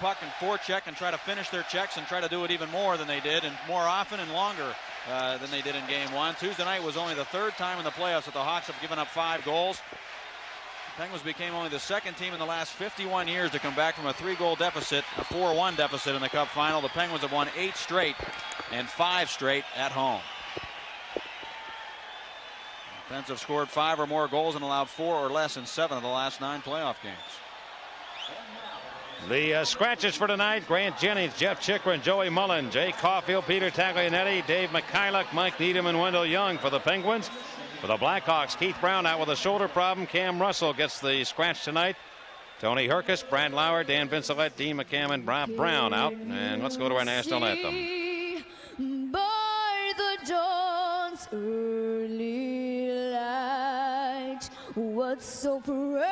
puck and forecheck and try to finish their checks and try to do it even more than they did and more often and longer than they did in game one. Tuesday night was only the third time in the playoffs that the Hawks have given up 5 goals. The Penguins became only the second team in the last 51 years to come back from a 3-goal deficit, a 4-1 deficit in the Cup final. The Penguins have won 8 straight and 5 straight at home. The Pens have scored 5 or more goals and allowed 4 or less in 7 of the last 9 playoff games. The scratches for tonight: Grant Jennings, Jeff Chikrin, Joey Mullen, Jay Caulfield, Peter Taglianetti, Dave McKillop, Mike Needham, and Wendell Young for the Penguins. For the Blackhawks, Keith Brown out with a shoulder problem. Cam Russell gets the scratch tonight. Tony Herkus, Brad Lauer, Dan Vincelette, Dean McCammon, and Rob Brown out. And let's go to our national anthem. By the dawn's early light, what so proudly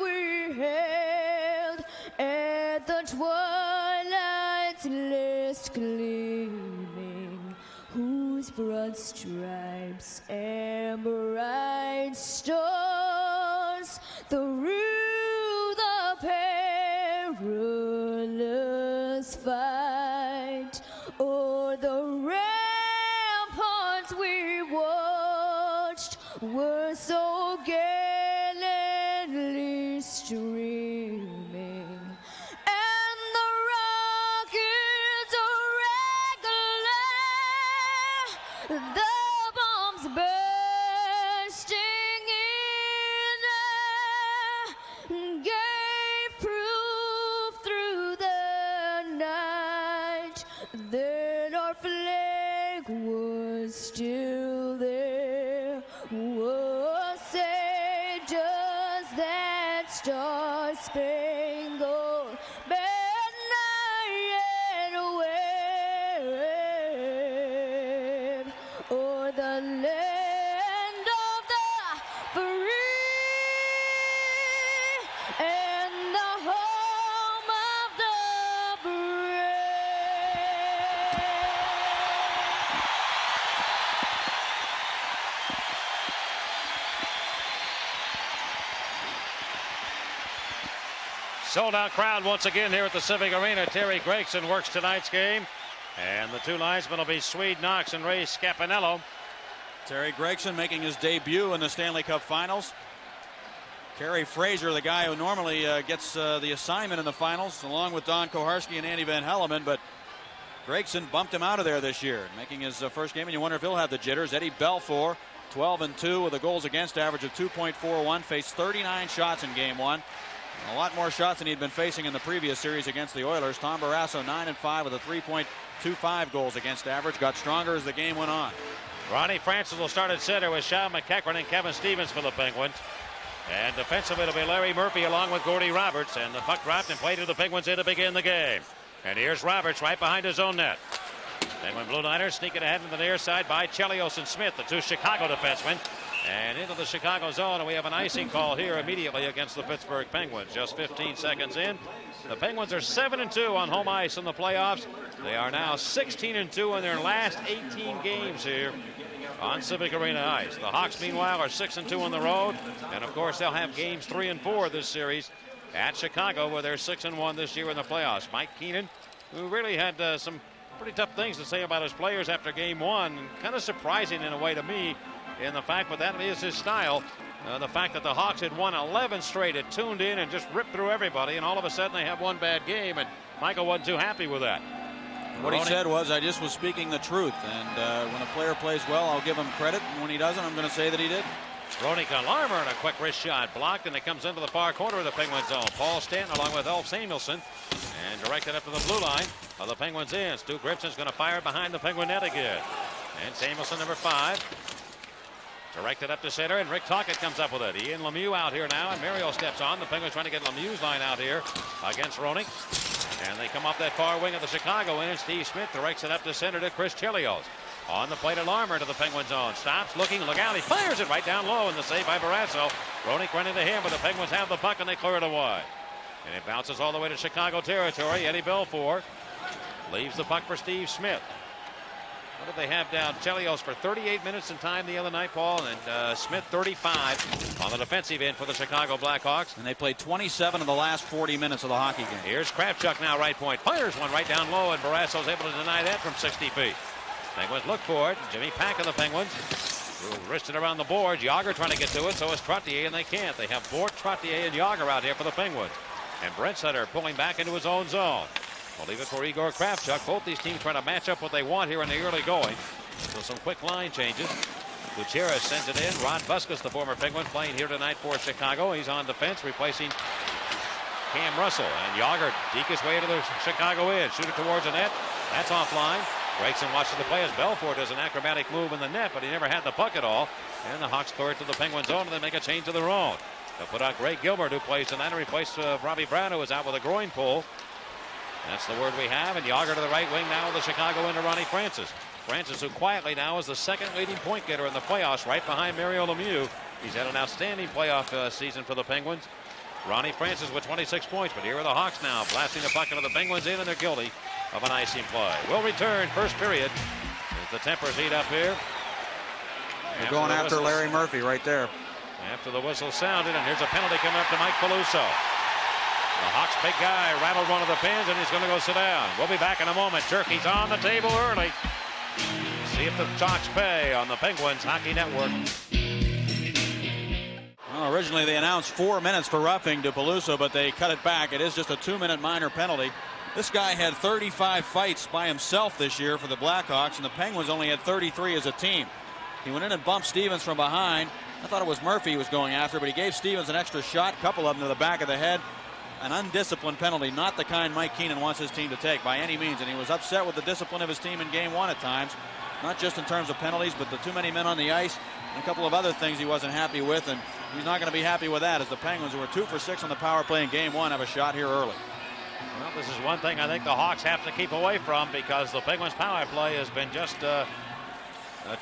we hailed at the twilight's last gleaming, whose broad stripes and bright stars through the perilous fight o'er the ramparts we watched were so gallantly streaming, and the rockets regular, the bombs bursting in gave proof through the night that our flag was still there. Oh, say does that star-spangled banner yet wave o'er the land of the free and the home of the brave? Sold out crowd once again here at the Civic Arena. Terry Gregson works tonight's game. And the 2 linesmen will be Swede Knox and Ray Scapinello. Terry Gregson making his debut in the Stanley Cup Finals. Kerry Fraser, the guy who normally gets the assignment in the finals, along with Don Koharski and Andy Van Helleman, but Gregson bumped him out of there this year, making his first game, and you wonder if he'll have the jitters. Eddie Belfour, 12-2 with a goals against average of 2.41, faced 39 shots in game one. A lot more shots than he'd been facing in the previous series against the Oilers. Tom Barrasso 9-5 with a 3.25 goals against average. Got stronger as the game went on. Ronnie Francis will start at center with Sean McEachran and Kevin Stevens for the Penguins. And defensively it'll be Larry Murphy along with Gordy Roberts. And the puck dropped and played to the Penguins here to begin the game. And here's Roberts right behind his own net. Penguin Blue Liners sneaking ahead to the near side by Chelios and Smith, the 2 Chicago defensemen. And into the Chicago zone, and we have an icing call here immediately against the Pittsburgh Penguins. Just 15 seconds in. The Penguins are 7-2 on home ice in the playoffs. They are now 16-2 in their last 18 games here on Civic Arena ice. The Hawks, meanwhile, are 6-2 on the road. And, of course, they'll have games 3 and 4 this series at Chicago, where they're 6-1 this year in the playoffs. Mike Keenan, who really had some pretty tough things to say about his players after game one. Kind of surprising in a way to me, in the fact, but that is his style. The fact that the Hawks had won 11 straight, had tuned in and just ripped through everybody, and all of a sudden they have one bad game, and Michael wasn't too happy with that. What he said was, I just was speaking the truth, and when a player plays well, I'll give him credit, and when he doesn't, I'm going to say that he did. Ronik Alarmer and a quick wrist shot blocked, and it comes into the far corner of the Penguin zone. Paul Stanton along with Elf Samuelson, and directed up to the blue line of the Penguins in. Stu Grimson's going to fire behind the Penguin net again. And Samuelson, number 5. Directed up to center, and Rick Tocchet comes up with it. Ian Lemieux out here now, and Mario steps on. The Penguins trying to get Lemieux's line out here against Ronik. And they come off that far wing of the Chicago end. Steve Smith directs it up to center to Chris Chelios. On the plate, Alarmer to the Penguin zone. Stops, looking, look out. He fires it right down low, and the save by Barrasso. Ronik running to him, but the Penguins have the puck, and they clear it away. And it bounces all the way to Chicago territory. Eddie Belfour leaves the puck for Steve Smith. What did they have down? Chelios for 38 minutes in time the other night, Paul, and Smith 35 on the defensive end for the Chicago Blackhawks. And they played 27 of the last 40 minutes of the hockey game. Here's Kravchuk now, right point. Fires one right down low, and Barasso's able to deny that from 60 feet. Penguins look for it. Jimmy Pack of the Penguins wristed around the boards. Yager trying to get to it, so is Trottier, and they can't. They have Bort, Trottier, and Yager out here for the Penguins. And Brent Sutter pulling back into his own zone. We'll leave it for Igor Kravchuk. Both these teams trying to match up what they want here in the early going. So some quick line changes. Gutierrez sends it in. Ron Buskus, the former Penguin, playing here tonight for Chicago. He's on defense, replacing Cam Russell. And Yager deke his way to the Chicago end. Shoot it towards the net. That's offline. Gregson watches the play as Belfort does an acrobatic move in the net, but he never had the puck at all. And the Hawks clear it to the Penguin zone, and they make a change of their own. They'll put out Greg Gilbert, who plays tonight, and replace Robbie Brown, who is out with a groin pull. That's the word we have. And Yager to the right wing now with the Chicago into Ronnie Francis. Francis, who quietly now is the second leading point getter in the playoffs, right behind Mario Lemieux. He's had an outstanding playoff season for the Penguins. Ronnie Francis with 26 points, but here are the Hawks now blasting the puck into the Penguins in, and they're guilty of an icing play. We'll return first period as the tempers heat up here. They're going after Larry Murphy right there. After the whistle sounded, and here's a penalty coming up to Mike Peluso. The Hawks big guy rattled one of the pins, and he's going to go sit down. We'll be back in a moment. Turkey's on the table early. See if the Hawks pay on the Penguins Hockey Network. Well, originally they announced 4 minutes for roughing to Peluso, but they cut it back. It is just a 2-minute minor penalty. This guy had 35 fights by himself this year for the Blackhawks, and the Penguins only had 33 as a team. He went in and bumped Stevens from behind. I thought it was Murphy he was going after, but he gave Stevens an extra shot, a couple of them to the back of the head. An undisciplined penalty, not the kind Mike Keenan wants his team to take by any means, and he was upset with the discipline of his team in game one at times, not just in terms of penalties, but the too many men on the ice and a couple of other things he wasn't happy with, and he's not going to be happy with that as the Penguins, who were 2 for 6 on the power play in game one, have a shot here early. Well, this is one thing I think the Hawks have to keep away from, because the Penguins power play has been just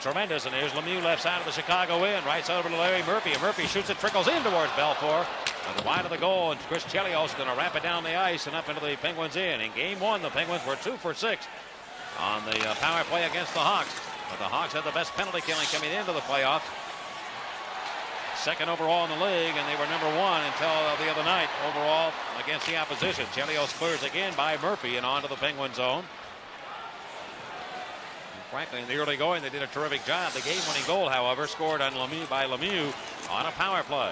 tremendous. And here's Lemieux left side of the Chicago end, right side over to Larry Murphy, and Murphy shoots it, trickles in towards Belfort. On the wide of the goal, and Chris Chelios going to wrap it down the ice and up into the Penguins in. In game one, the Penguins were 2 for 6 on the power play against the Hawks. But the Hawks had the best penalty killing coming into the playoffs. Second overall in the league, and they were number 1 until the other night overall against the opposition. Chelios clears again by Murphy and onto the Penguin zone. And frankly, in the early going, they did a terrific job. The game-winning goal, however, scored on by Lemieux on a power play.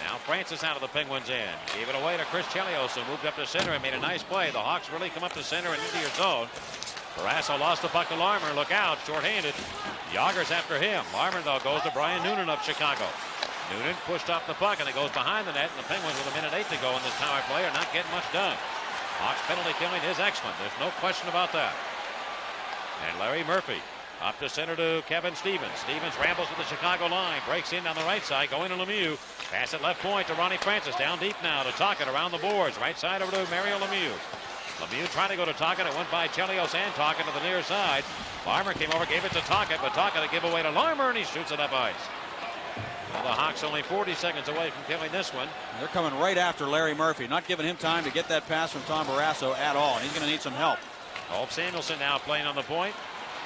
Now Francis out of the Penguins end. Gave it away to Chris Chelios, who moved up to center and made a nice play. The Hawks really come up to center and into your zone. Barrasso lost the puck to Larmer. Look out, shorthanded. Yager's after him. Larmer, though, goes to Brian Noonan of Chicago. Noonan pushed off the puck, and it goes behind the net, and the Penguins with 1:08 to go in this power play are not getting much done. Hawks penalty killing is excellent. There's no question about that. And Larry Murphy up to center to Kevin Stevens. Stevens rambles to the Chicago line, breaks in down the right side, going to Lemieux. Pass it left point to Ronnie Francis, down deep now to Tocchet around the boards. Right side over to Mario Lemieux. Lemieux trying to go to Tocchet. It went by Chelios and Tocchet to the near side. Larmer came over, gave it to Tocchet, but Tocchet to give away to Larmer, and he shoots it up ice. Well, the Hawks only 40 seconds away from killing this one. They're coming right after Larry Murphy, not giving him time to get that pass from Tom Barrasso at all, and he's going to need some help. Ulf Samuelsson now playing on the point.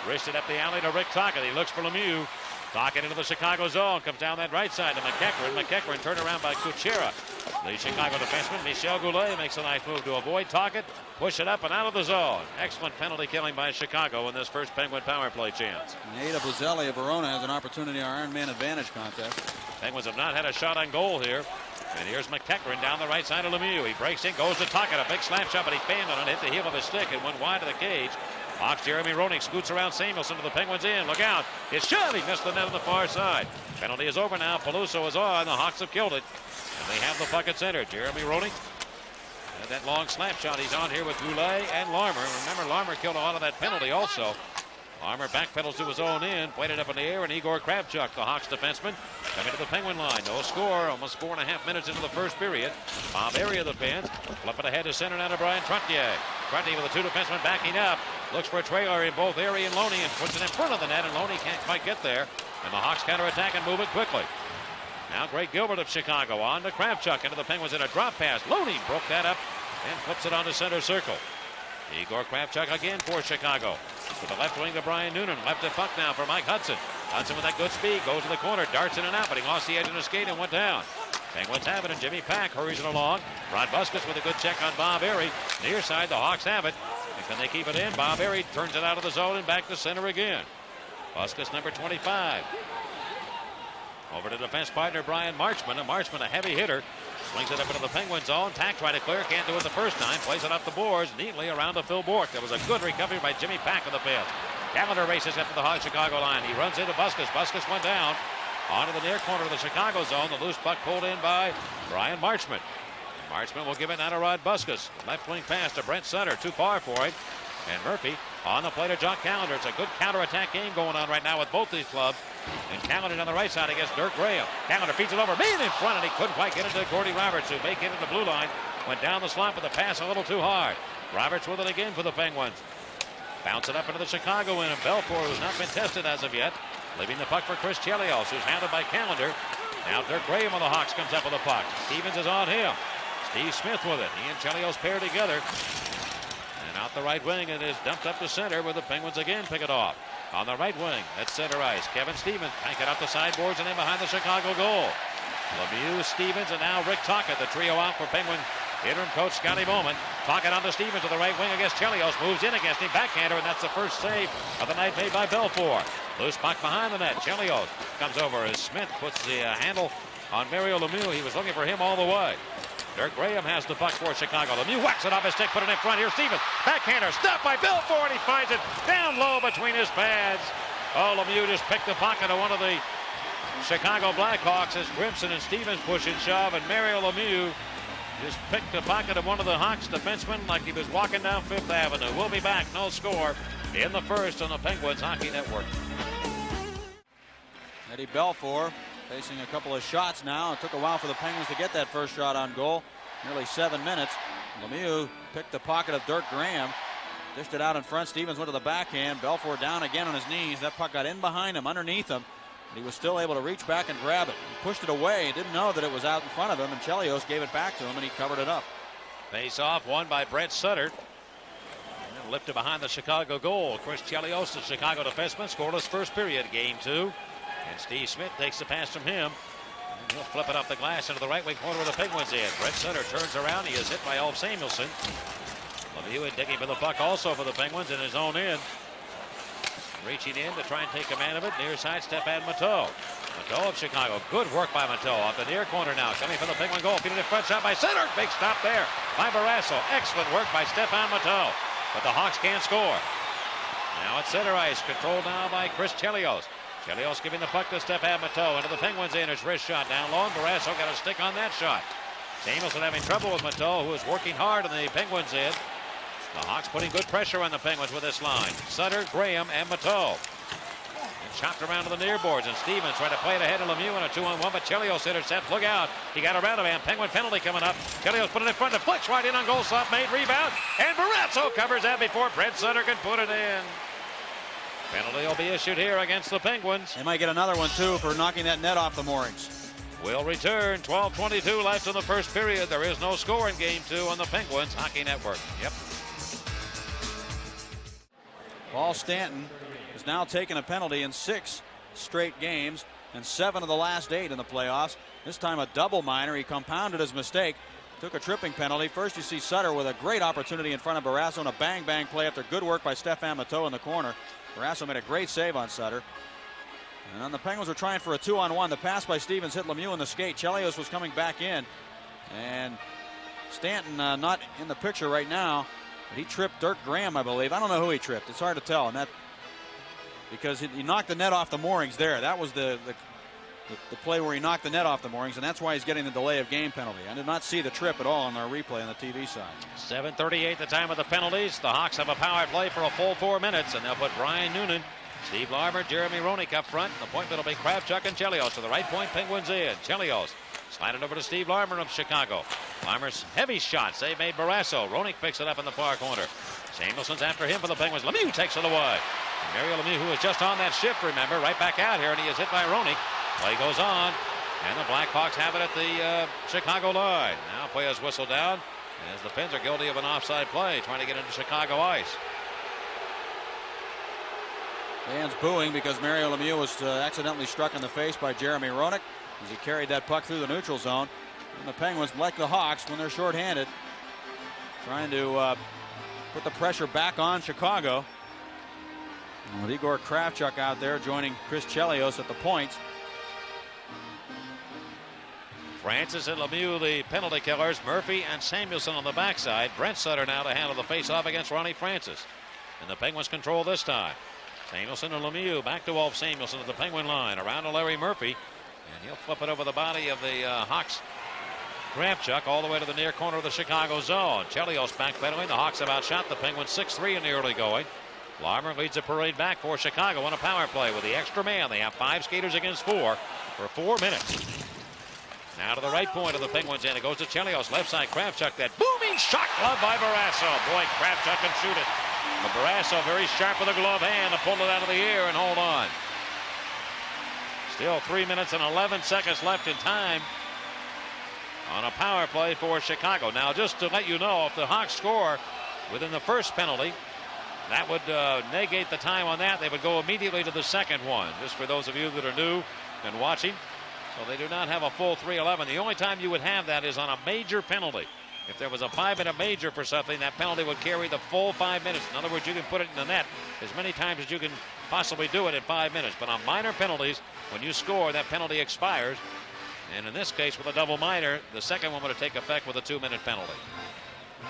Wristed up the alley to Rick Tocchet. He looks for Lemieux. Tocchet into the Chicago zone. Comes down that right side to McEachran. McEachran turned around by Kuchera. The Chicago defenseman, Michel Goulet, makes a nice move to avoid Tocchet. Push it up and out of the zone. Excellent penalty killing by Chicago in this first Penguin power play chance. Ada Buzzelli of Verona has an opportunity in our Iron Man advantage contest. Penguins have not had a shot on goal here. And here's McEachran down the right side of Lemieux. He breaks in, goes to Tocchet. A big slap shot, but he fanned on it, hit the heel of his stick, and went wide of the cage. Hawks Jeremy Roenick scoots around Samuelsson to the Penguins in. Look out. It's shot. He missed the net on the far side. Penalty is over now. Peluso is on. The Hawks have killed it. And they have the puck at center. Jeremy Roenick. And that long slap shot. He's on here with Goulet and Larmer. Remember, Larmer killed a lot of that penalty also. Larmer backpedals to his own end, played it up in the air, and Igor Kravchuk, the Hawks defenseman, coming to the Penguin line. No score, almost 4.5 minutes into the first period. Bob area of the pins, flip it ahead to center now to Brian Trottier. Trottier with the 2 defensemen backing up, looks for a trailer in both Erie and Loney and puts it in front of the net, and Loney can't quite get there. And the Hawks counterattack and move it quickly. Now Greg Gilbert of Chicago on to Kravchuk into the Penguins in a drop pass. Loney broke that up and flips it onto center circle. Igor Kravchuk again for Chicago. To the left wing to Brian Noonan. Left to puck now for Mike Hudson. Hudson with that good speed goes to the corner, darts in and out, but he lost the edge of the skate and went down. Penguins have it, and Jimmy Pack hurries it along. Rod Busquets with a good check on Bob Airy. Near side, the Hawks have it. And can they keep it in? Bob Airy turns it out of the zone and back to center again. Busquets, number 25. Over to defense partner Brian Marchman. Marchman, a heavy hitter. Swings it up into the Penguin zone. Tack trying to clear. Can't do it the first time. Plays it up the boards neatly around to Phil Bourque. There was a good recovery by Jimmy Pack on the field. Callender races up to the Chicago line. He runs into Busquets. Busquets went down onto the near corner of the Chicago zone. The loose puck pulled in by Brian Marchman. Marchman will give it now to Rod Busquets. Left wing pass to Brent Sutter. Too far for him. And Murphy on the play to Jock Callender. It's a good counterattack game going on right now with both these clubs. And Callender on the right side against Dirk Graham. Callender feeds it over. Man in front, and he couldn't quite get it to Gordy Roberts, who vacated the blue line. Went down the slot, but the pass a little too hard. Roberts with it again for the Penguins. Bounce it up into the Chicago end, and Belfour, who's not been tested as of yet, leaving the puck for Chris Chelios, who's handled by Callender. Now Dirk Graham on the Hawks comes up with the puck. Stevens is on him. Steve Smith with it. He and Chelios pair together. And out the right wing, it is dumped up to center, where the Penguins again pick it off. On the right wing, at center ice, Kevin Stevens crank it up the sideboards and in behind the Chicago goal. Lemieux, Stevens, and now Rick Tocchet, the trio out for Penguin interim coach Scotty Bowman. Tocchet on to Stevens to the right wing against Chelios, moves in against him, backhander, and that's the first save of the night made by Belfour. Loose puck behind the net. Chelios comes over as Smith puts the handle on Mario Lemieux. He was looking for him all the way. Dirk Graham has the puck for Chicago. Lemieux whacks it off his stick, put it in front. Here's Stevens. Backhander, stopped by Belfour, and he finds it down low between his pads. Oh, Lemieux just picked the pocket of one of the Chicago Blackhawks as Grimson and Stevens push and shove, and Mario Lemieux just picked the pocket of one of the Hawks defensemen like he was walking down Fifth Avenue. We'll be back. No score in the first on the Penguins Hockey Network. Eddie Belfour facing a couple of shots now. It took a while for the Penguins to get that first shot on goal. Nearly 7 minutes. Lemieux picked the pocket of Dirk Graham. Dished it out in front. Stevens went to the backhand. Belfour down again on his knees. That puck got in behind him, underneath him. He was still able to reach back and grab it. He pushed it away. He didn't know that it was out in front of him, and Chelios gave it back to him, and he covered it up. Face off, won by Brent Sutter. And then lifted behind the Chicago goal. Chris Chelios, the Chicago defenseman, scoreless first period, game 2. And Steve Smith takes the pass from him. And he'll flip it off the glass into the right wing corner where the Penguins in. Brent Sutter turns around. He is hit by Ulf Samuelsson. Lemieux digging for the puck also for the Penguins in his own end. Reaching in to try and take command of it. Near side, Stefan Matteau. Matteau of Chicago. Good work by Matteau. Off the near corner now. Coming from the Penguin goal. Feeding it front shot by Center. Big stop there by Barrasso. Excellent work by Stefan Matteau. But the Hawks can't score. Now at center ice. Controlled now by Chris Chelios. Chelios giving the puck to Stefan Matteau. Into the Penguins in. His wrist shot down low. And Barrasso got a stick on that shot. Samuelsson having trouble with Matteau, who is working hard on the Penguins in. The Hawks putting good pressure on the Penguins with this line. Sutter, Graham, and Matteau. And chopped around to the near boards, and Stevens tried to play it ahead of Lemieux in a 2-on-1, but Chelios intercepts. Look out. He got around him, and Penguin penalty coming up. Chelios put it in front, deflects right in on goal, slot made, rebound, and Barrasso covers that before Brent Sutter can put it in. Penalty will be issued here against the Penguins. They might get another one, too, for knocking that net off the moorings. We'll return. 12:22 left in the first period. There is no score in game 2 on the Penguins Hockey Network. Yep. Paul Stanton has now taken a penalty in 6 straight games and 7 of the last 8 in the playoffs. This time a double minor. He compounded his mistake. Took a tripping penalty. First you see Sutter with a great opportunity in front of Barrasso and a bang-bang play after good work by Stefan Matteau in the corner. Barrasso made a great save on Sutter. And then the Penguins were trying for a 2-on-1. The pass by Stevens hit Lemieux in the skate. Chelios was coming back in. And Stanton not in the picture right now. But he tripped Dirk Graham, I believe. I don't know who he tripped. It's hard to tell. And that because he knocked the net off the moorings there. That was the play where he knocked the net off the moorings, and that's why he's getting the delay of game penalty. I did not see the trip at all on our replay on the TV side. 7:38 the time of the penalties. The Hawks have a power play for a full 4 minutes, and they'll put Brian Noonan, Steve Larmer, Jeremy Roenick up front. The point will be Kravchuk and Chelios. To the right point, Penguins in. Chelios sliding over to Steve Larmer of Chicago. Larmer's heavy shot. Save made Barrasso. Roenick picks it up in the far corner. Samuelson's after him for the Penguins. Lemieux takes it away. And Mario Lemieux, who was just on that shift, remember, right back out here, and he is hit by Roenick. Play goes on, and the Blackhawks have it at the Chicago line. Now play is whistled down as the Pens are guilty of an offside play, trying to get into Chicago ice. Fans booing because Mario Lemieux was accidentally struck in the face by Jeremy Roenick as he carried that puck through the neutral zone. And the Penguins, like the Hawks, when they're shorthanded, trying to put the pressure back on Chicago. With Igor Kravchuk out there joining Chris Chelios at the points. Francis and Lemieux, the penalty killers. Murphy and Samuelson on the backside. Brent Sutter now to handle the face-off against Ronnie Francis. And the Penguins control this time. Samuelson and Lemieux back to Wolf Samuelson at the Penguin line. Around to Larry Murphy. And he'll flip it over the body of the Hawks. Kravchuk all the way to the near corner of the Chicago zone. Chelios backpedaling. The Hawks have outshot the Penguins 6-3 in the early going. Larmer leads the parade back for Chicago on a power play with the extra man. They have 5 skaters against 4 for 4 minutes. Now to the right point of the Penguins end. It goes to Chelios. Left side, Kravchuk. That booming shot glove by Barrasso. Boy, Kravchuk can shoot it. But Barrasso very sharp with a glove hand to pull it out of the air and hold on. Still 3 minutes and 11 seconds left in time on a power play for Chicago. Now, just to let you know, if the Hawks score within the first penalty, that would negate the time on that. They would go immediately to the second one, just for those of you that are new and watching. So they do not have a full 3:11. The only time you would have that is on a major penalty. If there was a 5-minute major for something, that penalty would carry the full 5 minutes. In other words, you can put it in the net as many times as you can possibly do it in 5 minutes. But on minor penalties, when you score, that penalty expires. And in this case, with a double minor, the second one would take effect with a 2-minute penalty.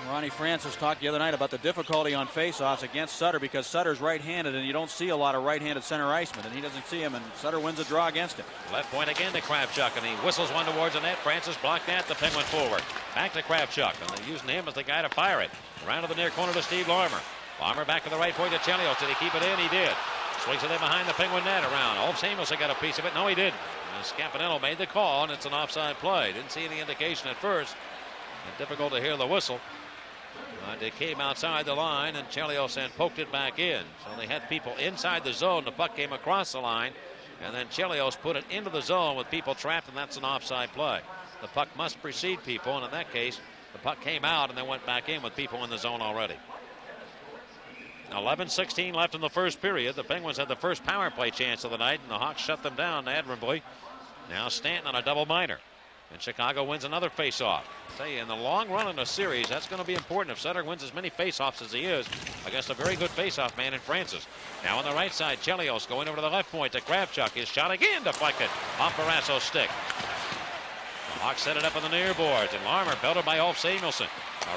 Ronnie Francis talked the other night about the difficulty on faceoffs against Sutter because Sutter's right-handed and you don't see a lot of right-handed center icemen, and he doesn't see him, and Sutter wins a draw against him. Left point again to Kravchuk, and he whistles one towards the net. Francis blocked that. The Penguin forward. Back to Kravchuk, and they're using him as the guy to fire it. Around to the near corner to Steve Larmer. Larmer back to the right point to Chelios. Did he keep it in? He did. Swings it in behind the Penguin net around. Ulf Samuelson got a piece of it. No, he didn't. Scapinello made the call, and it's an offside play. Didn't see any indication at first. And difficult to hear the whistle. And it came outside the line, and Chelios and poked it back in. So they had people inside the zone. The puck came across the line, and then Chelios put it into the zone with people trapped, and that's an offside play. The puck must precede people, and in that case, the puck came out and then went back in with people in the zone already. 11:16 left in the first period. The Penguins had the first power play chance of the night, and the Hawks shut them down admirably. Now Stanton on a double minor. And Chicago wins another faceoff. I tell you, in the long run in a series, that's going to be important. If Sutter wins as many faceoffs as he is against a very good faceoff man in Francis. Now on the right side, Chelios going over to the left point to Kravchuk. His shot again deflected off Barrasso's stick. The Hawks set it up on the near boards, and Larmer belted by Ulf Samuelson.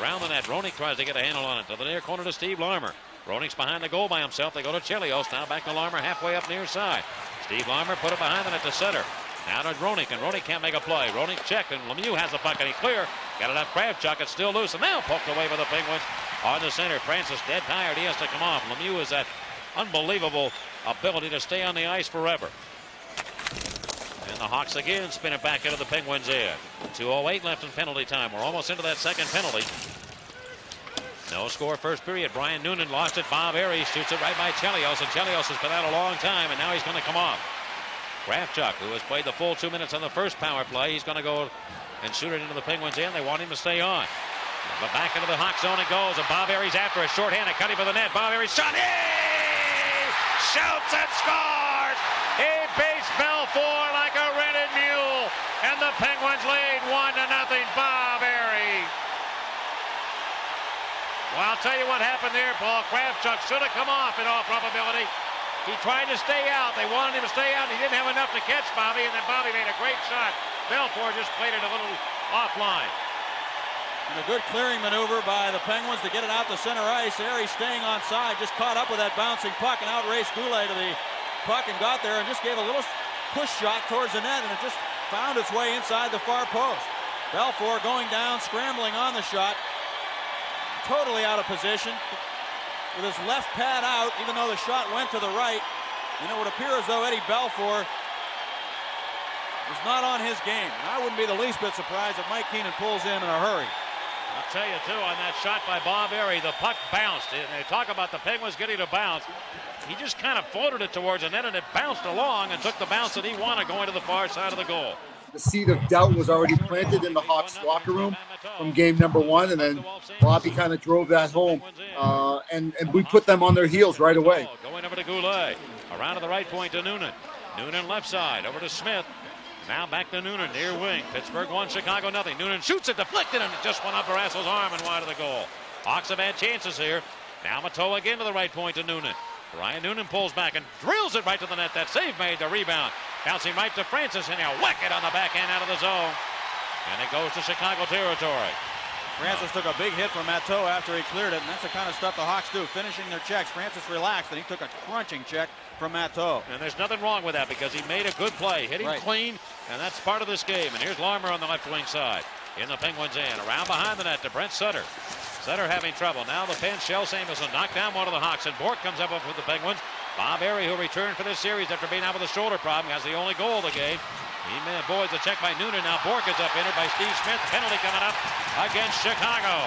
Around the net, Roenick tries to get a handle on it. To the near corner to Steve Larmer. Roenick's behind the goal by himself. They go to Chelios. Now back to Larmer halfway up near side. Steve Larmer put it behind the net to Sutter. Now to Roenick, and Roenick can't make a play. Roenick checked, and Lemieux has the puck, and he clear. Got it up Kravchuk. It's still loose, and now poked away by the Penguins on the center. Francis dead tired. He has to come off. Lemieux has that unbelievable ability to stay on the ice forever. And the Hawks again spin it back into the Penguins' end. 2:08 left in penalty time. We're almost into that second penalty. No score first period. Brian Noonan lost it. Bob Aries shoots it right by Chelios, and Chelios has been out a long time, and now he's going to come off. Kravchuk, who has played the full 2 minutes on the first power play, he's going to go and shoot it into the Penguins' end. They want him to stay on. But back into the Hawk zone it goes, and Bob Aries after a shorthanded cutting for the net. Bob Aries shot. He shoots and scores. He beats Belfour like a rented mule, and the Penguins lead 1-0. Bob Aries. Well, I'll tell you what happened there, Paul. Kravchuk should have come off in all probability. He tried to stay out. They wanted him to stay out. He didn't have enough to catch Bobby, and then Bobby made a great shot. Belfour just played it a little offline. And a good clearing maneuver by the Penguins to get it out to center ice. Aries staying on side, just caught up with that bouncing puck and outraced Goulet to the puck and got there and just gave a little push shot towards the net, and it just found its way inside the far post. Belfour going down, scrambling on the shot. Totally out of position. With his left pad out, even though the shot went to the right. It would appear as though Eddie Belfour is not on his game. And I wouldn't be the least bit surprised if Mike Keenan pulls in a hurry. I'll tell you, too, on that shot by Bob Aries, the puck bounced. And they talk about the Penguins getting to bounce. He just kind of floated it towards the net, and it bounced along and took the bounce that he wanted going to the far side of the goal. The seed of doubt was already planted in the Hawks locker room from game number one, and then Bobby kind of drove that home, and we put them on their heels right away. Going over to Goulet. Around to the right point to Noonan. Noonan left side, over to Smith. Now back to Noonan, near wing. Pittsburgh 1, Chicago nothing. Noonan shoots it, deflected, and it just went up Barasso's arm and wide of the goal. Hawks have had chances here. Now Matoa again to the right point to Noonan. Ryan Noonan pulls back and drills it right to the net. That save made, the rebound. Bouncing right to Francis, and he'll whack it on the backhand out of the zone. And it goes to Chicago territory. Francis took a big hit from Matteau after he cleared it, and that's the kind of stuff the Hawks do, finishing their checks. Francis relaxed, and he took a crunching check from Matteau. And there's nothing wrong with that because he made a good play, hitting clean, and that's part of this game. And here's Larmer on the left wing side. In the Penguins' end, around behind the net to Brent Sutter. Sutter having trouble. Now the Penn, Shell Samuelson knocked down one of the Hawks, and Bork comes up with the Penguins. Bob Airy, who returned for this series after being out with a shoulder problem, has the only goal of the game. He avoids a check by Noonan. Now Bork is up, entered by Steve Smith. Penalty coming up against Chicago.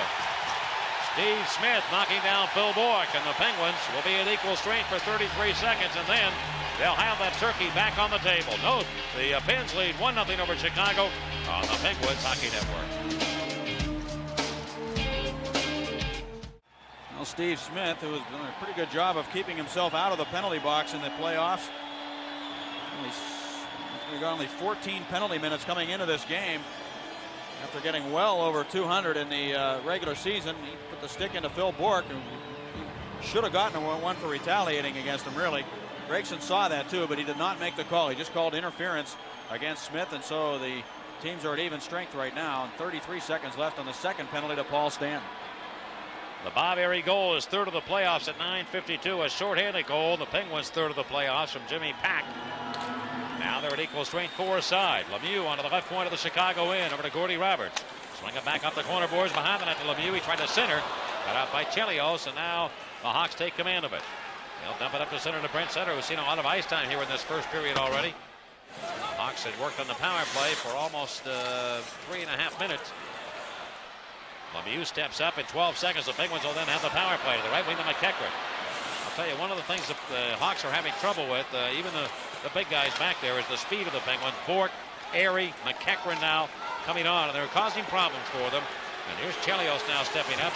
Steve Smith knocking down Phil Bork, and the Penguins will be at equal strength for 33 seconds, and then they'll have that turkey back on the table. Note, the Pens lead 1-0 over Chicago on the Penguins Hockey Network. Well, Steve Smith, who has done a pretty good job of keeping himself out of the penalty box in the playoffs. He got only 14 penalty minutes coming into this game after getting well over 200 in the regular season. He put the stick into Phil Bork, who should have gotten one for retaliating against him, really. Gregson saw that too, but he did not make the call. He just called interference against Smith, and so the teams are at even strength right now. And 33 seconds left on the second penalty to Paul Stanley. The Bob Airy goal is third of the playoffs at 9:52. A shorthanded goal. The Penguins third of the playoffs from Jimmy Pack. Now they're at equal strength four-side. Lemieux onto the left point of the Chicago end, over to Gordy Roberts. Swing it back up the corner boards behind the net to Lemieux. He tried to center. Got out by Chelios, and now the Hawks take command of it. They'll dump it up to center to Brent Sutter, who's seen a lot of ice time here in this first period already. The Hawks had worked on the power play for almost 3.5 minutes. Lemieux steps up in 12 seconds. The Penguins will then have the power play to the right wing to McEachran. I'll tell you, one of the things that the Hawks are having trouble with, even the big guys back there, is the speed of the Penguins. Bork, Airy, McEachran now coming on, and they're causing problems for them. And here's Chelios now stepping up.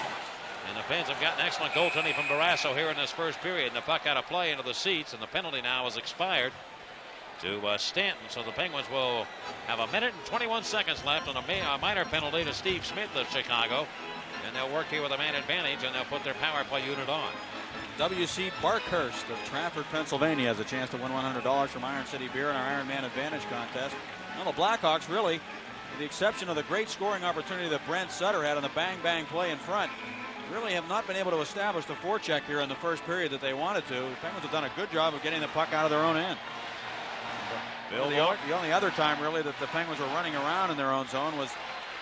And the Pens have gotten excellent goaltending from Barrasso here in this first period. And the puck out of play into the seats, and the penalty now has expired to Stanton. So the Penguins will have 1 minute and 21 seconds left on a minor penalty to Steve Smith of Chicago. And they'll work here with a man advantage, and they'll put their power play unit on. W.C. Barkhurst of Trafford, Pennsylvania has a chance to win $100 from Iron City Beer in our Iron Man Advantage contest. Well, the Blackhawks, really, with the exception of the great scoring opportunity that Brent Sutter had on the bang-bang play in front, really have not been able to establish the forecheck here in the first period that they wanted to. The Penguins have done a good job of getting the puck out of their own end. The only other time, really, that the Penguins were running around in their own zone was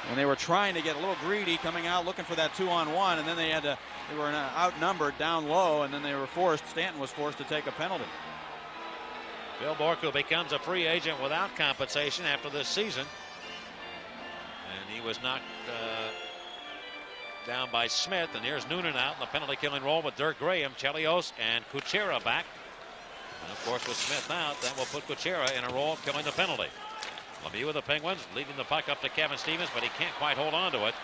when they were trying to get a little greedy, coming out looking for that 2-on-1, and then they were outnumbered down low, and then Stanton was forced to take a penalty. Phil Bork, who becomes a free agent without compensation after this season. And he was knocked down by Smith, and here's Noonan out in the penalty killing role with Dirk Graham, Chelios, and Kuchera back. And of course, with Smith out, that will put Kuchera in a role of killing the penalty. Lemieux with the Penguins, leading the puck up to Kevin Stevens, but he can't quite hold on to it.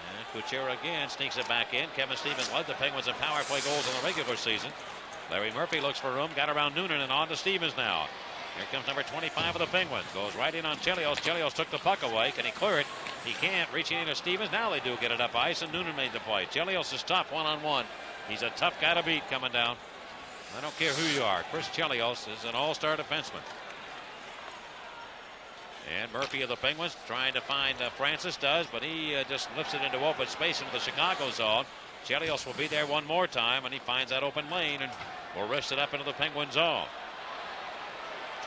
And Kuchera again sneaks it back in. Kevin Stevens led the Penguins in power play goals in the regular season. Larry Murphy looks for room, got around Noonan and on to Stevens now. Here comes number 25 of the Penguins. Goes right in on Chelios. Chelios took the puck away. Can he clear it? He can't. Reaching into Stevens. Now they do get it up ice, and Noonan made the play. Chelios is tough one-on-one. He's a tough guy to beat coming down. I don't care who you are. Chris Chelios is an all-star defenseman. And Murphy of the Penguins trying to find Francis does, but he just lifts it into open space into the Chicago zone. Chelios will be there one more time, and he finds that open lane and will wrist it up into the Penguin zone.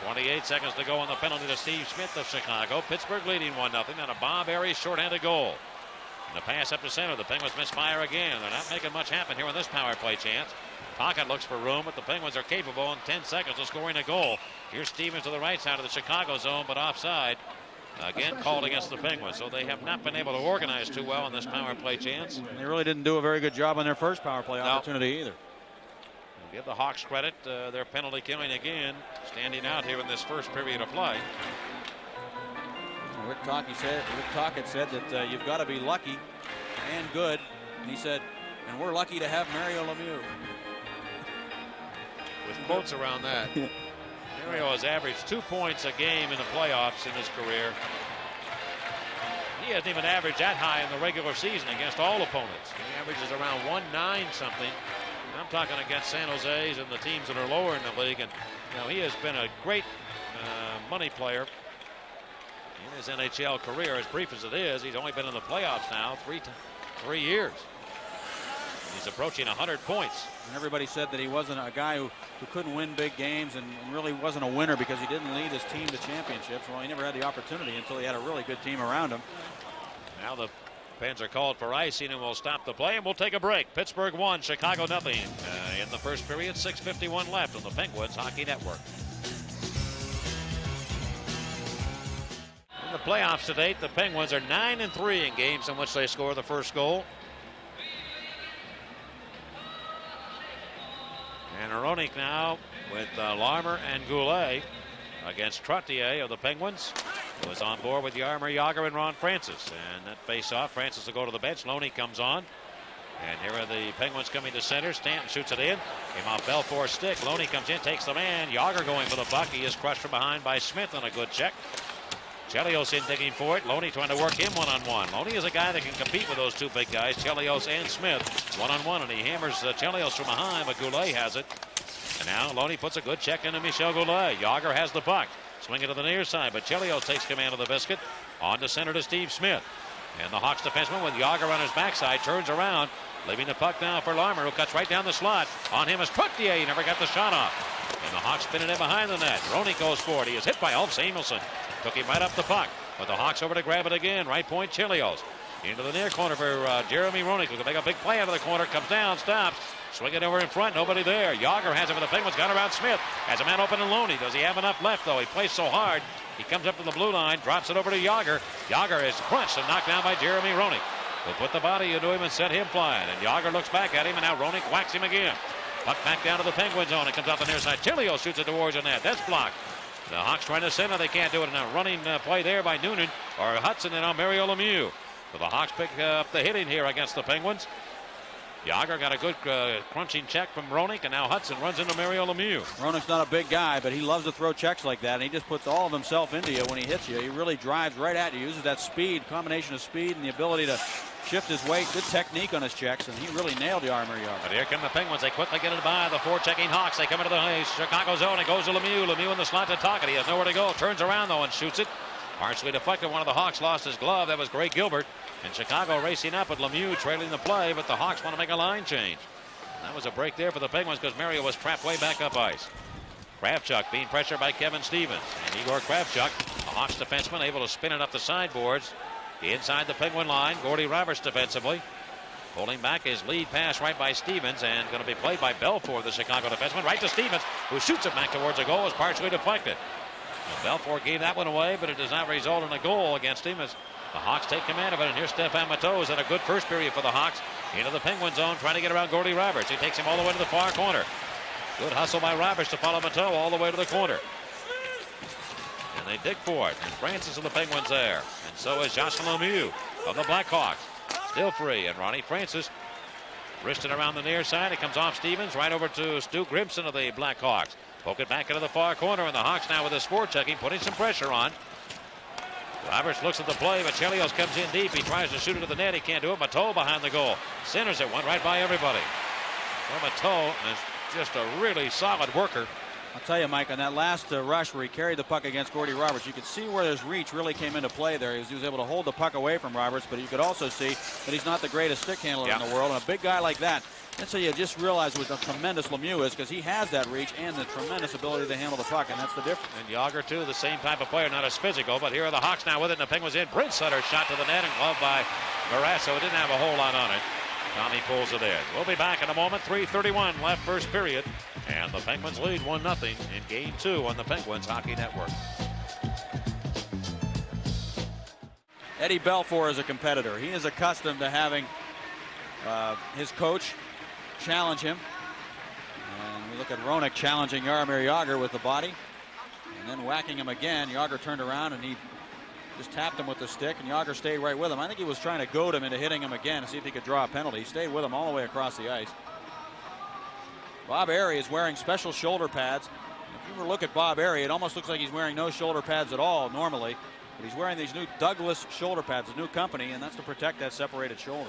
28 seconds to go on the penalty to Steve Smith of Chicago. Pittsburgh leading 1-0 on a Bob Airy shorthanded goal. And the pass up to center. The Penguins misfire again. They're not making much happen here on this power play chance. Pocket looks for room, but the Penguins are capable in 10 seconds of scoring a goal. Here's Stevens to the right side of the Chicago zone, but offside. Again called against the Penguins, so they have not been able to organize too well on this power play chance. They really didn't do a very good job on their first power play opportunity either. Give the Hawks credit. Their penalty killing again, standing out here in this first period of play. Rick Tocchet said that you've got to be lucky and good. And he said, and we're lucky to have Mario Lemieux. with quotes around that. Mario has averaged 2 points a game in the playoffs in his career. He hasn't even averaged that high in the regular season against all opponents. He averages around 1.9 something. And I'm talking against San Jose's and the teams that are lower in the league. And he has been a great money player in his NHL career, as brief as it is. He's only been in the playoffs now 3 years. He's approaching 100 points. And everybody said that he wasn't a guy who couldn't win big games and really wasn't a winner because he didn't lead his team to championships. Well, he never had the opportunity until he had a really good team around him. Now the pens are called for icing, and we'll stop the play and we'll take a break. Pittsburgh 1, Chicago nothing in the first period. 6:51 left on the Penguins Hockey Network. In the playoffs to date, the Penguins are 9-3 in games in which they score the first goal. And Hronek now with Larmer and Goulet against Trottier of the Penguins, who is on board with Jaromir Jagr and Ron Francis. And that face-off, Francis will go to the bench. Loney comes on. And here are the Penguins coming to center. Stanton shoots it in. Came off Belfour's stick. Loney comes in, takes the man. Jagr going for the puck. He is crushed from behind by Smith on a good check. Chelios in digging for it. Loney trying to work him one-on-one. Loney is a guy that can compete with those two big guys, Chelios and Smith, one-on-one, and he hammers Chelios from behind, but Goulet has it. And now Loney puts a good check into Michel Goulet. Jagr has the puck. Swing it to the near side, but Chelios takes command of the biscuit. On to center to Steve Smith. And the Hawks defenseman with Jagr on his backside turns around, leaving the puck now for Larmer, who cuts right down the slot. On him is Trottier. He never got the shot off. And the Hawks spin it in behind the net. Hronek goes for it. He is hit by Ulf Samuelsson. Took him right up the puck. But the Hawks over to grab it again. Right point, Chelios. Into the near corner for Jeremy Hronek, who can make a big play out of the corner. Comes down, stops. Swing it over in front. Nobody there. Jagr has it for the Penguins. Got around Smith. Has a man open in Loney. Does he have enough left, though? He plays so hard. He comes up to the blue line. Drops it over to Jagr. Jagr is crunched and knocked down by Jeremy Hronek. Will put the body into him and set him flying. And Jagr looks back at him, and now Hronek whacks him again. Puck back down to the Penguin zone. It comes off the near side. Chelios shoots it towards the net. That's blocked. The Hawks trying to center. They can't do it. Now running play there by Noonan or Hudson, and now Mario Lemieux. So the Hawks pick up the hitting here against the Penguins. Jagr got a good crunching check from Hronek, and now Hudson runs into Mario Lemieux. Hronek's not a big guy, but he loves to throw checks like that, and he just puts all of himself into you when he hits you. He really drives right at you, uses that speed, combination of speed and the ability to shift his weight. Good technique on his checks, and he really nailed Jaromir Jagr. But here come the Penguins. They quickly get it by the four-checking Hawks. They come into the Chicago zone. It goes to Lemieux. Lemieux in the slot to Tocchet. He has nowhere to go. Turns around, though, and shoots it. Partially deflected. One of the Hawks lost his glove. That was Greg Gilbert. And Chicago racing up with Lemieux trailing the play, but the Hawks want to make a line change. That was a break there for the Penguins because Mario was trapped way back up ice. Kravchuk being pressured by Kevin Stevens. And Igor Kravchuk, a Hawks defenseman, able to spin it up the sideboards. Inside the Penguin line, Gordy Roberts defensively. Pulling back his lead pass right by Stevens, and going to be played by Belfour, the Chicago defenseman, right to Stevens, who shoots it back towards a goal, is partially deflected. Well, Belfour gave that one away, but it does not result in a goal against him as the Hawks take command of it. And here's Stefan Matteau, who's had a good first period for the Hawks. Into the Penguin zone, trying to get around Gordy Roberts. He takes him all the way to the far corner. Good hustle by Roberts to follow Matteau all the way to the corner. And they dig for it. And Francis of the Penguins there. And so is Jocelyn Lemieux of the Blackhawks. Still free. And Ronnie Francis wristed around the near side. It comes off Stevens right over to Stu Grimson of the Blackhawks. Poke it back into the far corner. And the Hawks now with his forechecking, putting some pressure on. Roberts looks at the play, but Chelios comes in deep. He tries to shoot it to the net. He can't do it. Matteau behind the goal. Centers it. Went right by everybody. Well, Matteau is just a really solid worker. I'll tell you, Mike, on that last rush where he carried the puck against Gordy Roberts, you could see where his reach really came into play there. He was able to hold the puck away from Roberts, but you could also see that he's not the greatest stick handler in the world. And a big guy like that, that's how you just realize what a tremendous Lemieux is, because he has that reach and the tremendous ability to handle the puck, and that's the difference. And Jagr, too, the same type of player, not as physical, but here are the Hawks now with it, and the Penguins in. Brent Sutter shot to the net and gloved by Marasso. It didn't have a whole lot on it. Tommy pulls it in. We'll be back in a moment. 3:31 left first period. And the Penguins lead 1-0 in Game 2 on the Penguins Hockey Network. Eddie Belfour is a competitor. He is accustomed to having his coach challenge him. And we look at Hronek challenging Jaromir Jagr with the body. And then whacking him again. Jagr turned around and he just tapped him with the stick, and Jagr stayed right with him. I think he was trying to goad him into hitting him again to see if he could draw a penalty. He stayed with him all the way across the ice. Bob Airy is wearing special shoulder pads. If you ever look at Bob Airy, it almost looks like he's wearing no shoulder pads at all normally. But he's wearing these new Douglas shoulder pads, his new company, and that's to protect that separated shoulder.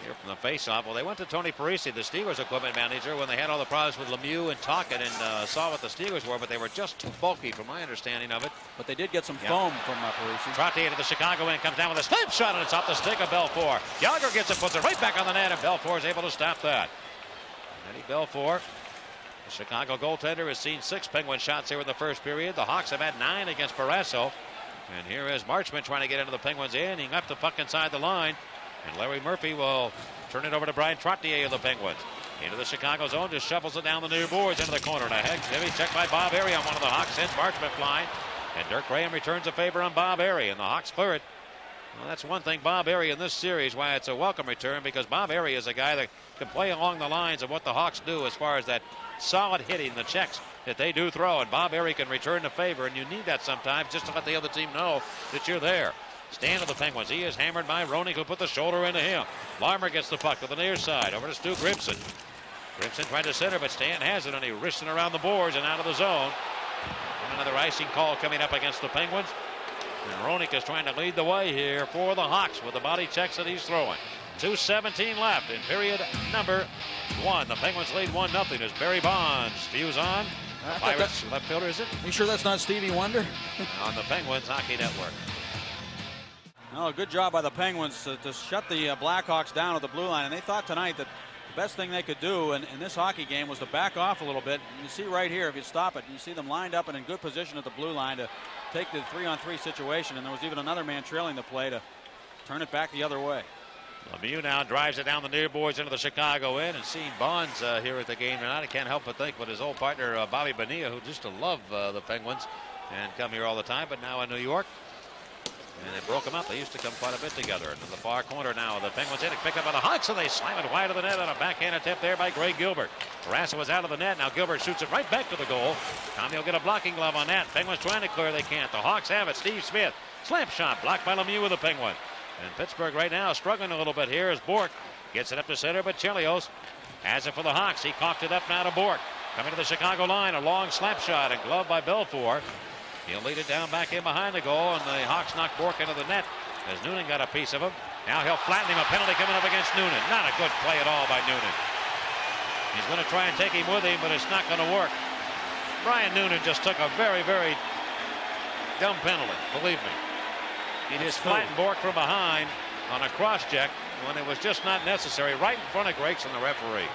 Here from the faceoff. Well, they went to Tony Parisi, the Steelers equipment manager, when they had all the problems with Lemieux and Tocchet, and saw what the Steelers were, but they were just too bulky from my understanding of it. But they did get some foam from Parisi. Trottier to the Chicago end, comes down with a slip shot, and it's off the stick of Belfour. Yager gets it, puts it right back on the net, and Belfour is able to stop that. Eddie Belfour, the Chicago goaltender, has seen 6 Penguin shots here in the first period. The Hawks have had 9 against Barrasso. And here is Marchment trying to get into the Penguins' end. He left the puck inside the line. And Larry Murphy will turn it over to Brian Trottier of the Penguins. Into the Chicago zone, just shuffles it down the near boards into the corner. And a heavy check by Bob Airy on one of the Hawks, sends Marchment flying. And Dirk Graham returns a favor on Bob Airy, and the Hawks clear it. Well, that's one thing, Bob Airy in this series, why it's a welcome return, because Bob Airy is a guy that can play along the lines of what the Hawks do as far as that solid hitting, the checks that they do throw. And Bob Airy can return the favor, and you need that sometimes just to let the other team know that you're there. Stand of the Penguins. He is hammered by Roenick, who put the shoulder into him. Larmer gets the puck to the near side. Over to Stu Grimson. Grimson tried to center, but Stan has it, and he wrists it around the boards and out of the zone. And another icing call coming up against the Penguins. And Roenick is trying to lead the way here for the Hawks with the body checks that he's throwing. 2:17 left in period number 1. The Penguins lead 1-0 as Barry Bonds spews on. The Pirates left fielder, is it? You sure that's not Stevie Wonder? On the Penguins Hockey Network. No, good job by the Penguins to shut the Blackhawks down at the blue line. And they thought tonight that the best thing they could do in this hockey game was to back off a little bit. And you see right here, if you stop it, you see them lined up and in good position at the blue line to take the 3-on-3 situation. And there was even another man trailing the play to turn it back the other way. Lemieux now drives it down the near boards into the Chicago end, and seeing Bonds here at the game tonight, I can't help but think with his old partner Bobby Bonilla, who used to love the Penguins and come here all the time, but now in New York. And they broke them up. They used to come quite a bit together. And in the far corner now, the Penguins hit it, pick up by the Hawks, and they slam it wide of the net on a backhand attempt there by Greg Gilbert. Barrasso was out of the net. Now Gilbert shoots it right back to the goal. Tommy will get a blocking glove on that. Penguins trying to clear, they can't. The Hawks have it. Steve Smith, slam shot, blocked by Lemieux with the Penguin. And Pittsburgh right now struggling a little bit here as Bork gets it up to center, but Chelios has it for the Hawks. He coughed it up now to Bork. Coming to the Chicago line, a long slap shot and glove by Belfour. He'll lead it down back in behind the goal, and the Hawks knock Bork into the net as Noonan got a piece of him. Now he'll flatten him. A penalty coming up against Noonan. Not a good play at all by Noonan. He's going to try and take him with him, but it's not going to work. Brian Noonan just took a very, very dumb penalty, believe me. He just flattened Bork from behind on a cross-check when it was just not necessary, right in front of Gregson, the referee.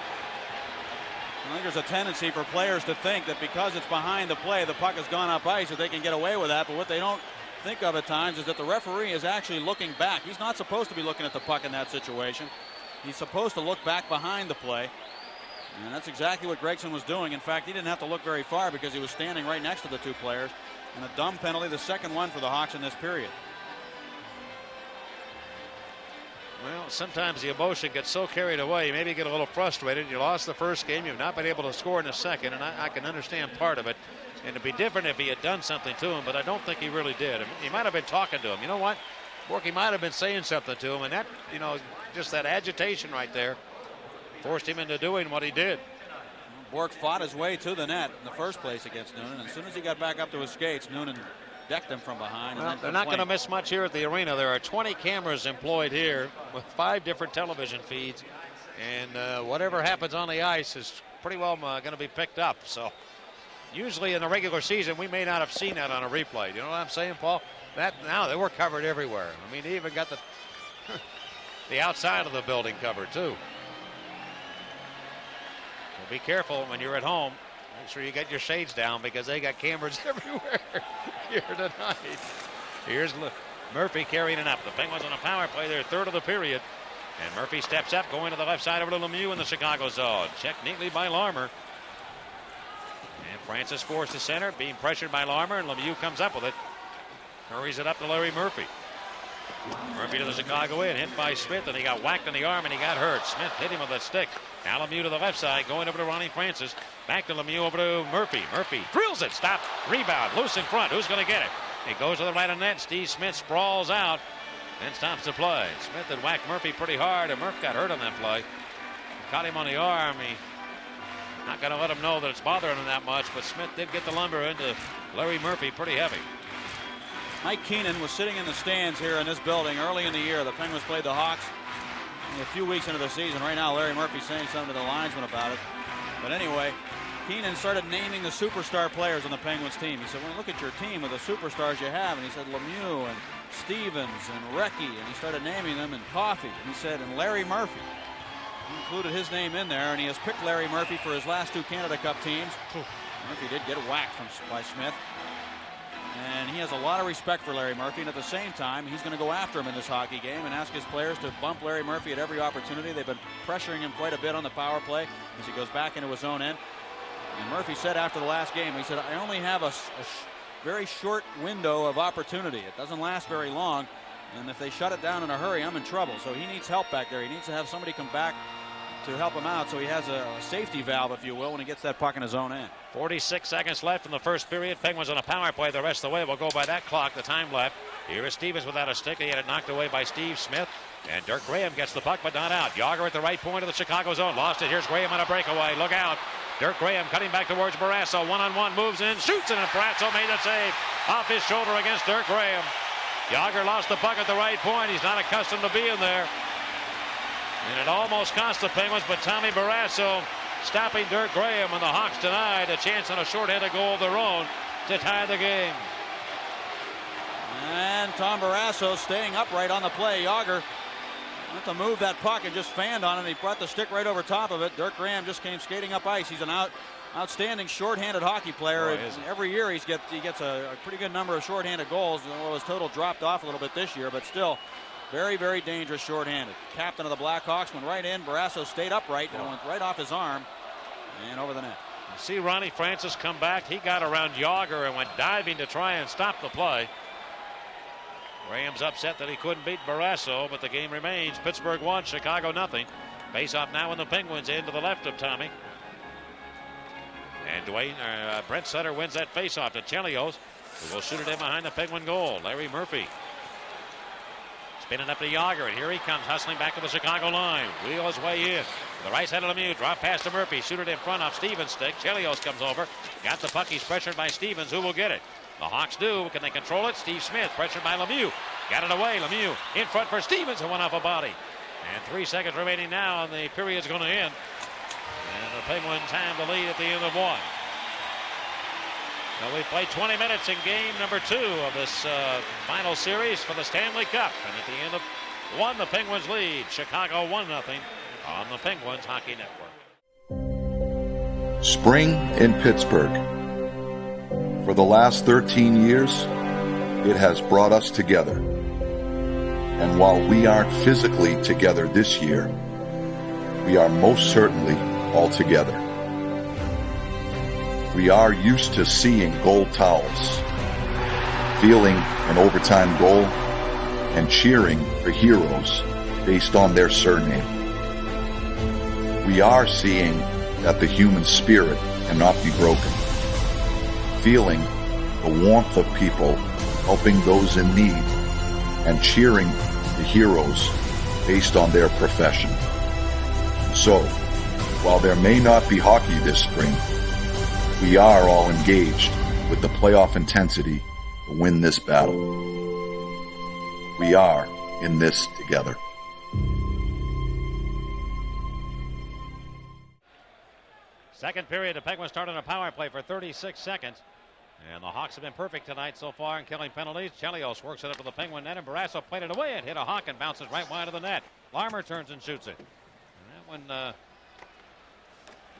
I think there's a tendency for players to think that because it's behind the play, the puck has gone up ice, that they can get away with that. But what they don't think of at times is that the referee is actually looking back. He's not supposed to be looking at the puck in that situation. He's supposed to look back behind the play. And that's exactly what Gregson was doing. In fact, he didn't have to look very far because he was standing right next to the two players. And a dumb penalty, the second one for the Hawks in this period. Well, sometimes the emotion gets so carried away, you maybe get a little frustrated. You lost the first game. You've not been able to score in the second, and I can understand part of it. And it'd be different if he had done something to him, but I don't think he really did. I mean, he might have been talking to him. You know what? Borky might have been saying something to him, and that, you know, just that agitation right there forced him into doing what he did. Bork fought his way to the net in the first place against Noonan. As soon as he got back up to his skates, Noonan decked him from behind. Well, they're not going to miss much here at the arena. There are 20 cameras employed here with 5 different television feeds, and whatever happens on the ice is pretty well going to be picked up. So usually in the regular season, we may not have seen that on a replay. You know what I'm saying, Paul? That now they were covered everywhere. I mean, they even got the outside of the building covered too. So be careful when you're at home. Make sure you get your shades down because they got cameras everywhere here tonight. Here's Murphy carrying it up. The Penguins on a power play, their third of the period. And Murphy steps up, going to the left side over to Lemieux in the Chicago zone. Checked neatly by Larmer. And Francis forced to center, being pressured by Larmer, and Lemieux comes up with it. Hurries it up to Larry Murphy. Murphy to the Chicago end, hit by Smith, and he got whacked in the arm and he got hurt. Smith hit him with a stick. Now Lemieux to the left side, going over to Ronnie Francis. Back to Lemieux, over to Murphy. Murphy drills it, stop, rebound, loose in front. Who's going to get it? He goes to the right of net. Steve Smith sprawls out, then stops the play. Smith had whacked Murphy pretty hard, and Murphy got hurt on that play. Caught him on the arm. He Not going to let him know that it's bothering him that much, but Smith did get the lumber into Larry Murphy pretty heavy. Mike Keenan was sitting in the stands here in this building early in the year. The Penguins played the Hawks a few weeks into the season. Right now, Larry Murphy's saying something to the linesman about it. But anyway, Keenan started naming the superstar players on the Penguins team. He said, well, look at your team with the superstars you have. And he said Lemieux and Stevens and Recchi. And he started naming them, and Coffey. And he said, and Larry Murphy. He included his name in there, and he has picked Larry Murphy for his last 2 Canada Cup teams. Murphy did get whacked by Smith. And he has a lot of respect for Larry Murphy, and at the same time, he's going to go after him in this hockey game and ask his players to bump Larry Murphy at every opportunity. They've been pressuring him quite a bit on the power play as he goes back into his own end. And Murphy said after the last game, he said, I only have a very short window of opportunity. It doesn't last very long, and if they shut it down in a hurry, I'm in trouble. So he needs help back there. He needs to have somebody come back to help him out, so he has a safety valve, if you will, when he gets that puck in his own end. 46 seconds left in the first period. Penguins on a power play the rest of the way. We'll go by that clock, the time left. Here is Stevens without a stick. He had it knocked away by Steve Smith. And Dirk Graham gets the puck, but not out. Yager at the right point of the Chicago zone. Lost it. Here's Graham on a breakaway. Look out. Dirk Graham cutting back towards Barrasso. One-on-one, moves in, shoots it, and Barrasso made the save off his shoulder against Dirk Graham. Yager lost the puck at the right point. He's not accustomed to being there. And it almost cost the Penguins, but Tommy Barrasso stopping Dirk Graham, and the Hawks denied a chance on a shorthanded goal of their own to tie the game. And Tom Barrasso staying upright on the play. Yager went to move that puck and just fanned on it. He brought the stick right over top of it. Dirk Graham just came skating up ice. He's an outstanding shorthanded hockey player. Every year he gets a pretty good number of shorthanded goals. Well, his total dropped off a little bit this year, but still very, very dangerous shorthanded. Captain of the Blackhawks went right in. Barrasso stayed upright and went right off his arm and over the net. You see Ronnie Francis come back. He got around Yager and went diving to try and stop the play. Graham's upset that he couldn't beat Barrasso, but the game remains. Pittsburgh 1, Chicago nothing. Face off now in the Penguins end to the left of Tommy. And Brent Sutter wins that face off to Chelios, who will shoot it in behind the Penguin goal. Larry Murphy spinning up to Yager, and here he comes hustling back to the Chicago line. Wheel his way in. The right side of Lemieux, drop pass to Murphy, shoot it in front off Stevens' stick. Chelios comes over, got the puck, he's pressured by Stevens. Who will get it? The Hawks do. Can they control it? Steve Smith pressured by Lemieux. Got it away. Lemieux in front for Stevens, who went off a body. And 3 seconds remaining now, and the period's going to end. And the Penguins have the lead at the end of 1. So we played 20 minutes in game number 2 of this final series for the Stanley Cup. And at the end of 1, the Penguins lead. Chicago 1-0 on the Penguins Hockey Network. Spring in Pittsburgh. For the last 13 years, it has brought us together. And while we aren't physically together this year, we are most certainly all together. We are used to seeing gold towels, feeling an overtime goal, and cheering for heroes based on their surname. We are seeing that the human spirit cannot be broken, feeling the warmth of people helping those in need, and cheering the heroes based on their profession. So, while there may not be hockey this spring, we are all engaged with the playoff intensity to win this battle. We are in this together. Second period, the Penguins started a power play for 36 seconds. And the Hawks have been perfect tonight so far in killing penalties. Chelios works it up to the Penguin net, and Barrasso played it away and hit a Hawk and bounces right wide of the net. Larmer turns and shoots it. And that one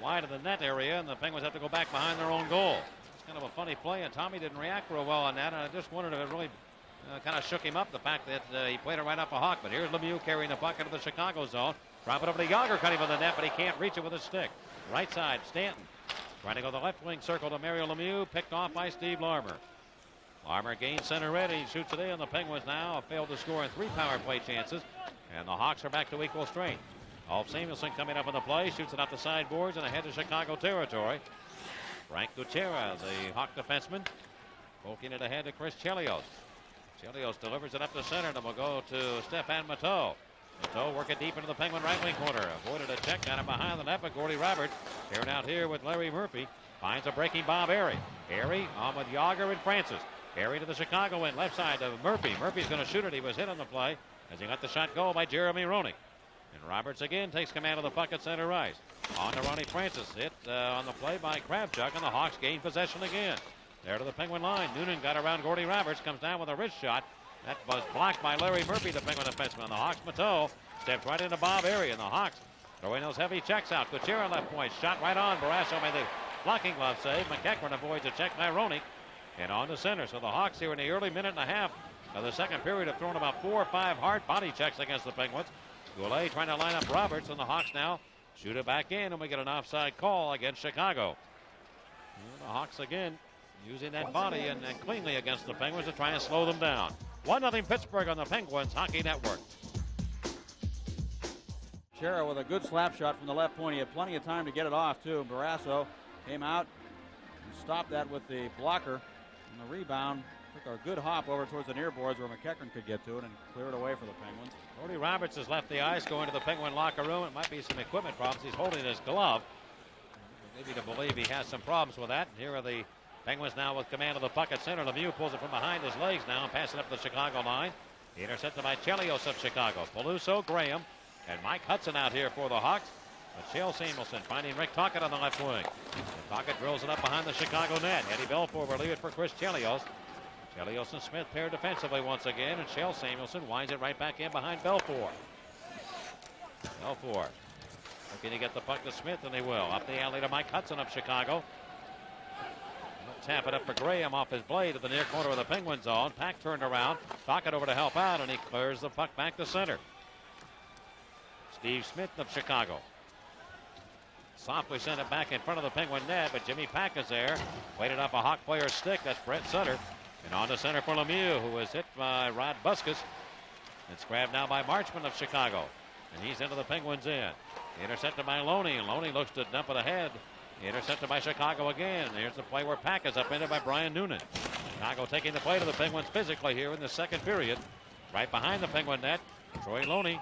wide of the net area, and the Penguins have to go back behind their own goal. It's kind of a funny play, and Tommy didn't react real well on that, and I just wondered if it really kind of shook him up, the fact that he played it right off a Hawk. But here's Lemieux carrying the puck into the Chicago zone. Drop it over to Yager, cutting on the net, but he can't reach it with his stick. Right side, Stanton trying to go the left wing circle to Mario Lemieux, picked off by Steve Larmer. Larmer gains center ready, shoots it in. The Penguins now have failed to score in 3 power play chances, and the Hawks are back to equal strength. Ulf Samuelsson coming up in the play, shoots it off the sideboards and ahead to Chicago territory. Frank Gutierrez, the Hawk defenseman, poking it ahead to Chris Chelios. Chelios delivers it up the center, and will go to Stefan Matteau. Matteau working deep into the Penguin right wing corner. Avoided a check, got him behind the net, but Gordy Roberts tearing out here with Larry Murphy. Finds a breaking Bob Airy. Airy on with Yager and Francis. Airy to the Chicago end, left side to Murphy. Murphy's going to shoot it. He was hit on the play as he got the shot goal by Jeremy Roenick. And Roberts again takes command of the puck at center ice. On to Ronnie Francis. Hit on the play by Kravchuk, and the Hawks gain possession again. There to the Penguin line. Noonan got around Gordy Roberts, comes down with a wrist shot. That was blocked by Larry Murphy, the Penguin defenseman. The Hawks, Mateau stepped right into Bob Airy, and the Hawks throwing those heavy checks out. Kuchera left point, shot right on. Barrasso made the blocking glove save. McEachran avoids a check by Roenick, and on to center. So the Hawks here in the early minute and a half of the second period have thrown about 4 or 5 hard body checks against the Penguins. Goulet trying to line up Roberts, and the Hawks now shoot it back in, and we get an offside call against Chicago. And the Hawks again using that body and cleanly against the Penguins to try and slow them down. 1-0 Pittsburgh on the Penguins Hockey Network. Chera with a good slap shot from the left point. He had plenty of time to get it off, too. Barrasso came out and stopped that with the blocker. And the rebound took a good hop over towards the near boards where McEachran could get to it and clear it away for the Penguins. Gordy Roberts has left the ice, going to the Penguin locker room. It might be some equipment problems. He's holding his glove. Maybe to believe he has some problems with that. And here are the Penguins now with command of the puck at center. Lemieux pulls it from behind his legs now and passes it up the Chicago line. Intercepted by Chelios of Chicago. Peluso, Graham, and Mike Hudson out here for the Hawks. But Shale Samuelson finding Rick Tocchet on the left wing. Tocchet drills it up behind the Chicago net. Eddie Belfour will leave it for Chris Chelios. Chelios and Smith pair defensively once again, and Shale Samuelson winds it right back in behind Belfour. Belfour looking to get the puck to Smith, and they will. Up the alley to Mike Hudson of Chicago. Tap it up for Graham off his blade to the near corner of the Penguin zone. Pack turned around. Tocchet over to help out, and he clears the puck back to center. Steve Smith of Chicago. Softly sent it back in front of the Penguin net, but Jimmy Pack is there. Played it off a Hawk player's stick. That's Brett Sutter. And on to center for Lemieux, who was hit by Rod Buskus. It's grabbed now by Marchman of Chicago. And he's into the Penguins' end. Intercepted by Loney, and Loney looks to dump it ahead. Intercepted by Chicago again. Here's the play where Pack is upended by Brian Noonan. Chicago taking the play to the Penguins physically here in the second period. Right behind the Penguin net, Troy Loney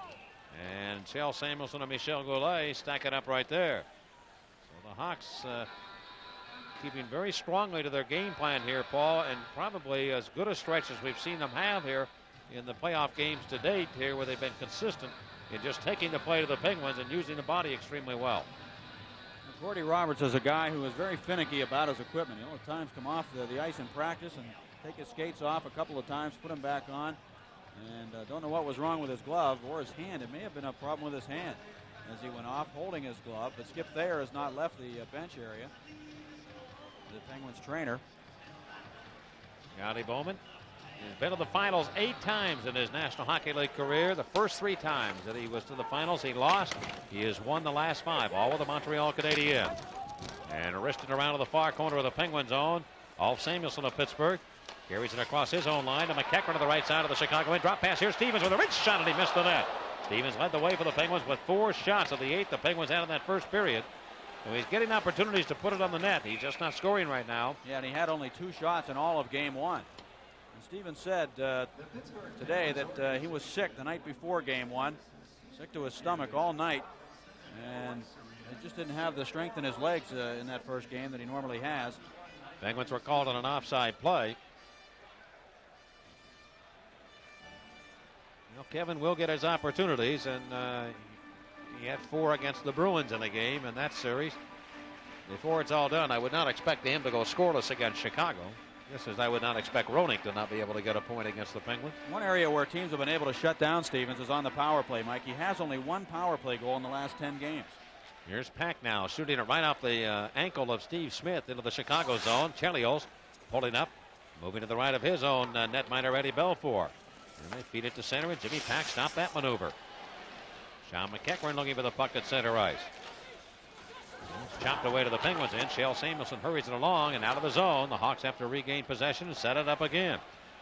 and Shale Samuelson and Michel Goulet stack it up right there. So the Hawks keeping very strongly to their game plan here, Paul, and probably as good a stretch as we've seen them have here in the playoff games to date here, where they've been consistent in just taking the play to the Penguins and using the body extremely well. Gordy Roberts is a guy who is very finicky about his equipment. He'll at times come off the ice in practice and take his skates off a couple of times, put them back on, and don't know what was wrong with his glove or his hand. It may have been a problem with his hand as he went off holding his glove, but Skip Thayer has not left the bench area. The Penguins trainer. Scotty Bowman has been to the finals 8 times in his National Hockey League career. The first 3 times that he was to the finals, he lost. He has won the last 5, all with the Montreal Canadiens. And wristed around to the far corner of the Penguin zone. Alf Samuelson of Pittsburgh carries it across his own line to McEachran to the right side of the Chicago end. Drop pass here. Stevens with a wrist shot, and he missed the net. Stevens led the way for the Penguins with 4 shots of the 8 the Penguins had in that first period. So he's getting opportunities to put it on the net. He's just not scoring right now. Yeah, and he had only 2 shots in all of game 1. And Stevens said today that he was sick the night before game 1, sick to his stomach all night, and he just didn't have the strength in his legs in that first game that he normally has. Penguins were called on an offside play. Well, Kevin will get his opportunities, and he had 4 against the Bruins in the game in that series. Before it's all done, I would not expect him to go scoreless against Chicago. Just as I would not expect Roenick to not be able to get a point against the Penguins. One area where teams have been able to shut down Stevens is on the power play, Mike. He has only 1 power play goal in the last 10 games. Here's Pack now shooting it right off the ankle of Steve Smith into the Chicago zone. Chelios pulling up, moving to the right of his own netminder Eddie Belfour. And they feed it to center, and Jimmy Pack stopped that maneuver. Sean McEachran looking for the puck at center ice. It's chopped away to the Penguins end. Shale Samuelson hurries it along and out of the zone. The Hawks have to regain possession and set it up again.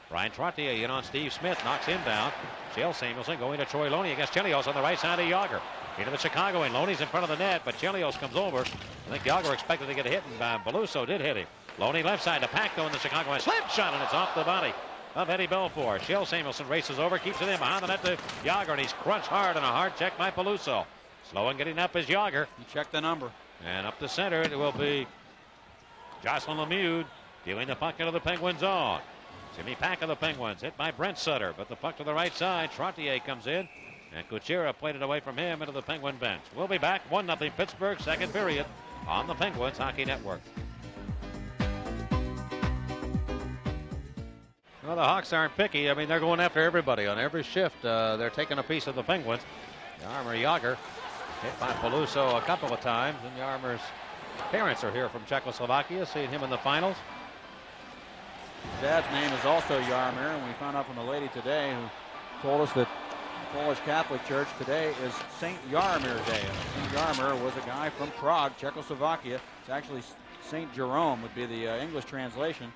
Brian Trottier in on Steve Smith, knocks him down. Shale Samuelson going to Troy Loney against Chelios on the right side of Yager. Into the Chicago end. Loney's in front of the net, but Chelios comes over. I think Yager expected to get a hit, and Beluso did hit him. Loney left side to Pack going the Chicago end. Slap shot, and it's off the body of Eddie Belfour. Shale Samuelson races over, keeps it in behind the net to Yager, and he's crunched hard, and a hard check by Peluso. Slow and getting up is Yager. You check the number. And up the center, it will be Jocelyn Lemieux dealing the puck into the Penguin zone. Jimmy Pack of the Penguins hit by Brent Sutter, but the puck to the right side. Trottier comes in, and Kuchera played it away from him into the Penguin bench. We'll be back. 1-0 Pittsburgh, second period on the Penguins Hockey Network. Well, the Hawks aren't picky. I mean, they're going after everybody on every shift. They're taking a piece of the Penguins. Jaromir Jagr hit by Peluso a couple of times, and Jarmir's parents are here from Czechoslovakia, seeing him in the finals. His dad's name is also Jaromir, and we found out from a lady today who told us that the Polish Catholic Church today is St. Jaromir Day. And St. Jaromir was a guy from Prague, Czechoslovakia. It's actually St. Jerome would be the English translation.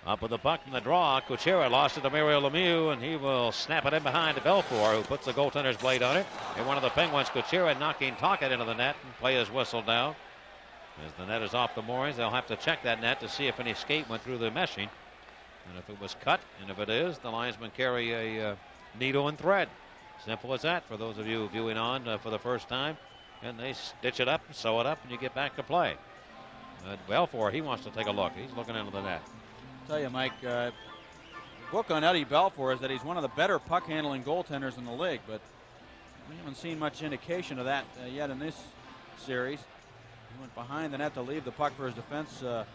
Up with the puck in the draw. Kuchera lost it to Mario Lemieux, and he will snap it in behind to Belfour, who puts the goaltender's blade on it. And one of the Penguins, Kuchera, knocking Tocchet into the net and play his whistle down. As the net is off the moorings, they'll have to check that net to see if any skate went through the meshing. And if it was cut, and if it is, the linesmen carry a needle and thread. Simple as that for those of you viewing on for the first time. And they stitch it up, sew it up, and you get back to play. Belfour, he wants to take a look. He's looking into the net. I'll tell you, Mike, book on Eddie Belfour is that he's one of the better puck-handling goaltenders in the league, but we haven't seen much indication of that yet in this series. He went behind the net to leave the puck for his defenseman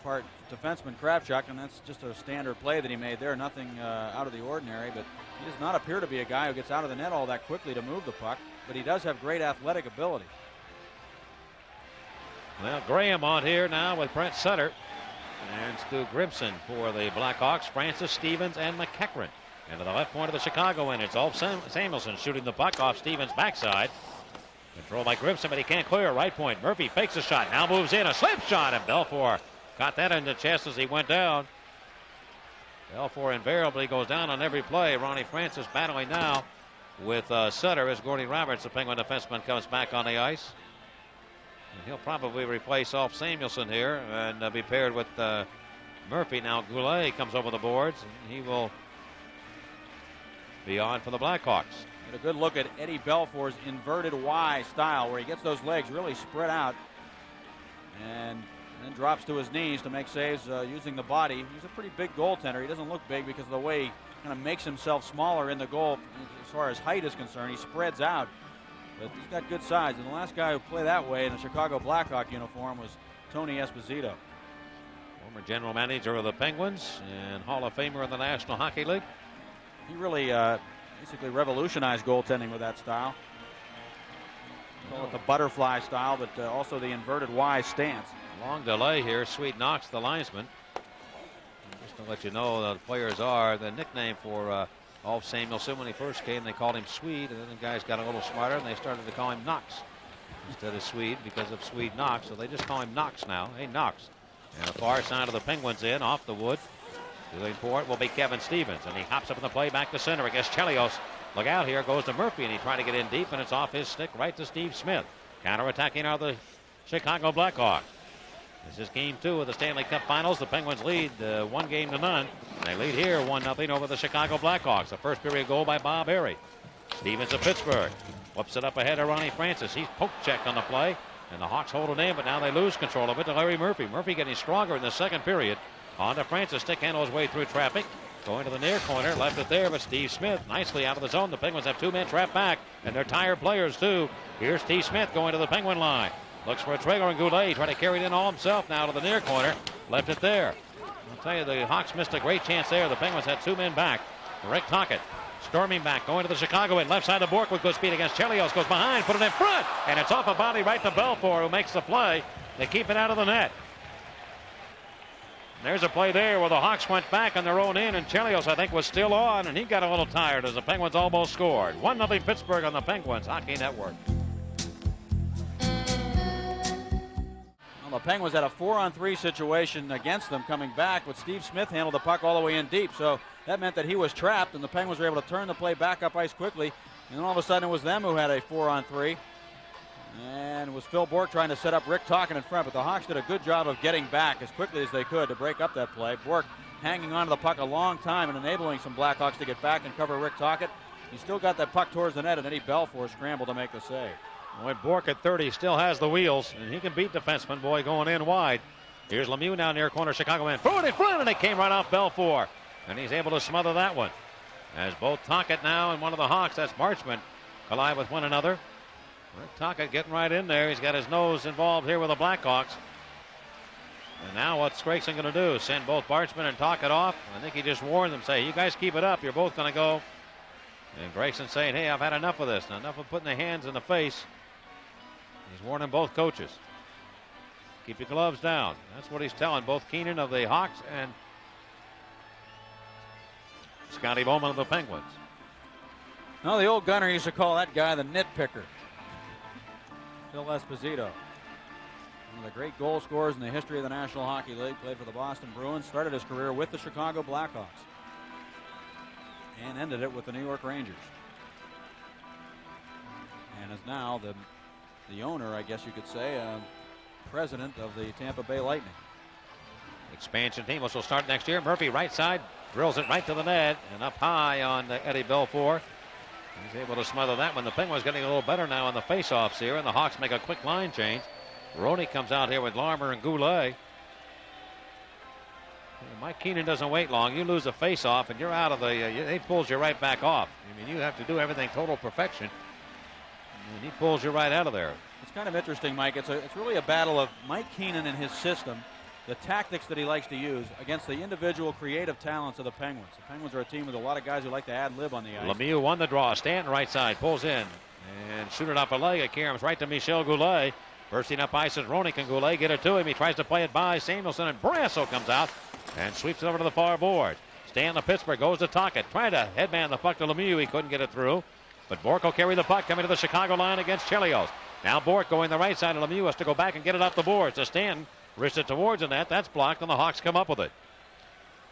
Kravchuk, and that's just a standard play that he made there. Nothing out of the ordinary, but he does not appear to be a guy who gets out of the net all that quickly to move the puck, but he does have great athletic ability. Well, Graham on here now with Brent Sutter and Stu Grimson for the Blackhawks. Francis, Stevens, and McEachran. And to the left point of the Chicago end, it's Ulf Samuelsson shooting the puck off Stevens' backside. Controlled by Grimson, but he can't clear. Right point. Murphy fakes a shot. Now moves in. A slip shot, and Belfour got that in the chest as he went down. Belfour invariably goes down on every play. Ronnie Francis battling now with Sutter as Gordie Roberts, the Penguin defenseman, comes back on the ice. And he'll probably replace Ulf Samuelsson here and be paired with Murphy. Now Goulet comes over the boards, and he will be on for the Blackhawks. Get a good look at Eddie Belfour's inverted Y style, where he gets those legs really spread out and then drops to his knees to make saves using the body. He's a pretty big goaltender. He doesn't look big because of the way he kind of makes himself smaller in the goal as far as height is concerned. He spreads out, but he's got good size. And the last guy who played that way in the Chicago Blackhawk uniform was Tony Esposito. Former general manager of the Penguins and Hall of Famer in the National Hockey League. He really basically revolutionized goaltending with that style. Call it the butterfly style, but also the inverted Y stance. Long delay here. Swede Knox, the linesman. Just to let you know, the players are the nickname for Ulf Samuelsson. When he first came, they called him Swede, and then the guys got a little smarter and they started to call him Knox instead of Swede because of Swede Knox. So they just call him Knox now. Hey, Knox. And the far side of the Penguins in off the wood. Dealing for it will be Kevin Stevens, and he hops up in the play back to center against Chelios. Look out here, goes to Murphy, and he tried to get in deep, and it's off his stick right to Steve Smith. Counterattacking are the Chicago Blackhawks. This is game 2 of the Stanley Cup Finals. The Penguins lead 1-0. They lead here 1-0 over the Chicago Blackhawks. The first period goal by Bob Airy. Stevens of Pittsburgh whoops it up ahead of Ronnie Francis. He's poke checked on the play, and the Hawks hold it in, but now they lose control of it to Larry Murphy. Murphy getting stronger in the second period. On to Francis, stick handle his way through traffic. Going to the near corner, left it there, but Steve Smith nicely out of the zone. The Penguins have 2 men trapped back, and they're tired players too. Here's Steve Smith going to the Penguin line. Looks for a trigger, and Goulet trying to carry it in all himself now to the near corner. Left it there. I'll tell you, the Hawks missed a great chance there. The Penguins had 2 men back. Rick Tocchet storming back, going to the Chicago end. Left side of Bourque with good speed against Chelios. Goes behind, put it in front, and it's off a body right to Belfour, who makes the play. They keep it out of the net. There's a play there where the Hawks went back on their own end, and Chelios, I think, was still on, and he got a little tired as the Penguins almost scored. 1-0 Pittsburgh on the Penguins Hockey Network. Well, the Penguins had a 4-on-3 situation against them coming back, but Steve Smith handled the puck all the way in deep, so that meant that he was trapped, and the Penguins were able to turn the play back up ice quickly, and then all of a sudden it was them who had a 4-on-3. And it was Phil Bourque trying to set up Rick Tocchet in front, but the Hawks did a good job of getting back as quickly as they could to break up that play. Bourque hanging on to the puck a long time and enabling some Blackhawks to get back and cover Rick Tocchet. He still got that puck towards the net, and Eddie Belfour scrambled to make the save. Boy, Bourque at 30 still has the wheels, and he can beat defenseman. Boy, going in wide. Here's Lemieux now near corner. Chicago man threw it in front, and it came right off Belfour. And he's able to smother that one. As both Tocchet now and one of the Hawks, that's Marchment, collide with one another. Tocchet getting right in there. He's got his nose involved here with the Blackhawks. And now what's Gregson going to do? Send both Marchment and Tocchet off? I think he just warned them, say, you guys keep it up. You're both going to go. And Gregson saying, hey, I've had enough of this. Enough of putting the hands in the face. He's warning both coaches. Keep your gloves down. That's what he's telling both Keenan of the Hawks and Scotty Bowman of the Penguins. No, the old gunner used to call that guy the nitpicker. Phil Esposito. One of the great goal scorers in the history of the National Hockey League. Played for the Boston Bruins. Started his career with the Chicago Blackhawks. And ended it with the New York Rangers. And is now the owner, I guess you could say, president of the Tampa Bay Lightning. Expansion team, which will start next year. Murphy right side, drills it right to the net and up high on Eddie Belfour. He's able to smother that one. The Penguins getting a little better now on the faceoffs here, and the Hawks make a quick line change. Roney comes out here with Larmer and Goulet. Mike Keenan doesn't wait long. You lose a faceoff and you're out of the, he pulls you right back off. I mean, you have to do everything total perfection. And he pulls you right out of there. It's kind of interesting, Mike. It's really a battle of Mike Keenan and his system, the tactics that he likes to use against the individual creative talents of the Penguins. The Penguins are a team with a lot of guys who like to ad-lib on the ice. Lemieux won the draw. Stanton right side, pulls in and shoot it off a leg. It caroms right to Michel Goulet. Bursting up ice is Roenick, and Goulet get it to him. He tries to play it by Samuelson, and Brasso comes out and sweeps it over to the far board. Stanley Pittsburgh goes to Tocchet, trying to headman the puck to Lemieux. He couldn't get it through, but Bourque will carry the puck coming to the Chicago line against Chelios. Now Bourque going the right side, and Lemieux has to go back and get it off the boards. To Stanton, wrists it towards the net. That's blocked, and the Hawks come up with it.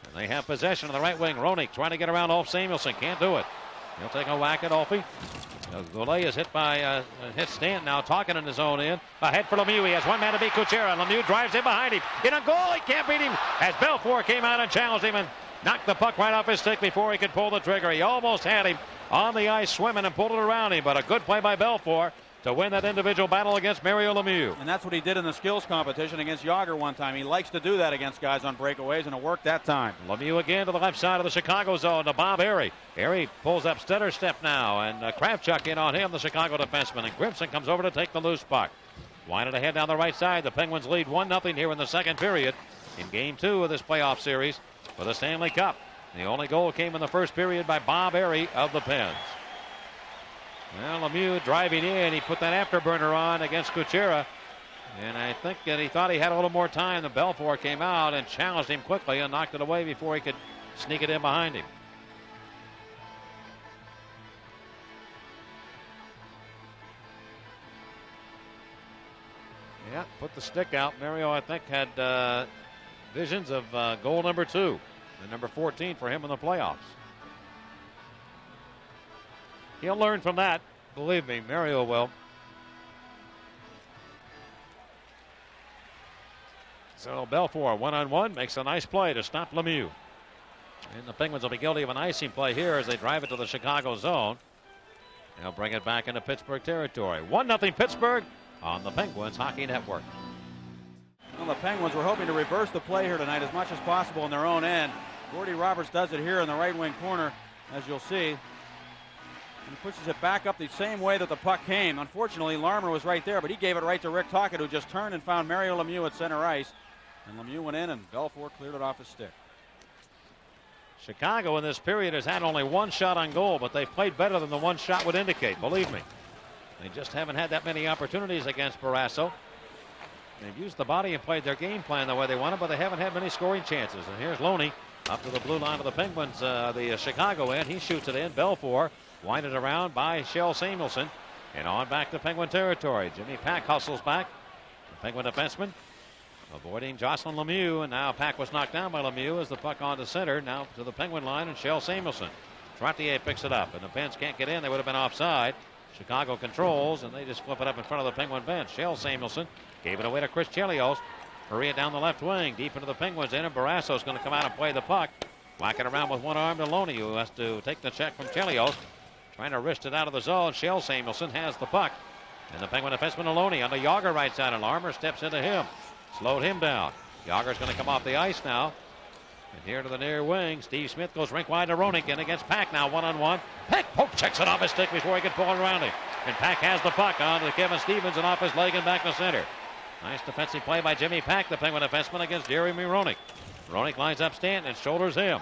And they have possession on the right wing. Roenick trying to get around Ulf Samuelson. Can't do it. He'll take a whack at Ulfie. Goulet is hit by Stanton now, talking in his own end. Ahead for Lemieux. He has one man to beat Kuchera. Lemieux drives in behind him. In a goal, he can't beat him. As Belfour came out and challenged him and knocked the puck right off his stick before he could pull the trigger. He almost had him on the ice swimming and pulled it around him, but a good play by Belfour to win that individual battle against Mario Lemieux. And that's what he did in the skills competition against Yager one time. He likes to do that against guys on breakaways, and it worked that time. Lemieux again to the left side of the Chicago zone to Bob Airy. Airy pulls up stutter step now, and Kravchuk in on him, the Chicago defenseman, and Grimson comes over to take the loose puck. Winded ahead down the right side. The Penguins lead 1-0 here in the second period in Game 2 of this playoff series for the Stanley Cup. The only goal came in the first period by Bob Airy of the Pens. Well, Lemieux driving in. He put that afterburner on against Kuchera. And I think that he thought he had a little more time. The Belfour came out and challenged him quickly and knocked it away before he could sneak it in behind him. Yeah, put the stick out. Mario, I think, had visions of goal number 2. The number 14 for him in the playoffs. He'll learn from that. Believe me, Mario will. So Belfour, one-on-one, makes a nice play to stop Lemieux. And the Penguins will be guilty of an icing play here as they drive it to the Chicago zone. They'll bring it back into Pittsburgh territory. 1-0 Pittsburgh on the Penguins Hockey Network. Well, the Penguins were hoping to reverse the play here tonight as much as possible in their own end. Gordy Roberts does it here in the right wing corner, as you'll see. He pushes it back up the same way that the puck came. Unfortunately, Larmer was right there, but he gave it right to Rick Tocchet, who just turned and found Mario Lemieux at center ice. And Lemieux went in, and Belfour cleared it off his stick. Chicago in this period has had only one shot on goal, but they've played better than the one shot would indicate, believe me. They just haven't had that many opportunities against Barrasso. They've used the body and played their game plan the way they wanted, but they haven't had many scoring chances. And here's Loney up to the blue line of the Penguins, the Chicago end. He shoots it in. Belfour winded around by Shell Samuelson. And on back to Penguin territory. Jimmy Pack hustles back. The Penguin defenseman avoiding Jocelyn Lemieux. And now Pack was knocked down by Lemieux as the puck on to center. Now to the Penguin line and Shell Samuelson. Trottier picks it up. And the Pens can't get in. They would have been offside. Chicago controls, and they just flip it up in front of the Penguin bench. Shell Samuelson gave it away to Chris Chelios. Hurry it down the left wing, deep into the Penguins end, and Barrasso's going to come out and play the puck. Whack it around with one arm to Loney, who has to take the check from Chelios. trying to wrist it out of the zone. Shell Samuelson has the puck. And the Penguin defenseman Maloney on the Yager right side, and Larmer steps into him. Slowed him down. Yager's going to come off the ice now. And here to the near wing, Steve Smith goes rink wide to Roenick, in against Pack now, one-on-one. Pack poke checks it off his stick before he can pull it around him. And Pack has the puck on to Kevin Stevens and off his leg and back to center. Nice defensive play by Jimmy Pack, the Penguin defenseman, against Jeremy Roenick. Roenick lines up Stanton and shoulders him.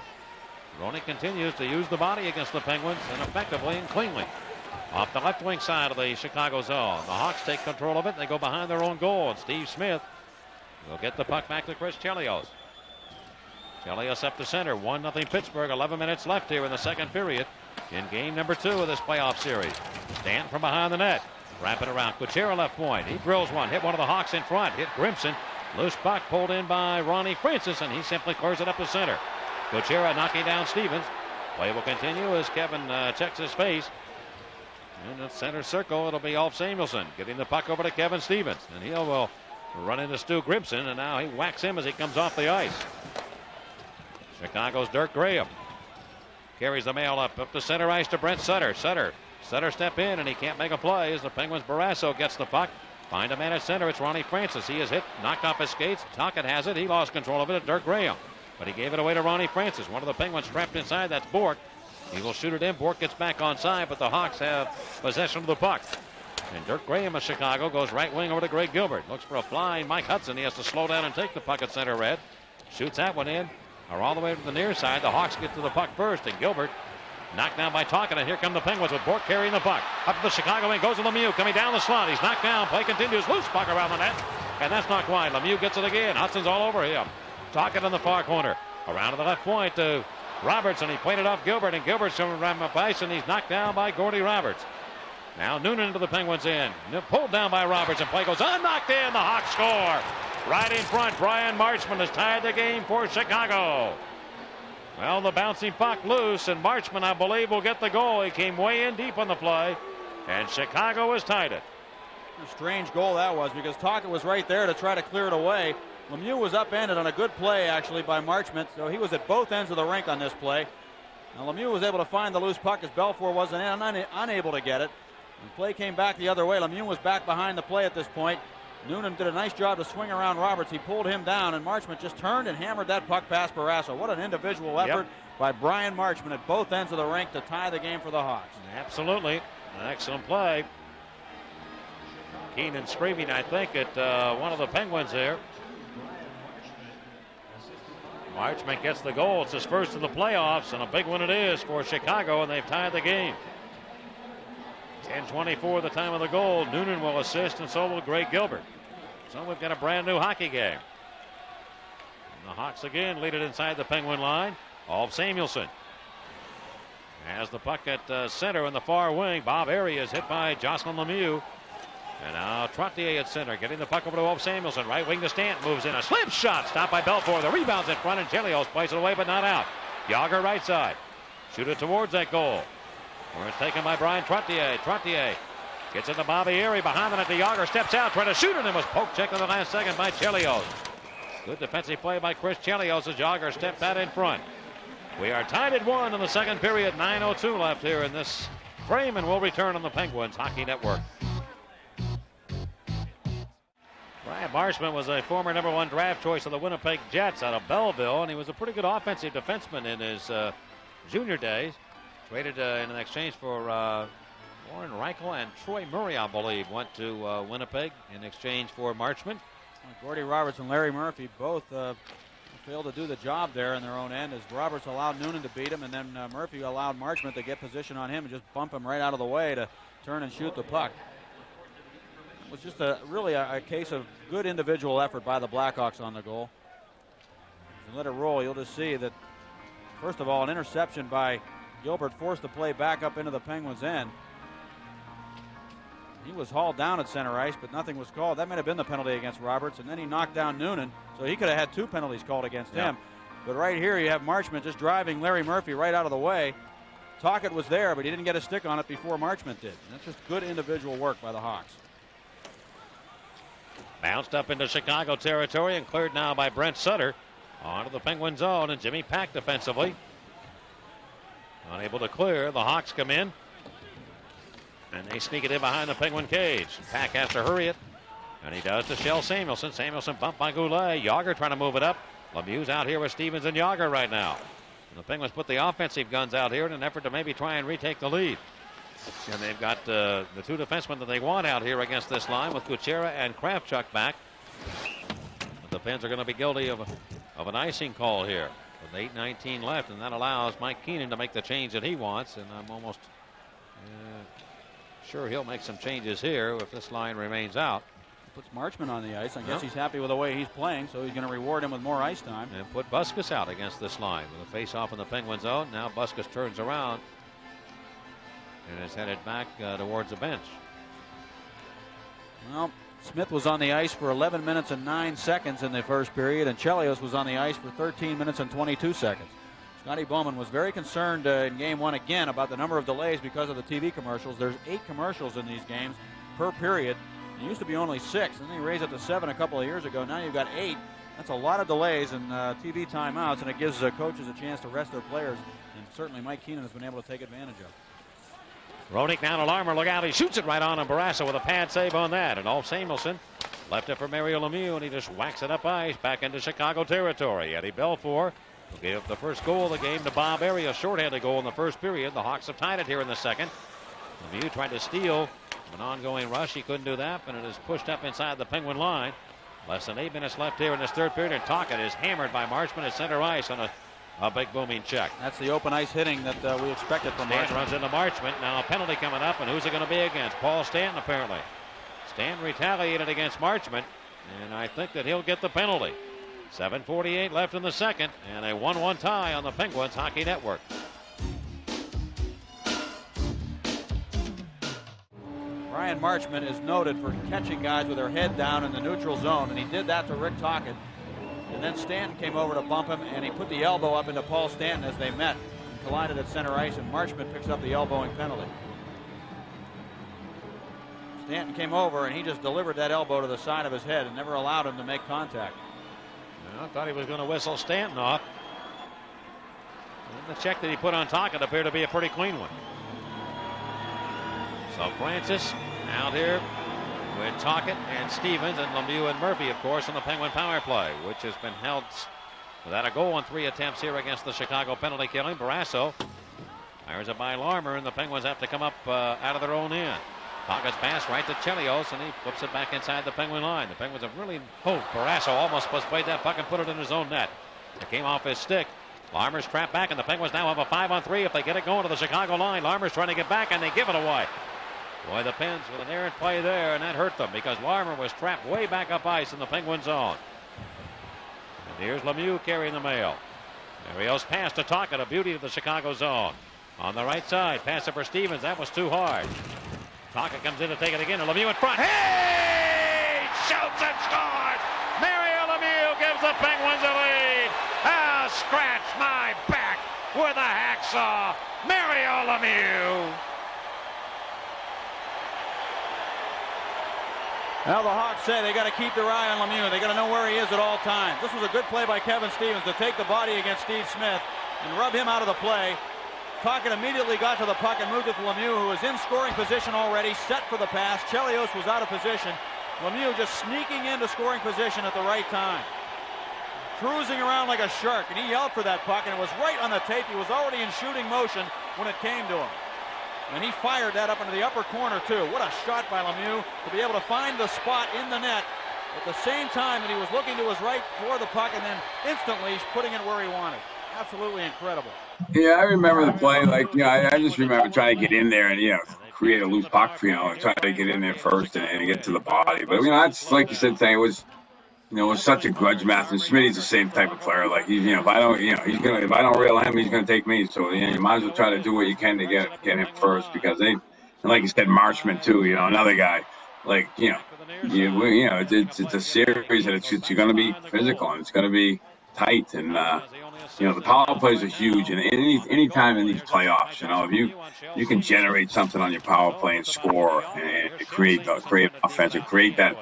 Roenick continues to use the body against the Penguins, and effectively and cleanly. Off the left wing side of the Chicago zone. The Hawks take control of it. They go behind their own goal, and Steve Smith will get the puck back to Chris Chelios. Chelios up to center. 1-0 Pittsburgh. 11 minutes left here in the second period in game number 2 of this playoff series. Stanton from behind the net. Wrap it around. Kuchera left point. He drills one. Hit one of the Hawks in front. Hit Grimson. Loose puck pulled in by Ronnie Francis, and he simply clears it up to center. Kuchera knocking down Stevens. Play will continue as Kevin checks his face. In the center circle, it'll be Ulf Samuelsson getting the puck over to Kevin Stevens. And he will run into Stu Grimson, and now he whacks him as he comes off the ice. Chicago's Dirk Graham carries the mail up to center ice to Brent Sutter. Sutter step in, and he can't make a play as the Penguins' Barrasso gets the puck. Find a man at center. It's Ronnie Francis. He is hit, knocked off his skates. Tocchet has it. He lost control of it at Dirk Graham. But he gave it away to Ronnie Francis. One of the Penguins trapped inside. That's Bork. He will shoot it in. Bork gets back on side, but the Hawks have possession of the puck. And Dirk Graham of Chicago goes right wing over to Greg Gilbert. Looks for a flying Mike Hudson. He has to slow down and take the puck at center red. Shoots that one in. Or all the way to the near side. The Hawks get to the puck first, and Gilbert knocked down by Tocchet, and here come the Penguins with Bork carrying the puck. Up to the Chicago wing, goes to Lemieux, coming down the slot. He's knocked down, play continues, loose puck around the net, and that's not wide. Lemieux gets it again. Hudson's all over him. Tocchet in the far corner. Around to the left point to Roberts, and he played it off Gilbert, and Gilbert's coming around up ice, and he's knocked down by Gordy Roberts. Now Noonan into the Penguins end. Pulled down by Roberts, and play goes on, knocked in. The Hawks score. Right in front, Brian Marchment has tied the game for Chicago. Well, the bouncing puck loose, and Marchment, I believe, will get the goal. He came way in deep on the play, and Chicago has tied it. A strange goal that was, because Tocchet was right there to try to clear it away. Lemieux was upended on a good play, actually, by Marchment, so he was at both ends of the rink on this play. Now, Lemieux was able to find the loose puck as Belfour was unable to get it. The play came back the other way. Lemieux was back behind the play at this point. Noonan did a nice job to swing around Roberts. He pulled him down, and Marchment just turned and hammered that puck past Barrasso. What an individual effort by Brian Marchment at both ends of the rink to tie the game for the Hawks. Absolutely. An excellent play. Keenan screaming, I think, at one of the Penguins there. Marchment gets the goal. It's his first in the playoffs, and a big one it is for Chicago, and they've tied the game. 10:24 the time of the goal. Noonan will assist, and so will Greg Gilbert. So we've got a brand new hockey game. And the Hawks again lead it inside the Penguin line. Ulf Samuelsson has the puck at center in the far wing. Bob Airy is hit by Jocelyn Lemieux. And now Trottier at center, getting the puck over to Ulf Samuelsson. Right wing to Stanton, moves in a slip shot, stopped by Belfour. The rebound's in front, and Chelios plays it away, but not out. Yager right side, shoot it towards that goal. Where it's taken by Brian Trottier. Trottier gets it to Bobby Airy behind the net. Yager steps out, trying to shoot it, and was poke checked in the last second by Chelios. Good defensive play by Chris Chelios as Yager stepped out in front. We are tied at 1 in the second period. 9:02 left here in this frame, and we'll return on the Penguins Hockey Network. Brian Marchment was a former #1 draft choice of the Winnipeg Jets out of Belleville, and he was a pretty good offensive defenseman in his junior days. Traded in an exchange for Warren Reichel and Troy Murray, I believe, went to Winnipeg in exchange for Marchment. Gordy Roberts and Larry Murphy both failed to do the job there in their own end, as Roberts allowed Noonan to beat him, and then Murphy allowed Marchment to get position on him and just bump him right out of the way to turn and shoot the puck. It was just really a case of good individual effort by the Blackhawks on the goal. If you let it roll, you'll just see that, first of all, an interception by Gilbert forced the play back up into the Penguins' end. He was hauled down at center ice, but nothing was called. That might have been the penalty against Roberts, and then he knocked down Noonan, so he could have had 2 penalties called against him. But right here you have Marchment just driving Larry Murphy right out of the way. Tocchet was there, but he didn't get a stick on it before Marchment did. And that's just good individual work by the Hawks. Bounced up into Chicago territory and cleared now by Brent Sutter. Onto the Penguin zone, and Jimmy Pack defensively unable to clear. The Hawks come in. And they sneak it in behind the Penguin cage. Pack has to hurry it. And he does to Shell Samuelson. Samuelson bumped by Goulet. Yager trying to move it up. Lemieux's out here with Stevens and Yager right now. And the Penguins put the offensive guns out here in an effort to maybe try and retake the lead. And they've got the two defensemen that they want out here against this line with Kuchera and Kravchuk back. But the Pens are going to be guilty of an icing call here with 8:19 left, and that allows Mike Keenan to make the change that he wants. And I'm almost sure he'll make some changes here if this line remains out. Puts Marchment on the ice. I guess he's happy with the way he's playing, so he's going to reward him with more ice time. And put Buskus out against this line with a face-off in the Penguin zone. Now Buskus turns around and is headed back towards the bench. Well, Smith was on the ice for 11 minutes and 9 seconds in the first period, and Chelios was on the ice for 13 minutes and 22 seconds. Scotty Bowman was very concerned in game one again about the number of delays because of the TV commercials. There's 8 commercials in these games per period. It used to be only 6, and then he raised it to 7 a couple of years ago. Now you've got 8. That's a lot of delays and TV timeouts, and it gives coaches a chance to rest their players, and certainly Mike Keenan has been able to take advantage of. Ronick now to Larmer. Look out. He shoots it right on him. Barrasso with a pad save on that. And Ulf Samuelson left it for Mario Lemieux, and he just whacks it up ice back into Chicago territory. Eddie Belfour who gave up the first goal of the game to Bob Airy, a shorthanded goal in the first period. The Hawks have tied it here in the second. Lemieux tried to steal an ongoing rush. He couldn't do that, but it is pushed up inside the Penguin line. Less than 8 minutes left here in this third period, and Tocchet is hammered by Marchment at center ice on a big booming check. That's the open ice hitting that we expected from Stanton. Marchment. Runs into Marchment. Now a penalty coming up, and who's it going to be against? Paul Stanton, apparently. Stanton retaliated against Marchment, and I think that he'll get the penalty. 7:48 left in the second, and a 1-1 tie on the Penguins Hockey Network. Brian Marchment is noted for catching guys with their head down in the neutral zone, and he did that to Rick Tocchet. And then Stanton came over to bump him, and he put the elbow up into Paul Stanton as they met and collided at center ice, and Marchment picks up the elbowing penalty. Stanton came over, and he just delivered that elbow to the side of his head and never allowed him to make contact. I thought he was going to whistle Stanton off. And the check that he put on Tocchet appeared to be a pretty clean one. So Francis out here with Tocchet and Stevens and Lemieux and Murphy, of course, on the Penguin power play, which has been held without a goal on 3 attempts here against the Chicago penalty killing. Barrasso fires it by Larmer, and the Penguins have to come up out of their own end. Tocchet's pass right to Chelios, and he flips it back inside the Penguin line. The Penguins have really hoped. Barrasso almost played that puck and put it in his own net. It came off his stick. Larmer's trapped back, and the Penguins now have a 5-on-3 if they get it going to the Chicago line. Larmer's trying to get back, and they give it away. Boy, the Pens with an errant play there, and that hurt them because Larmer was trapped way back up ice in the Penguin zone. And here's Lemieux carrying the mail. Ariel's pass to Tocchet, a beauty to the Chicago zone. On the right side, pass it for Stevens. That was too hard. Tocchet comes in to take it again, and Lemieux in front. Hey! Shoots and scores! Mario Lemieux gives the Penguins a lead. Ah, scratch my back with a hacksaw. Mario Lemieux. Well, the Hawks say they got to keep their eye on Lemieux. They got to know where he is at all times. This was a good play by Kevin Stevens to take the body against Steve Smith and rub him out of the play. Tocchet immediately got to the puck and moved it to Lemieux, who was in scoring position already, set for the pass. Chelios was out of position. Lemieux just sneaking into scoring position at the right time. Cruising around like a shark, and he yelled for that puck, and it was right on the tape. He was already in shooting motion when it came to him. And he fired that up into the upper corner, too. What a shot by Lemieux to be able to find the spot in the net at the same time that he was looking to his right for the puck, and then instantly he's putting it where he wanted. Absolutely incredible. Yeah, I remember the play. Like, I just remember trying to get in there and, create a loose puck, and try to get in there first and get to the body. But, that's like you said, it was, it was such a grudge match. And Smitty's the same type of player. Like, if I don't reel him, he's gonna take me. So, you might as well try to do what you can to get him first because and like you said, Marchment too. Another guy. Like, it's a series and it's gonna be physical and it's gonna be tight and. The power plays are huge, and any time in these playoffs, if you can generate something on your power play and score and create offense and create that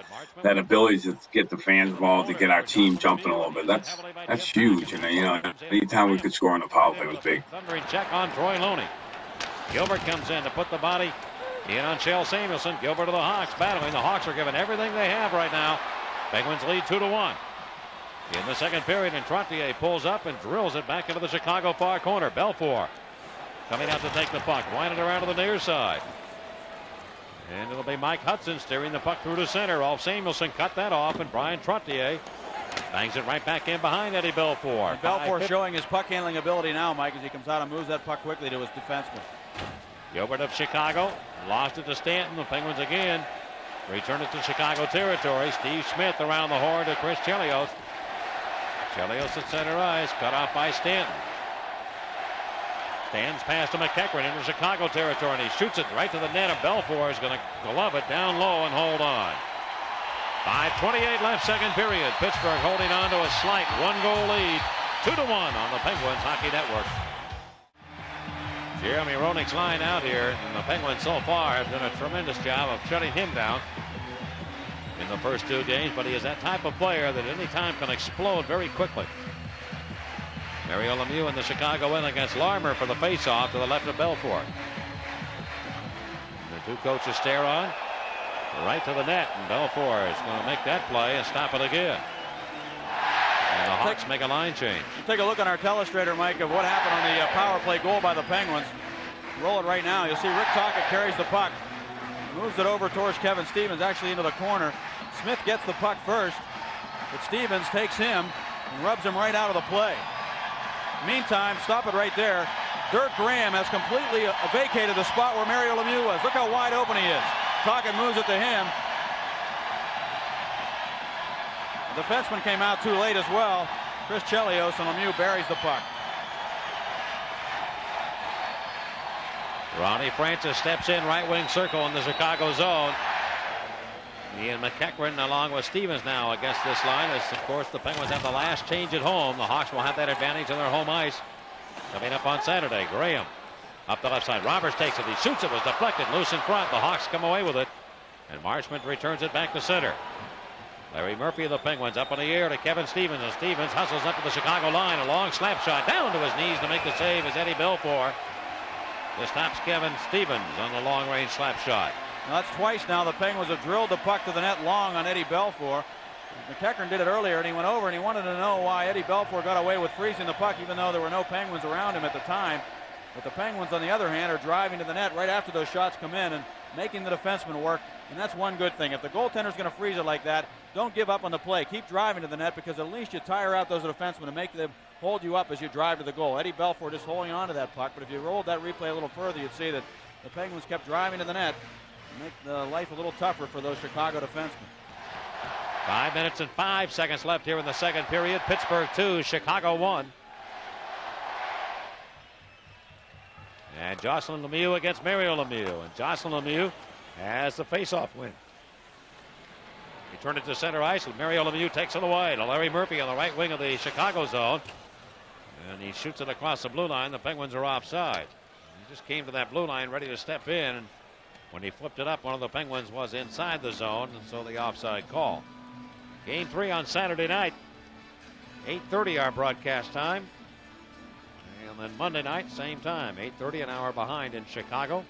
ability to get the fans involved, to get our team jumping a little bit, that's huge. And anytime we could score on the power play was big. Thundering check on Troy Loney. Gilbert comes in to put the body In on Shell Samuelson. Gilbert of the Hawks battling. The Hawks are giving everything they have right now. Penguins lead 2-1. In the second period, and Trottier pulls up and drills it back into the Chicago far corner. Belfour coming out to take the puck. Winding around to the near side. And it'll be Mike Hudson steering the puck through to center. Rolf Samuelson cut that off, and Brian Trottier bangs it right back in behind Eddie Belfour. And Belfour showing his puck handling ability now, Mike, as he comes out and moves that puck quickly to his defenseman. Gilbert of Chicago lost it to Stanton. The Penguins again return it to Chicago territory. Steve Smith around the horn to Chris Chelios. Chelios at center ice, cut off by Stanton. Stands past to McEachran into Chicago territory, and he shoots it right to the net, and Belfour is going to glove it down low and hold on. 5:28 left, second period. Pittsburgh holding on to a slight one-goal lead. 2-1 on the Penguins Hockey Network. Jeremy Roenick's line out here, and the Penguins so far have done a tremendous job of shutting him down in the first two games, but he is that type of player that at any time can explode very quickly. Mario Lemieux in the Chicago win against Larmer for the faceoff to the left of Belfour. The two coaches stare on. Right to the net, and Belfour is going to make that play and stop it again. And the Hawks make a line change. Take a look on our telestrator, Mike, of what happened on the power play goal by the Penguins. Roll it right now. You'll see Rick Tocchet carries the puck. Moves it over towards Kevin Stevens, actually into the corner. Smith gets the puck first, but Stevens takes him and rubs him right out of the play. Meantime, stop it right there. Dirk Graham has completely vacated the spot where Mario Lemieux was. Look how wide open he is. Tocchet moves it to him. The defenseman came out too late as well. Chris Chelios, and Lemieux buries the puck. Ronnie Francis steps in right wing circle in the Chicago zone. Ian McEachran along with Stevens now against this line, as of course the Penguins have the last change at home. The Hawks will have that advantage on their home ice coming up on Saturday. Graham up the left side. Roberts takes it. He shoots it. Was deflected. Loose in front. The Hawks come away with it. And Marchment returns it back to center. Larry Murphy of the Penguins up in the air to Kevin Stevens. And Stevens hustles up to the Chicago line. A long slap shot down to his knees to make the save is Eddie Belfour. This stops Kevin Stevens on the long range slap shot. Now that's twice now the Penguins have drilled the puck to the net long on Eddie Belfour. McEachran did it earlier, and he went over and he wanted to know why Eddie Belfour got away with freezing the puck, even though there were no Penguins around him at the time. But the Penguins, on the other hand, are driving to the net right after those shots come in and making the defenseman work. And that's one good thing. If the goaltender's going to freeze it like that, don't give up on the play. Keep driving to the net, because at least you tire out those defensemen and make them hold you up as you drive to the goal. Eddie Belfour just holding on to that puck, but if you rolled that replay a little further, you'd see that the Penguins kept driving to the net and make the life a little tougher for those Chicago defensemen. 5 minutes and 5 seconds left here in the second period. Pittsburgh 2, Chicago 1. And Jocelyn Lemieux against Mario Lemieux. And Jocelyn Lemieux has the faceoff win. He turned it to center ice, and Mario Lemieux takes it away to Larry Murphy on the right wing of the Chicago zone. And he shoots it across the blue line. The Penguins are offside. He just came to that blue line ready to step in. And when he flipped it up, one of the Penguins was inside the zone, and so the offside call. Game 3 on Saturday night. 8:30 our broadcast time. And then Monday night, same time, 8:30, an hour behind in Chicago.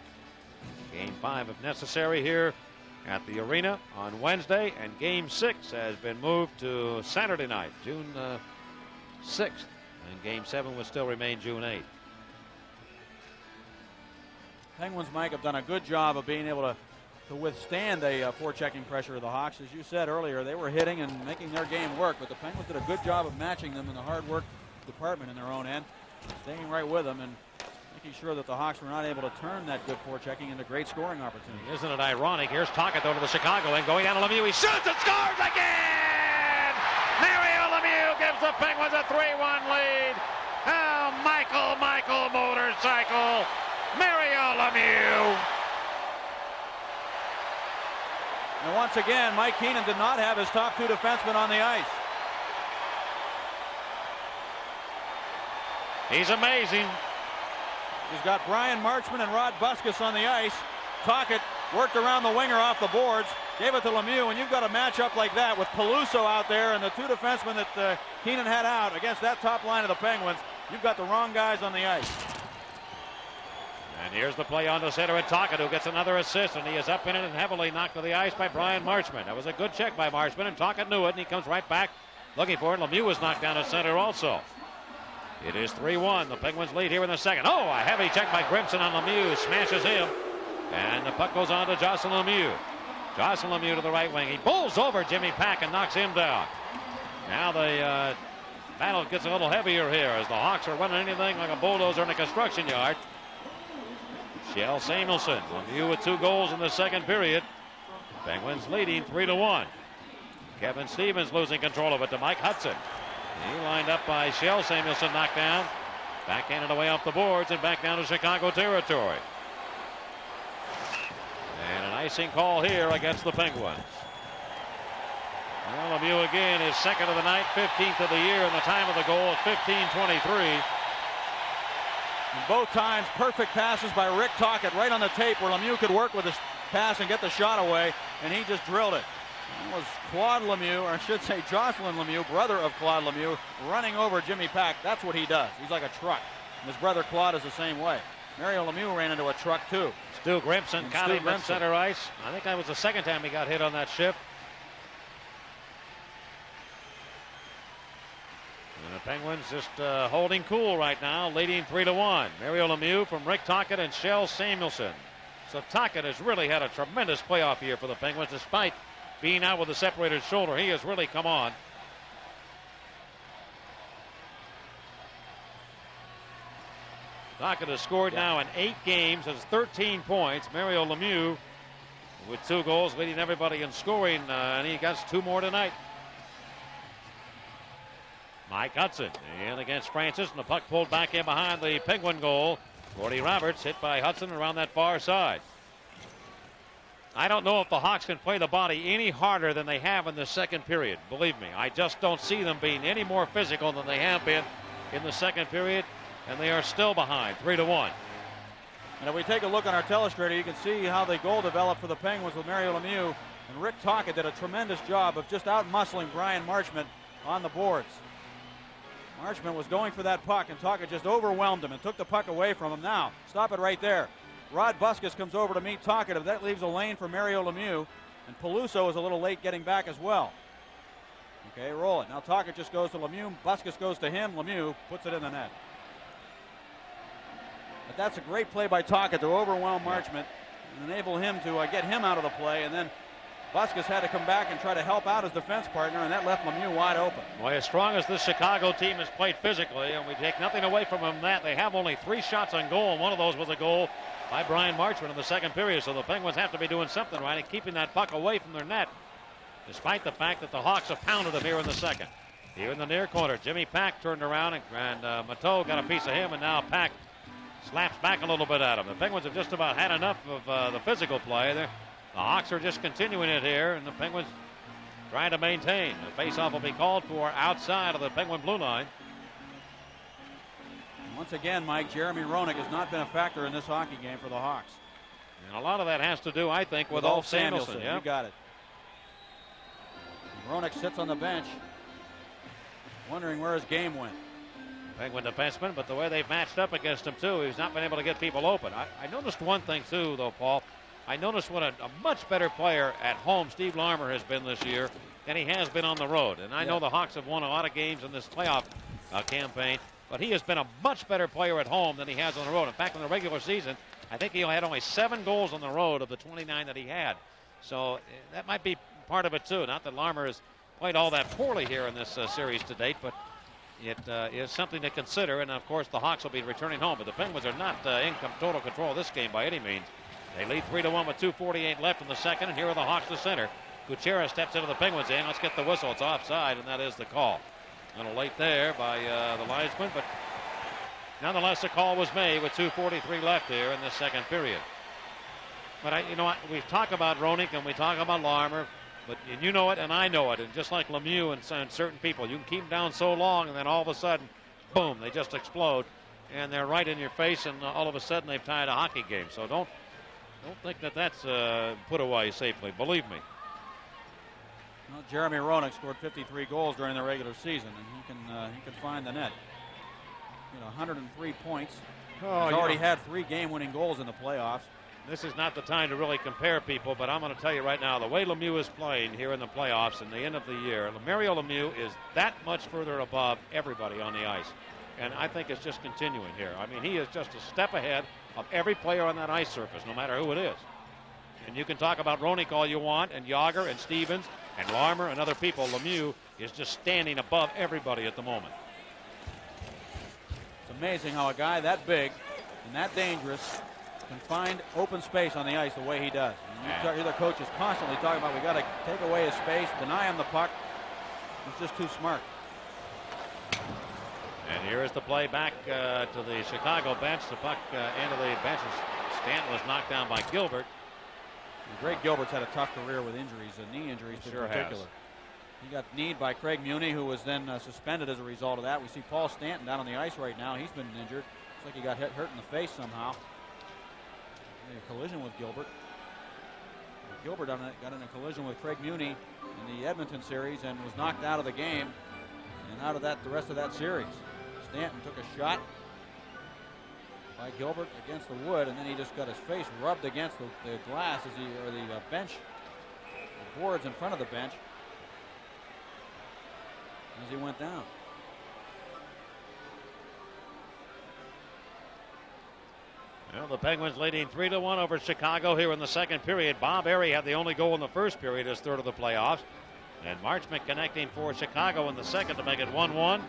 Game 5, if necessary, here at the arena on Wednesday. And Game 6 has been moved to Saturday night, June 6th. And Game 7 will still remain June 8th. Penguins, Mike, have done a good job of being able to withstand a forechecking pressure of the Hawks. As you said earlier, they were hitting and making their game work, but the Penguins did a good job of matching them in the hard work department in their own end, staying right with them and making sure that the Hawks were not able to turn that good forechecking into great scoring opportunities. Isn't it ironic? Here's Tocchet over to the Chicago end, going down to Lemieux. He shoots and scores again! Mario Lemieux gives the Penguins a 3-1 lead. Oh, Michael motorcycle. Mario Lemieux. And once again, Mike Keenan did not have his top two defensemen on the ice. He's amazing. He's got Brian Marchment and Rod Buskus on the ice. Tocchet worked around the winger off the boards, gave it to Lemieux, and you've got a matchup like that with Peluso out there and the two defensemen that Keenan had out against that top line of the Penguins. You've got the wrong guys on the ice. And here's the play on the center, and Tocchet, who gets another assist, and he is up in it and heavily knocked to the ice by Brian Marchment. That was a good check by Marchment, and Tocchet knew it, and he comes right back looking for it. Lemieux was knocked down to center also. It is 3-1. The Penguins lead here in the second. Oh, a heavy check by Grimson on Lemieux. Smashes him. And the puck goes on to Jocelyn Lemieux. Jocelyn Lemieux to the right wing. He bowls over Jimmy Pack and knocks him down. Now the battle gets a little heavier here as the Hawks are running anything like a bulldozer in a construction yard. Shell Samuelson. Lemieux with 2 goals in the second period. Penguins leading 3-1. Kevin Stevens losing control of it to Mike Hudson. He lined up by Shell Samuelson, knocked down. Backhanded away off the boards and back down to Chicago territory. And an icing call here against the Penguins. Well, Lemieux again is second of the night, 15th of the year, and the time of the goal is 15:23. And both times, perfect passes by Rick Tocchet right on the tape where Lemieux could work with his pass and get the shot away, and he just drilled it. That was Claude Lemieux, or I should say Jocelyn Lemieux, brother of Claude Lemieux, running over Jimmy Pack. That's what he does. He's like a truck. And his brother Claude is the same way. Mario Lemieux ran into a truck too. Stu Grimson caught him at center ice. I think that was the second time he got hit on that shift. And the Penguins just holding cool right now, leading 3-1. Mario Lemieux from Rick Tocchet and Shell Samuelson. So Tocchet has really had a tremendous playoff year for the Penguins, despite being out with a separated shoulder. He has really come on. Tocchet has scored now in 8 games, has 13 points. Mario Lemieux with 2 goals, leading everybody in scoring, and he gets 2 more tonight. Mike Hudson in against Francis, and the puck pulled back in behind the Penguin goal. Gordy Roberts hit by Hudson around that far side. I don't know if the Hawks can play the body any harder than they have in the second period. Believe me, I just don't see them being any more physical than they have been in the second period, and they are still behind 3-1. And if we take a look on our telestrator, you can see how the goal developed for the Penguins with Mario Lemieux. And Rick Tocchet did a tremendous job of just out-muscling Brian Marchment on the boards. Marchment was going for that puck, and Tocchet just overwhelmed him and took the puck away from him. Now, stop it right there. Rod Busquets comes over to meet Tocchet. That leaves a lane for Mario Lemieux, and Peluso is a little late getting back as well. Okay, roll it. Now Tocchet just goes to Lemieux. Busquets goes to him. Lemieux puts it in the net. But that's a great play by Tocchet to overwhelm Marchment and enable him to get him out of the play, and then Busquets had to come back and try to help out his defense partner, and that left Lemieux wide open. Well, as strong as this Chicago team has played physically, and we take nothing away from them that, they have only 3 shots on goal, and one of those was a goal by Brian Marchment in the second period. So the Penguins have to be doing something right and keeping that puck away from their net, despite the fact that the Hawks have pounded them here in the second. Here in the near corner, Jimmy Pack turned around, and Mateau got a piece of him, and now Pack slaps back a little bit at him. The Penguins have just about had enough of the physical play. The Hawks are just continuing it here, and the Penguins trying to maintain. The faceoff will be called for outside of the Penguin blue line. Once again, Mike, Jeremy Roenick has not been a factor in this hockey game for the Hawks. And a lot of that has to do, I think, with Ulf Samuelson. You got it. Roenick sits on the bench, wondering where his game went. Penguin defenseman, but the way they've matched up against him, too, he's not been able to get people open. I noticed one thing, too, though, Paul. I noticed what a much better player at home Steve Larmer has been this year than he has been on the road. And I know the Hawks have won a lot of games in this playoff campaign, but he has been a much better player at home than he has on the road. In fact, in the regular season, I think he had only 7 goals on the road of the 29 that he had. So that might be part of it, too. Not that Larmer has played all that poorly here in this series to date, but it is something to consider. And, of course, the Hawks will be returning home. But the Penguins are not in total control of this game by any means. They lead 3-1 with 2:48 left in the second, and here are the Hawks to center. Gutierrez steps into the Penguins end. Let's get the whistle. It's offside, and that is the call. A little late there by the linesman, but nonetheless, the call was made with 2:43 left here in the second period. But we talk about Roenick and we talk about Larmer, but you know it and I know it. And just like Lemieux and certain people, you can keep them down so long, and then all of a sudden, boom, they just explode, and they're right in your face, and all of a sudden they've tied a hockey game. So don't think that that's put away safely. Believe me. Well, Jeremy Roenick scored 53 goals during the regular season, and he can find the net. 103 points He's already had 3 game-winning goals in the playoffs. This is not the time to really compare people, but I'm going to tell you right now, the way Lemieux is playing here in the playoffs and the end of the year, Mario Lemieux is that much further above everybody on the ice. And I think it's just continuing here. I mean, he is just a step ahead of every player on that ice surface, no matter who it is. And you can talk about Roenick all you want, and Yager and Stevens and Larmer and other people. Lemieux is just standing above everybody at the moment. It's amazing how a guy that big and that dangerous can find open space on the ice the way he does. You hear the coaches constantly talking about we got to take away his space, deny him the puck. He's just too smart. And here is the play back to the Chicago bench. The puck into the bench. Stanton was knocked down by Gilbert. And Greg Gilbert's had a tough career with injuries, knee injuries in particular. He got kneed by Craig Muni, who was then suspended as a result of that. We see Paul Stanton down on the ice right now. He's been injured. Looks like he got hurt in the face somehow. A collision with Gilbert. Gilbert got in a collision with Craig Muni in the Edmonton series and was knocked out of the game and out of that the rest of that series. Stanton took a shot by Gilbert against the wood, and then he just got his face rubbed against the glass or the bench, the boards in front of the bench as he went down. Well, the Penguins leading 3-1 over Chicago here in the second period. Bob Airey had the only goal in the first period, his third of the playoffs. And Marchment connecting for Chicago in the second to make it 1-1.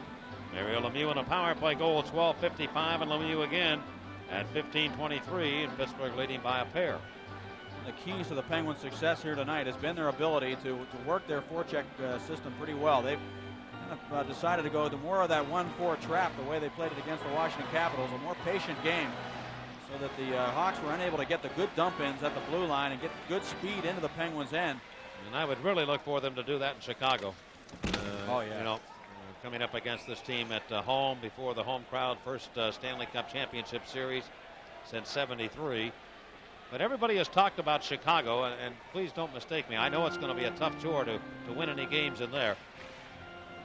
Mario Lemieux in a power play goal, 12:55, and Lemieux again at 15:23, and Pittsburgh leading by a pair. The keys to the Penguins' success here tonight has been their ability to work their forecheck system pretty well. They've kind of decided to go to more of that 1-4 trap, the way they played it against the Washington Capitals, a more patient game, so that the Hawks were unable to get the good dump-ins at the blue line and get good speed into the Penguins' end. And I would really look for them to do that in Chicago. Oh, yeah. You know, coming up against this team at home before the home crowd, first Stanley Cup Championship Series since '73. But everybody has talked about Chicago, and please don't mistake me. I know it's going to be a tough chore to win any games in there.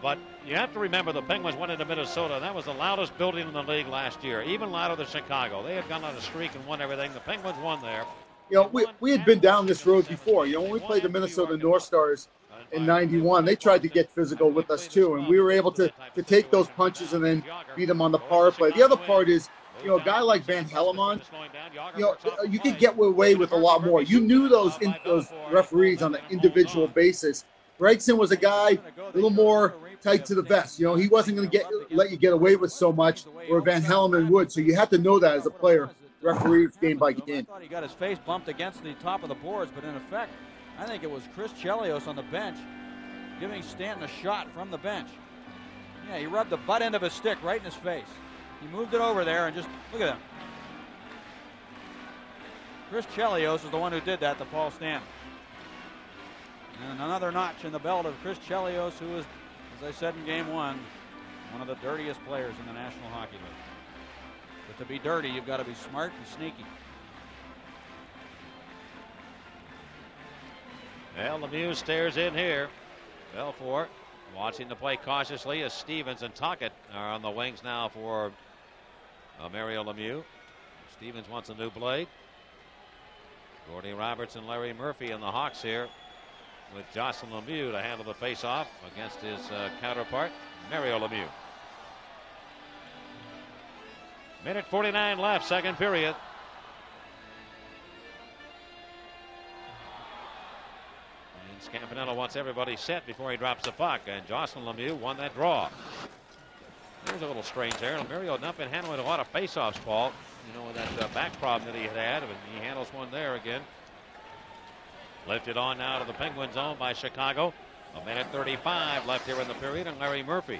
But you have to remember the Penguins went into Minnesota, and that was the loudest building in the league last year, even louder than Chicago. They had gone on a streak and won everything. The Penguins won there. You know, we had been down this road before. You know, when we played the Minnesota North Stars in '91, they tried to get physical with us too, and we were able to take those punches and then beat them on the power play. The other part is, you know, a guy like Van Hellemond, you know, you could get away with a lot more. You knew those referees on an individual basis. Gregson was a guy a little more tight to the vest. You know, he wasn't going to let you get away with so much, or Van Hellemond would. So you have to know that as a player, referee game by game. I thought he got his face bumped against the top of the boards, but in effect, I think it was Chris Chelios on the bench giving Stanton a shot from the bench. Yeah, he rubbed the butt end of his stick right in his face. He moved it over there and just, look at him. Chris Chelios is the one who did that to Paul Stanton. And another notch in the belt of Chris Chelios, who is, as I said in game one of the dirtiest players in the National Hockey League. But to be dirty, you've got to be smart and sneaky. Well, Lemieux stares in here. Belfour watching the play cautiously as Stevens and Tocchet are on the wings now for Mario Lemieux. Stevens wants a new blade. Gordy Roberts and Larry Murphy and the Hawks here with Jocelyn Lemieux to handle the face-off against his counterpart, Mario Lemieux. Minute 49 left, second period. And Scampanello wants everybody set before he drops the puck, and Jocelyn Lemieux won that draw. There's a little strange there. Mario had not been handling a lot of face-offs, Paul. You know, that back problem that he had, and he handles one there again. Lifted on now to the Penguin zone by Chicago. A minute 35 left here in the period, and Larry Murphy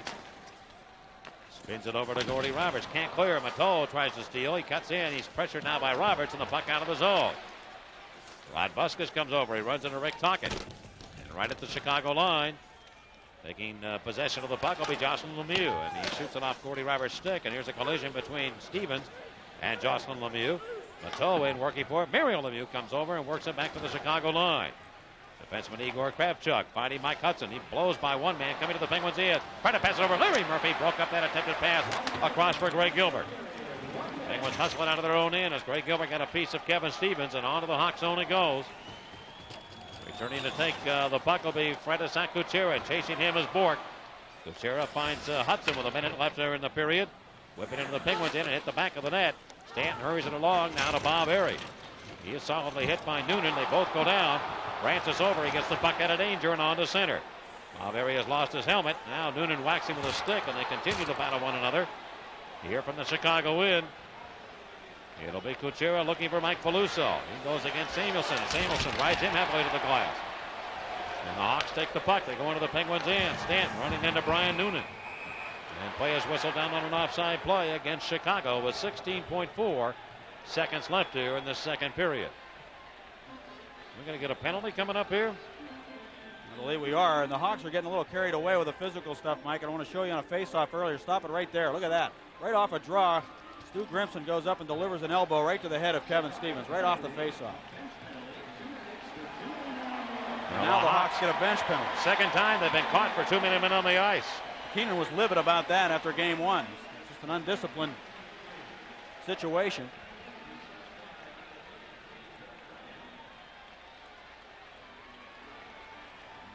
spins it over to Gordy Roberts. Can't clear. Matteau tries to steal. He cuts in. He's pressured now by Roberts, and the puck out of the zone. Rod Busquets comes over. He runs into Rick Tocchet. And right at the Chicago line, taking possession of the puck will be Jocelyn Lemieux, and he shoots it off Gordy Roberts' stick, and here's a collision between Stevens and Jocelyn Lemieux. Matteau in working for it. Mario Lemieux comes over and works it back to the Chicago line. Defenseman Igor Kravchuk finding Mike Hudson. He blows by one man coming to the Penguins' end. Trying to pass it over. Larry Murphy broke up that attempted pass across for Greg Gilbert. Penguins Penguins hustling out of their own end as Greg Gilbert got a piece of Kevin Stevens, and onto the Hawks zone it goes. Returning to take the puck will be Fredisak Kuchera. Chasing him is Bork. Kuchera finds Hudson with a minute left there in the period. Whipping into the Penguins in and hit the back of the net. Stanton hurries it along now to Bob Airy. He is solidly hit by Noonan. They both go down. Francis over. He gets the puck out of danger and on to center. Bob Airy has lost his helmet. Now Noonan whacks him with a stick, and they continue to battle one another. Here from the Chicago end. It'll be Kuchera looking for Mike Peluso. He goes against Samuelson. Samuelson rides him halfway to the glass. And the Hawks take the puck. They go into the Penguins' end. Stanton running into Brian Noonan. And play is whistled down on an offside play against Chicago with 16.4 seconds left here in the second period. We're going to get a penalty coming up here. I believe we are, and the Hawks are getting a little carried away with the physical stuff, Mike. I want to show you on a face-off earlier. Stop it right there. Look at that. Right off a draw. Stu Grimson goes up and delivers an elbow right to the head of Kevin Stevens, right off the face-off. Now the Hawks get a bench penalty. Second time they've been caught for 2 minutes on the ice. Keenan was livid about that after game one. It's just an undisciplined situation.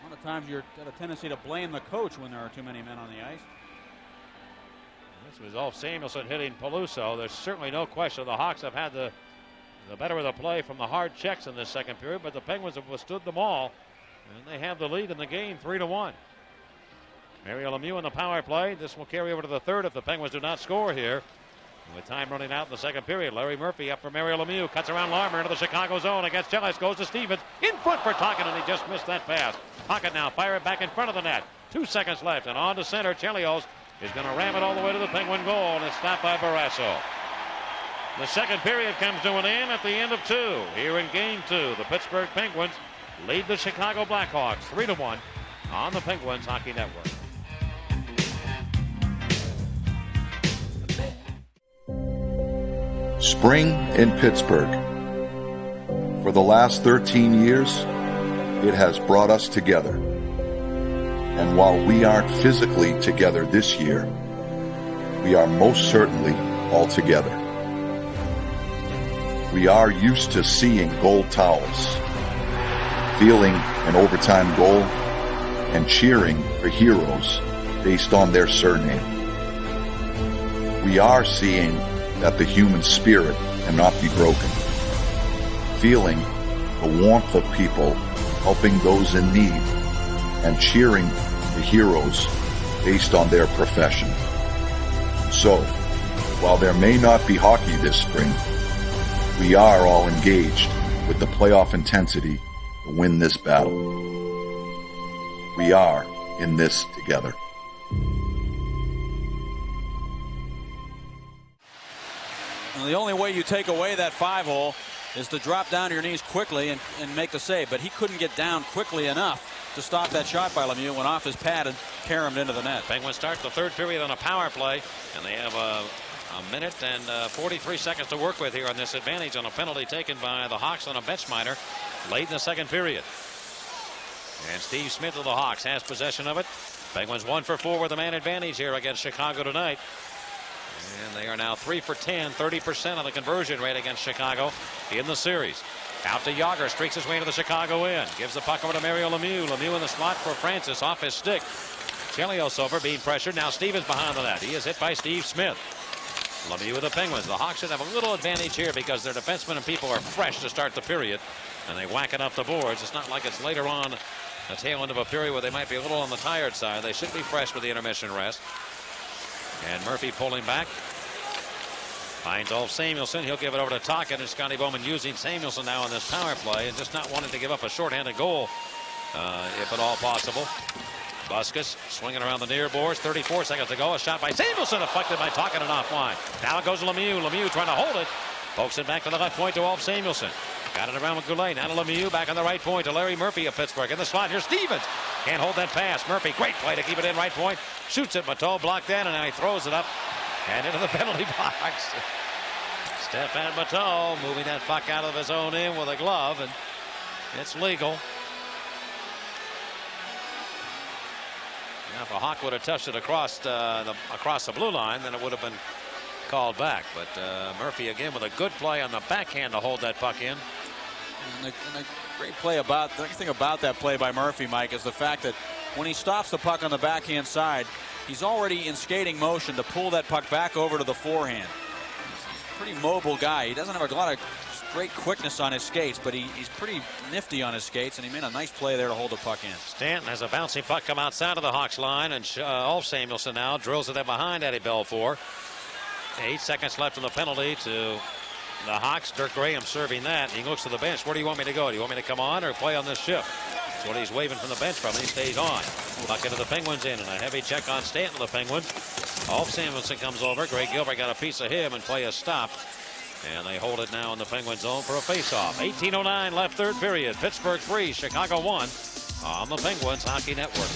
A lot of times you've got a tendency to blame the coach when there are too many men on the ice. This was Ulf Samuelson hitting Peluso. There's certainly no question the Hawks have had the better of the play from the hard checks in this second period, but the Penguins have withstood them all, and they have the lead in the game 3-1. Mario Lemieux in the power play. This will carry over to the third if the Penguins do not score here. With time running out in the second period, Larry Murphy up for Mario Lemieux. Cuts around Larmer into the Chicago zone against Chelios. Goes to Stevens. In front for Tocchet, and he just missed that pass. Tocchet now fire it back in front of the net. 2 seconds left, and on to center. Chelios is going to ram it all the way to the Penguin goal, and it's stopped by Barrasso. The second period comes to an end at the end of 2. Here in game 2, the Pittsburgh Penguins lead the Chicago Blackhawks 3-1 on the Penguins Hockey Network. Spring in Pittsburgh. For the last 13 years, it has brought us together. And while we aren't physically together this year, we are most certainly all together. We are used to seeing gold towels, feeling an overtime goal, and cheering for heroes based on their surname. We are seeing that the human spirit cannot be broken. Feeling the warmth of people helping those in need and cheering the heroes based on their profession. So, while there may not be hockey this spring, we are all engaged with the playoff intensity to win this battle. We are in this together. And the only way you take away that 5-hole is to drop down to your knees quickly and make the save. But he couldn't get down quickly enough to stop that shot by Lemieux. Went off his pad and caromed into the net. Penguins start the third period on a power play, and they have a minute and 43 seconds to work with here on this advantage on a penalty taken by the Hawks on a bench minor late in the second period. And Steve Smith of the Hawks has possession of it. Penguins 1 for 4 with a man advantage here against Chicago tonight. And they are now 3 for 10, 30% of the conversion rate against Chicago in the series. Out to Yager, streaks his way into the Chicago end. Gives the puck over to Mario Lemieux. Lemieux in the slot for Francis, off his stick. Chelios over, being pressured. Now Stevens behind the net. He is hit by Steve Smith. Lemieux with the Penguins. The Hawks should have a little advantage here because their defensemen and people are fresh to start the period. And they whack it up the boards. It's not like it's later on the tail end of a period where they might be a little on the tired side. They should be fresh with the intermission rest. And Murphy pulling back. Finds Ulf Samuelson. He'll give it over to Tocchet, and Scotty Bowman using Samuelson now in this power play and just not wanting to give up a shorthanded goal if at all possible. Buskus swinging around the near boards. 34 seconds to go. A shot by Samuelson deflected by Tocchet and offline. Now it goes to Lemieux. Lemieux trying to hold it. Pokes it back to the left point to Ulf Samuelson. Got it around with Goulet. Now to Lemieux back on the right point to Larry Murphy of Pittsburgh. In the slot, here's Stevens. Can't hold that pass. Murphy, great play to keep it in right point. Shoots it. Mateau blocked that, and now he throws it up and into the penalty box. Stefan Mateau moving that puck out of his own end with a glove, and it's legal. Now, if a Hawk would have touched it across the blue line, then it would have been called back. But Murphy again with a good play on the backhand to hold that puck in. And the great play about, the thing about that play by Murphy, Mike, is the fact that when he stops the puck on the backhand side, he's already in skating motion to pull that puck back over to the forehand. He's a pretty mobile guy. He doesn't have a lot of great quickness on his skates, but he's pretty nifty on his skates, and he made a nice play there to hold the puck in. Stanton has a bouncing puck come outside of the Hawks line, and Ulf Samuelsson now drills it in behind Eddie Belfour. 8 seconds left in the penalty to the Hawks. Dirk Graham serving that. He looks to the bench. Where do you want me to go? Do you want me to come on or play on this shift? That's what he's waving from the bench from. He stays on. Puck into the Penguins in, and a heavy check on Stanton of the Penguins. Ulf Samuelsson comes over. Greg Gilbert got a piece of him, and play is stopped. And they hold it now in the Penguin zone for a face-off. 18:09 left, third period. Pittsburgh 3, Chicago 1 on the Penguins Hockey Network.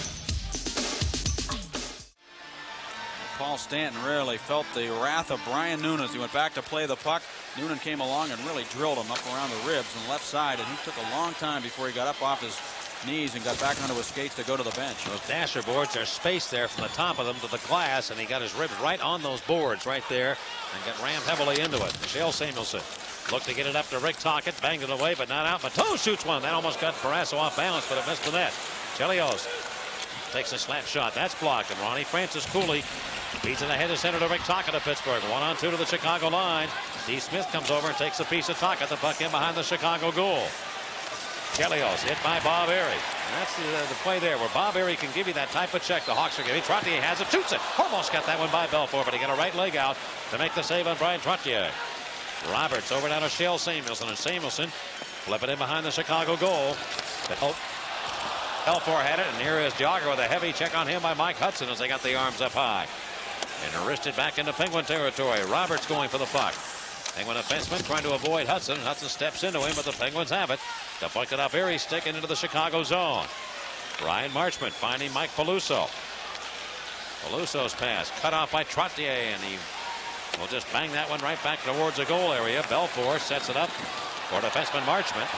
Paul Stanton really felt the wrath of Brian Noonan as he went back to play the puck. Noonan came along and really drilled him up around the ribs on the left side, and he took a long time before he got up off his knees and got back onto his skates to go to the bench. Those dasher boards, there's space there from the top of them to the glass, and he got his ribs right on those boards right there and got rammed heavily into it. Michelle Samuelsson looked to get it up to Rick Tocchet, banged it away, but not out. Matteau shoots one. That almost got Barrasso off balance, but it missed the net. Chelios takes a slap shot. That's blocked, and Ronnie Francis Cooley beats in the head of center to Rick Tocchet of Pittsburgh. 1-on-2 to the Chicago line. D. Smith comes over and takes a piece of Tocchet. The puck in behind the Chicago goal. Chelios hit by Bob Airy. And that's the play there where Bob Airy can give you that type of check the Hawks are giving. Trottier has it, shoots it. Almost got that one by Belfour, but he got a right leg out to make the save on Brian Trottier. Roberts over down to Shell Samuelsson, and Samuelsson flipping in behind the Chicago goal. Belfour had it, and here is Jogger with a heavy check on him by Mike Hudson as they got the arms up high. And wristed back into Penguin territory. Roberts going for the puck. Penguin defenseman trying to avoid Hudson. Hudson steps into him, but the Penguins have it. Deflected off Airy, sticking into the Chicago zone. Ryan Marchment finding Mike Peluso. Peluso's pass cut off by Trottier, and he will just bang that one right back towards the goal area. Belfour sets it up for defenseman Marchment.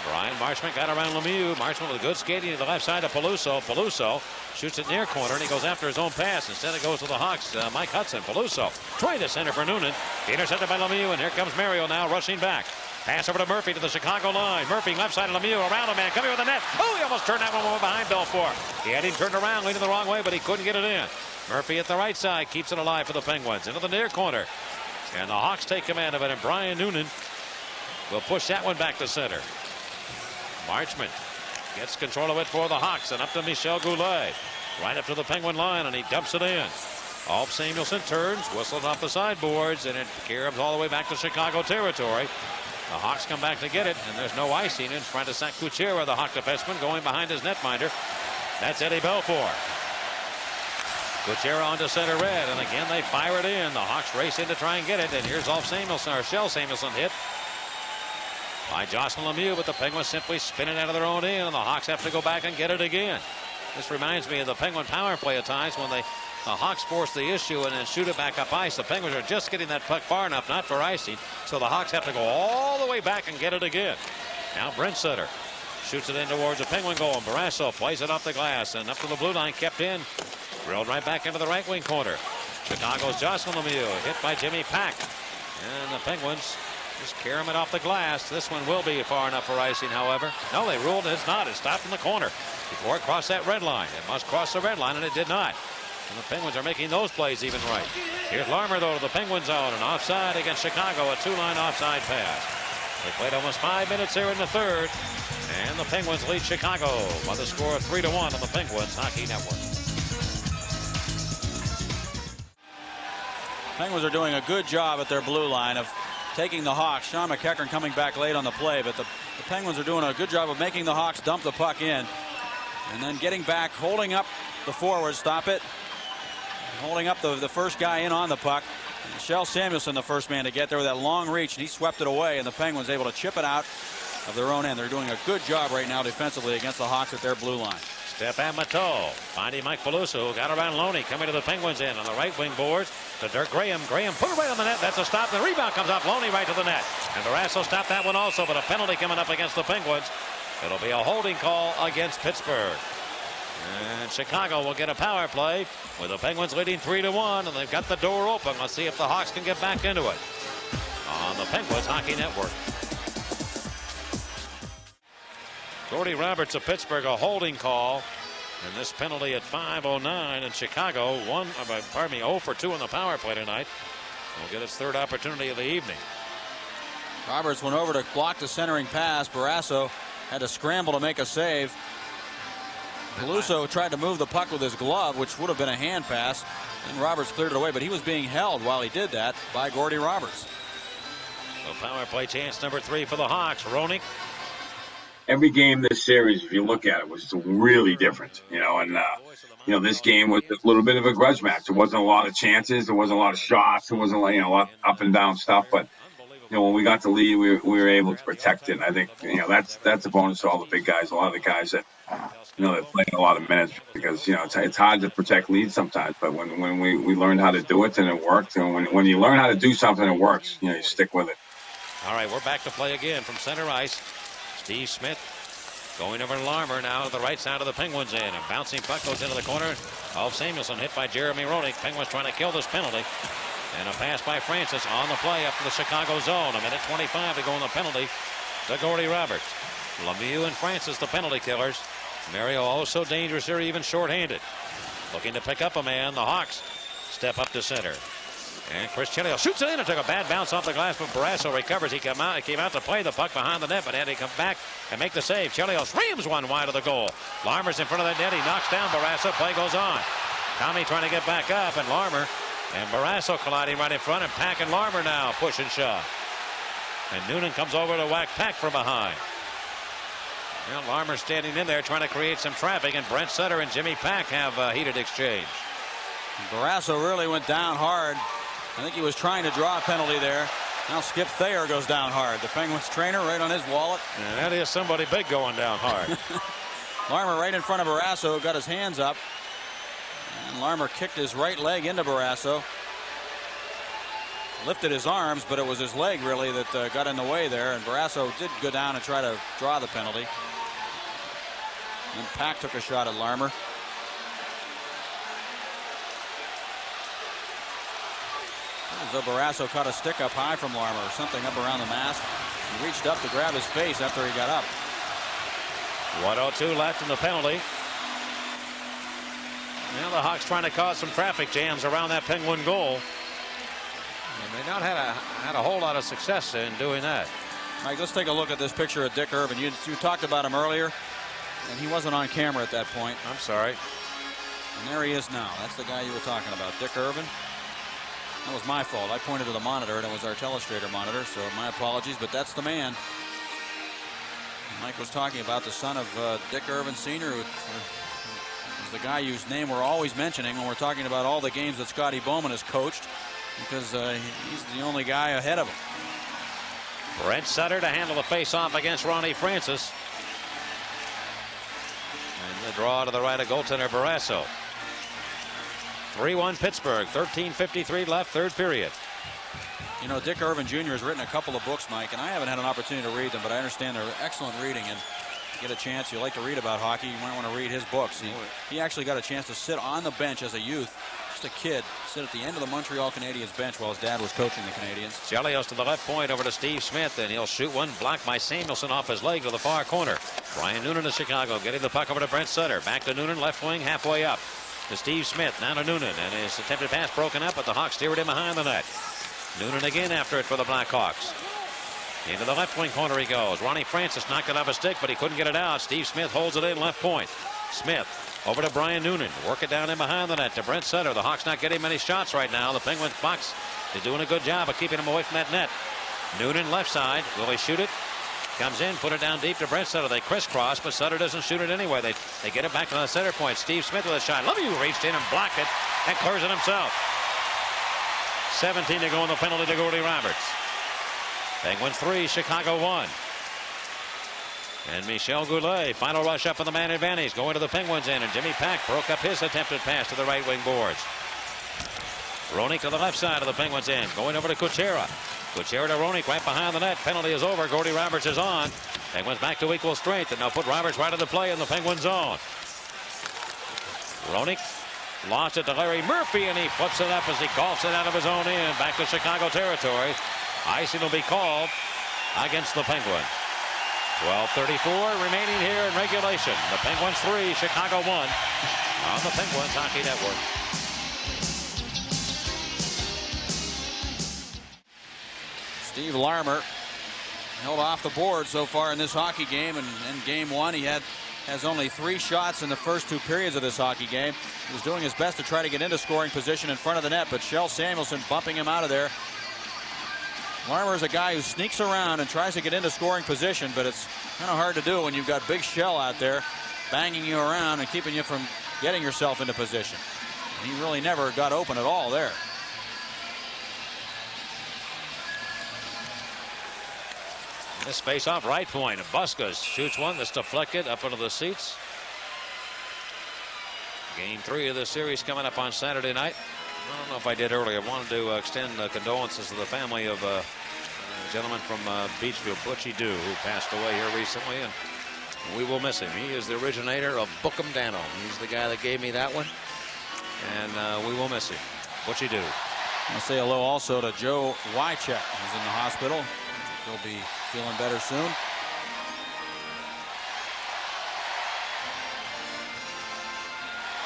Brian Marchment got around Lemieux. Marchment with good skating to the left side of Peluso. Peluso shoots it near corner, and he goes after his own pass. Instead, it goes to the Hawks. Mike Hudson. Peluso trying to center for Noonan. Intercepted by Lemieux, and here comes Mario now rushing back. Pass over to Murphy to the Chicago line. Murphy left side of Lemieux around a man coming with the net. Oh, he almost turned that one behind Belfour. He had him turned around, leaning the wrong way, but he couldn't get it in. Murphy at the right side keeps it alive for the Penguins into the near corner, and the Hawks take command of it. And Brian Noonan will push that one back to center. Marchment gets control of it for the Hawks, and up to Michel Goulet. Right up to the Penguin line, and he dumps it in. Ulf Samuelsson turns, whistles off the sideboards, and it carries all the way back to Chicago territory. The Hawks come back to get it, and there's no icing in front of St. Kuchera, the Hawk defenseman, going behind his netminder. That's Eddie Belfour. Kuchera onto center red, and again they fire it in. The Hawks race in to try and get it, and here's Ulf Samuelsson, or Shell Samuelsson hit by Jocelyn Lemieux, but the Penguins simply spin it out of their own end, and the Hawks have to go back and get it again. This reminds me of the Penguin power play at times when the Hawks force the issue and then shoot it back up ice. The Penguins are just getting that puck far enough, not for icing, so the Hawks have to go all the way back and get it again. Now Brent Sutter shoots it in towards the Penguin goal, and Barrasso plays it off the glass and up to the blue line, kept in. Drilled right back into the right wing corner. Chicago's Jocelyn Lemieux hit by Jimmy Pack, and the Penguins just carry it off the glass. This one will be far enough for icing, however. No, they ruled it's not. It stopped in the corner before it crossed that red line. It must cross the red line, and it did not. And the Penguins are making those plays even right. Here's Larmer, though, to the Penguin zone, and offside against Chicago, a two-line offside pass. They played almost 5 minutes here in the third, and the Penguins lead Chicago by the score of 3-1 on the Penguins Hockey Network. Penguins are doing a good job at their blue line of taking the Hawks. Sean McEachern coming back late on the play, but the Penguins are doing a good job of making the Hawks dump the puck in and then getting back, holding up the forwards, stop it, holding up the first guy in on the puck. Shell Samuelsson, the first man to get there with that long reach, and he swept it away, and the Penguins able to chip it out of their own end. They're doing a good job right now defensively against the Hawks at their blue line. Stepan Matteau finding Mike Peluso, who got around Loney, coming to the Penguins end on the right wing boards to Dirk Graham. Graham put it right on the net. That's a stop. The rebound comes off Loney right to the net. And Barrasso stopped that one also, but a penalty coming up against the Penguins. It'll be a holding call against Pittsburgh. And Chicago will get a power play with the Penguins leading 3-1, and they've got the door open. Let's see if the Hawks can get back into it on the Penguins Hockey Network. Gordy Roberts of Pittsburgh, a holding call. And this penalty at 5:09, and Chicago 0 for 2 on the power play tonight. Will get its third opportunity of the evening. Roberts went over to block the centering pass. Barrasso had to scramble to make a save. Peluso tried to move the puck with his glove, which would have been a hand pass, and Roberts cleared it away, but he was being held while he did that by Gordy Roberts. So power play chance number 3 for the Hawks. Roenick. Every game this series, if you look at it, was really different, and this game was a little bit of a grudge match. There wasn't a lot of chances, there wasn't a lot of shots, there wasn't a lot up and down stuff. But when we got the lead, we were able to protect it. And I think that's a bonus to all the big guys, a lot of the guys that that play a lot of minutes, because it's hard to protect leads sometimes. But when we learned how to do it and it worked, and when you learn how to do something that works, you stick with it. All right, we're back to play again from center ice. Steve Smith going over to Larmer now to the right side of the Penguins end. A bouncing puck goes into the corner of Samuelson, hit by Jeremy Roenick. Penguins trying to kill this penalty. And a pass by Francis on the play up to the Chicago zone. 1:25 to go on the penalty to Gordy Roberts. Lemieux and Francis, the penalty killers. Mario also dangerous here, even shorthanded. Looking to pick up a man. The Hawks step up to center. And Chris Chelios shoots it in and took a bad bounce off the glass, but Barrasso recovers. He came out to play the puck behind the net, but had to come back and make the save. Chelios reams one wide of the goal. Larmer's in front of the net. He knocks down Barrasso. Play goes on. Tommy trying to get back up, and Larmer and Barrasso colliding right in front, and Pack and Larmer now push and shove. And Noonan comes over to whack Pack from behind. Well, Larmer standing in there trying to create some traffic, and Brent Sutter and Jimmy Pack have a heated exchange. Barrasso really went down hard. I think he was trying to draw a penalty there. Now Skip Thayer goes down hard. The Penguins trainer right on his wallet. And that is somebody big going down hard. Larmer right in front of Barrasso, got his hands up. And Larmer kicked his right leg into Barrasso. Lifted his arms, but it was his leg really that got in the way there. And Barrasso did go down and try to draw the penalty. And Pack took a shot at Larmer. As though Barrasso caught a stick up high from Larmer, or something up around the mask. He reached up to grab his face after he got up. 1:02 left in the penalty. Now the Hawks trying to cause some traffic jams around that Penguin goal. And they not had a whole lot of success in doing that. Mike, let's take a look at this picture of Dick Irvin. You talked about him earlier, and he wasn't on camera at that point. I'm sorry. And there he is now. That's the guy you were talking about, Dick Irvin. That was my fault. I pointed to the monitor, and it was our telestrator monitor, so my apologies, but that's the man. Mike was talking about the son of Dick Irvin Sr., who is the guy whose name we're always mentioning when we're talking about all the games that Scotty Bowman has coached, because he's the only guy ahead of him. Brent Sutter to handle the face-off against Ronnie Francis. And the draw to the right of goaltender Barrasso. 3-1 Pittsburgh, 13:53 left, third period. You know, Dick Irvin Jr. has written a couple of books, Mike, and I haven't had an opportunity to read them, but I understand they're excellent reading. And if you get a chance, you like to read about hockey, you might want to read his books. He actually got a chance to sit on the bench as a youth, just a kid, sit at the end of the Montreal Canadiens bench while his dad was coaching the Canadiens. Chelios to the left point over to Steve Smith, and he'll shoot one blocked by Samuelson off his leg to the far corner. Brian Noonan to Chicago, getting the puck over to Brent Sutter. Back to Noonan, left wing, halfway up to Steve Smith, now to Noonan, and his attempted pass broken up, but the Hawks steer it in behind the net. Noonan again after it for the Blackhawks. Into the left wing corner he goes. Ronnie Francis knocked it off a stick, but he couldn't get it out. Steve Smith holds it in left point. Smith over to Brian Noonan. Work it down in behind the net to Brent Sutter. The Hawks not getting many shots right now. The Penguins box is doing a good job of keeping him away from that net. Noonan left side. Will he shoot it? Comes in, put it down deep to Brent Sutter. They crisscross, but Sutter doesn't shoot it anyway. They get it back to the center point. Steve Smith with a shot. Lemieux reached in and blocked it and clears it himself. 17 to go on the penalty to Gordy Roberts. Penguins 3, Chicago 1. And Michel Goulet, final rush up on the man advantage, going to the Penguins end, and Jimmy Pack broke up his attempted pass to the right wing boards. Roenick to the left side of the Penguins end, going over to Kuchera. Kuchera to Roenick right behind the net. Penalty is over. Gordy Roberts is on. Penguins back to equal strength, and they'll put Roberts right in the play in the Penguin zone. Roenick lost it to Larry Murphy, and he flips it up as he golfs it out of his own end. Back to Chicago territory. Icing will be called against the Penguins. 12:34 remaining here in regulation. The Penguins 3, Chicago 1 on the Penguins Hockey Network. Steve Larmer held off the board so far in this hockey game, and in game one he has only 3 shots in the first 2 periods of this hockey game. He was doing his best to try to get into scoring position in front of the net, but Kjell Samuelsson bumping him out of there. Larmer is a guy who sneaks around and tries to get into scoring position, but it's kind of hard to do when you've got Big Kjell out there banging you around and keeping you from getting yourself into position. And he really never got open at all there. This face-off right point. Buskas shoots one that's deflected up into the seats. Game 3 of the series coming up on Saturday night. I don't know if I did earlier. I wanted to extend condolences to the family of a gentleman from Beachville, Butchie Doo, who passed away here recently, and we will miss him. He is the originator of Bookham Dano. He's the guy that gave me that one, and we will miss him. Butchie Doo. I'll say hello also to Joe Wycheck, who's in the hospital. He'll be feeling better soon.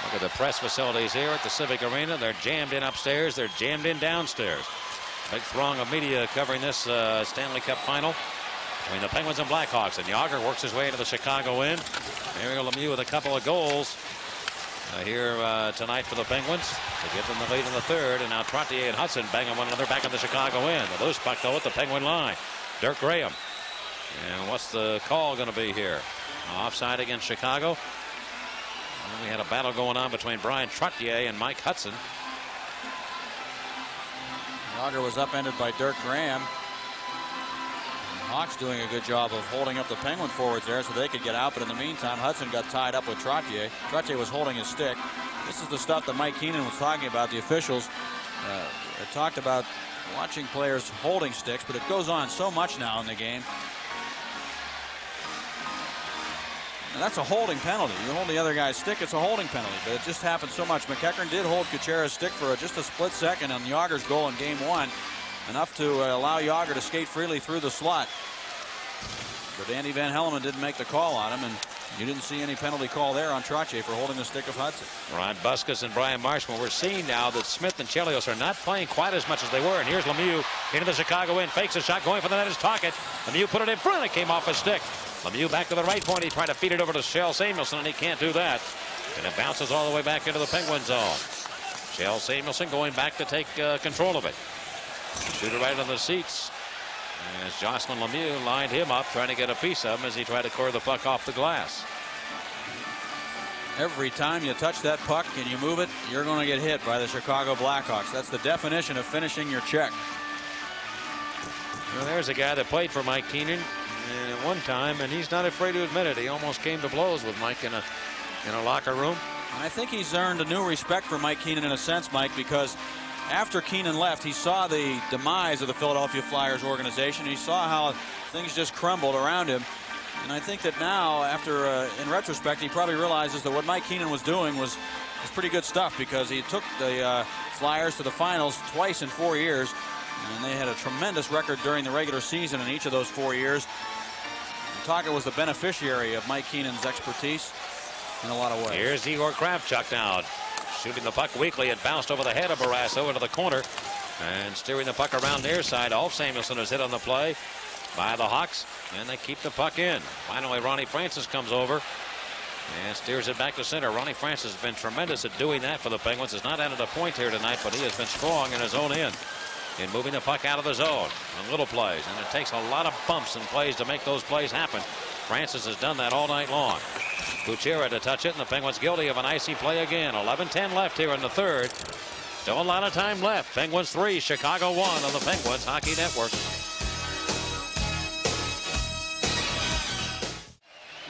Look at the press facilities here at the Civic Arena. They're jammed in upstairs. They're jammed in downstairs. Big throng of media covering this Stanley Cup final between the Penguins and Blackhawks. And Yager works his way into the Chicago end. Mario Lemieux with a couple of goals here tonight for the Penguins to give them the lead in the third. And now Trottier and Hudson banging one another back in the Chicago end. The loose puck though at the Penguin line. Dirk Graham. And what's the call going to be here? Offside against Chicago. And we had a battle going on between Brian Trottier and Mike Hudson. Yager was upended by Dirk Graham. And Hawks doing a good job of holding up the Penguin forwards there so they could get out, but in the meantime Hudson got tied up with Trottier. Trottier was holding his stick. This is the stuff that Mike Keenan was talking about. The officials talked about watching players holding sticks, but it goes on so much now in the game. And that's a holding penalty. You hold the other guy's stick, it's a holding penalty, but it just happens so much. McEachern did hold Kuchera's stick for just a split second on Yager's goal in game 1, enough to allow Yager to skate freely through the slot. But Andy Van Hellemond didn't make the call on him, and you didn't see any penalty call there on Trottier for holding the stick of Hudson. Ron Buskas and Brian Marshman. We're seeing now that Smith and Chelios are not playing quite as much as they were. And here's Lemieux into the Chicago end. Fakes a shot going for the net is Tocchet. Lemieux put it in front. It came off his stick. Lemieux back to the right point. He tried to feed it over to Kjell Samuelsson, and he can't do that. And it bounces all the way back into the Penguin zone. Kjell Samuelsson going back to take control of it. Shooter right on the seats. As Jocelyn Lemieux lined him up, trying to get a piece of him as he tried to core the puck off the glass. Every time you touch that puck and you move it, you're going to get hit by the Chicago Blackhawks. That's the definition of finishing your check. Well, there's a guy that played for Mike Keenan at one time, and he's not afraid to admit it. He almost came to blows with Mike in a locker room. I think he's earned a new respect for Mike Keenan in a sense, Mike, because after Keenan left, he saw the demise of the Philadelphia Flyers organization. He saw how things just crumbled around him. And I think that now, after in retrospect, he probably realizes that what Mike Keenan was doing was pretty good stuff, because he took the Flyers to the finals twice in 4 years, and they had a tremendous record during the regular season in each of those 4 years. And Tocchet was the beneficiary of Mike Keenan's expertise in a lot of ways. Here's Igor Kravchuk now, shooting the puck weakly. It bounced over the head of Barrasso into the corner, and steering the puck around near side. Ulf Samuelsson is hit on the play by the Hawks, and they keep the puck in. Finally, Ronnie Francis comes over and steers it back to center. Ronnie Francis has been tremendous at doing that for the Penguins. Has not added a point here tonight, but he has been strong in his own end in moving the puck out of the zone on little plays, and it takes a lot of bumps and plays to make those plays happen. Francis has done that all night long. Kuchera to touch it, and the Penguins guilty of an icy play again. 11:10 left here in the third. Still a lot of time left. Penguins 3, Chicago 1 on the Penguins Hockey Network.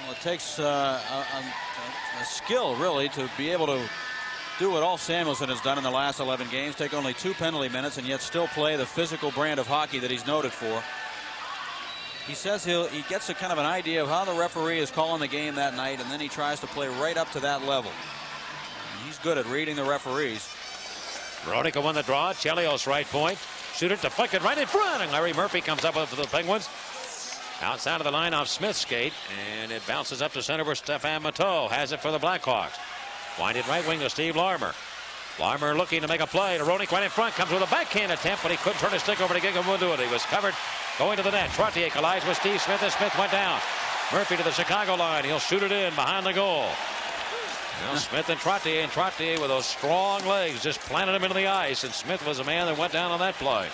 Well, it takes a skill, really, to be able to do what Ulf Samuelsson has done in the last 11 games, take only 2 penalty minutes, and yet still play the physical brand of hockey that he's noted for. He says he gets a kind of an idea of how the referee is calling the game that night, and then he tries to play right up to that level. He's good at reading the referees. Veronica won the draw. Chelios right point. Shoot it deflected right in front, and Larry Murphy comes up with the Penguins. Outside of the line off Smith's skate, and it bounces up to center where Stefan Matteau has it for the Blackhawks. Winded right wing to Steve Larmer. Larmer looking to make a play. Ronick right in front, comes with a backhand attempt, but he couldn't turn his stick over to get him to do it. He was covered going to the net. Trottier collides with Steve Smith, and Smith went down. Murphy to the Chicago line. He'll shoot it in behind the goal. Now Smith and Trottier with those strong legs just planted him into the ice, and Smith was the man that went down on that play.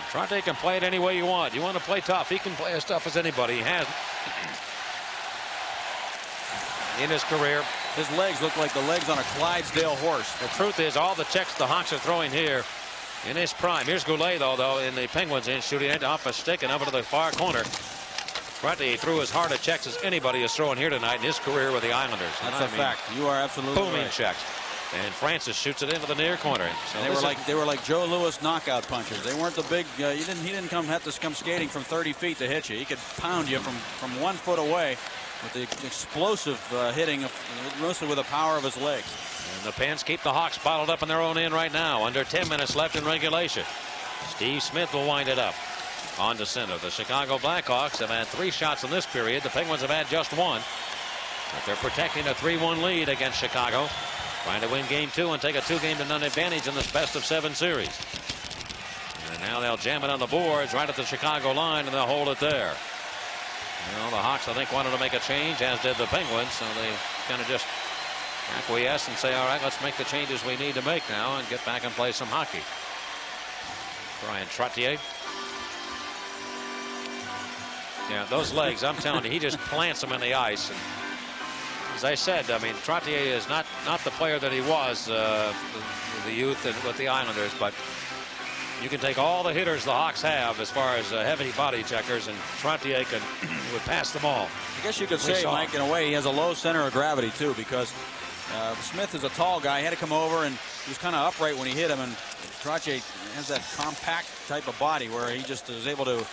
Trottier can play it any way you want. You want to play tough, he can play as tough as anybody. He has in his career. His legs look like the legs on a Clydesdale horse. The truth is, all the checks the Hawks are throwing here in his prime. Here's Goulet, though, in the Penguins end, shooting it off a stick and over to the far corner. Trottier threw as hard a checks as anybody is throwing here tonight in his career with the Islanders. That's a fact. You are absolutely booming right. checks. And Francis shoots it into the near corner. So they were like Joe Louis knockout punches. They weren't the big. He didn't have to come skating from 30 feet to hit you. He could pound you from 1 foot away with the explosive hitting, mostly with the power of his legs. And the Pens keep the Hawks bottled up in their own end right now. Under 10 minutes left in regulation. Steve Smith will wind it up. On to center. The Chicago Blackhawks have had 3 shots in this period. The Penguins have had just 1. But they're protecting a 3-1 lead against Chicago. Trying to win game 2 and take a 2-game-to-none advantage in this best-of-7 series. And now they'll jam it on the boards right at the Chicago line, and they'll hold it there. Well, the Hawks, I think, wanted to make a change, as did the Penguins, so they kind of just acquiesce and say, all right, let's make the changes we need to make now and get back and play some hockey. Brian Trottier. Yeah, those legs, I'm telling you, he just plants them in the ice. And as I said, I mean, Trottier is not the player that he was the youth and with the Islanders, but you can take all the hitters the Hawks have as far as heavy body checkers, and Trottier would pass them all. I guess you could say, Mike, in a way, he has a low center of gravity, too, because Smith is a tall guy. He had to come over, and he was kind of upright when he hit him, and Trottier has that compact type of body where he just is able to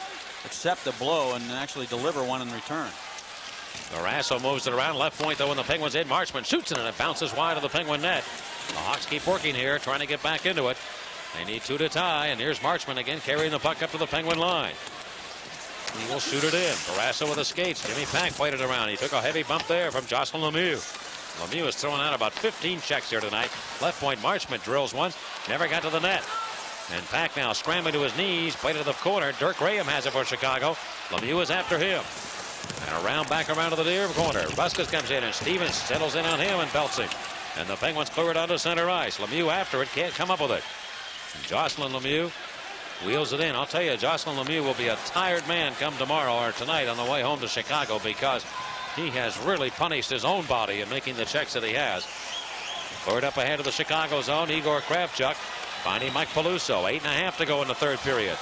accept the blow and actually deliver one in return. Barrasso moves it around. Left point, though, in the Penguins' end. Marchment shoots it, and it bounces wide of the Penguin net. The Hawks keep working here, trying to get back into it. They need 2 to tie, and here's Marchment again, carrying the puck up to the Penguin line. He will shoot it in. Barrasso with the skates. Jimmy Pack played it around. He took a heavy bump there from Jocelyn Lemieux. Lemieux has thrown out about 15 checks here tonight. Left point, Marchment drills once, never got to the net. And Pack now scrambling to his knees, played it to the corner. Dirk Graham has it for Chicago. Lemieux is after him. And back around to the near corner. Ruskas comes in, and Stevens settles in on him and belts him. And the Penguins clear it onto center ice. Lemieux after it, can't come up with it. And Jocelyn Lemieux wheels it in. I'll tell you, Jocelyn Lemieux will be a tired man come tomorrow or tonight on the way home to Chicago, because he has really punished his own body in making the checks that he has. Cleared up ahead of the Chicago zone. Igor Kravchuk finding Mike Peluso. 8.5 to go in the third period.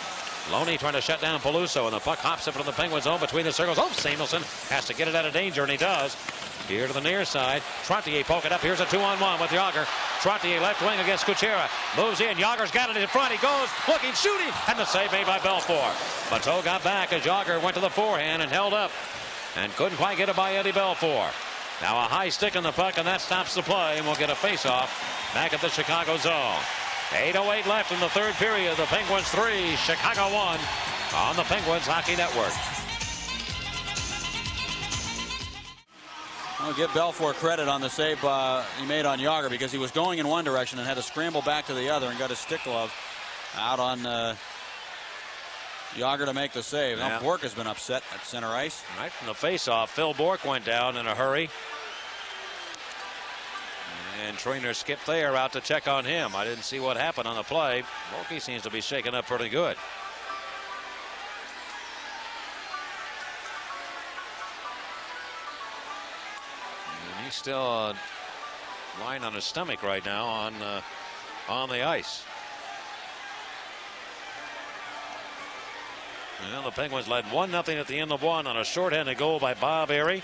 Loney trying to shut down Peluso, and the puck hops up from the Penguin zone between the circles. Oh, Samuelson has to get it out of danger, and he does. Here to the near side. Trottier poke it up. Here's a 2-on-1 with Yager. Trottier left wing against Kuchera. Moves in. Yager's got it in front. He goes looking, shooting, and the save made by Belfour. Matteau got back as Yager went to the forehand and held up, and couldn't quite get it by Eddie Belfour. Now a high stick on the puck, and that stops the play, and we'll get a face-off back at the Chicago zone. 8:08 left in the third period. The Penguins 3, Chicago 1 on the Penguins Hockey Network. I'll give Belfour credit on the save he made on Yager, because he was going in one direction and had to scramble back to the other and got his stick glove out on Yager to make the save. Now Bork has been upset at center ice. Right from the face-off, Phil Bork went down in a hurry. And Trainer Skip Thayer out to check on him. I didn't see what happened on the play. Borky seems to be shaken up pretty good. And he's still lying on his stomach right now on the ice. Well, the Penguins led 1-0 at the end of 1 on a shorthanded goal by Bob Airy.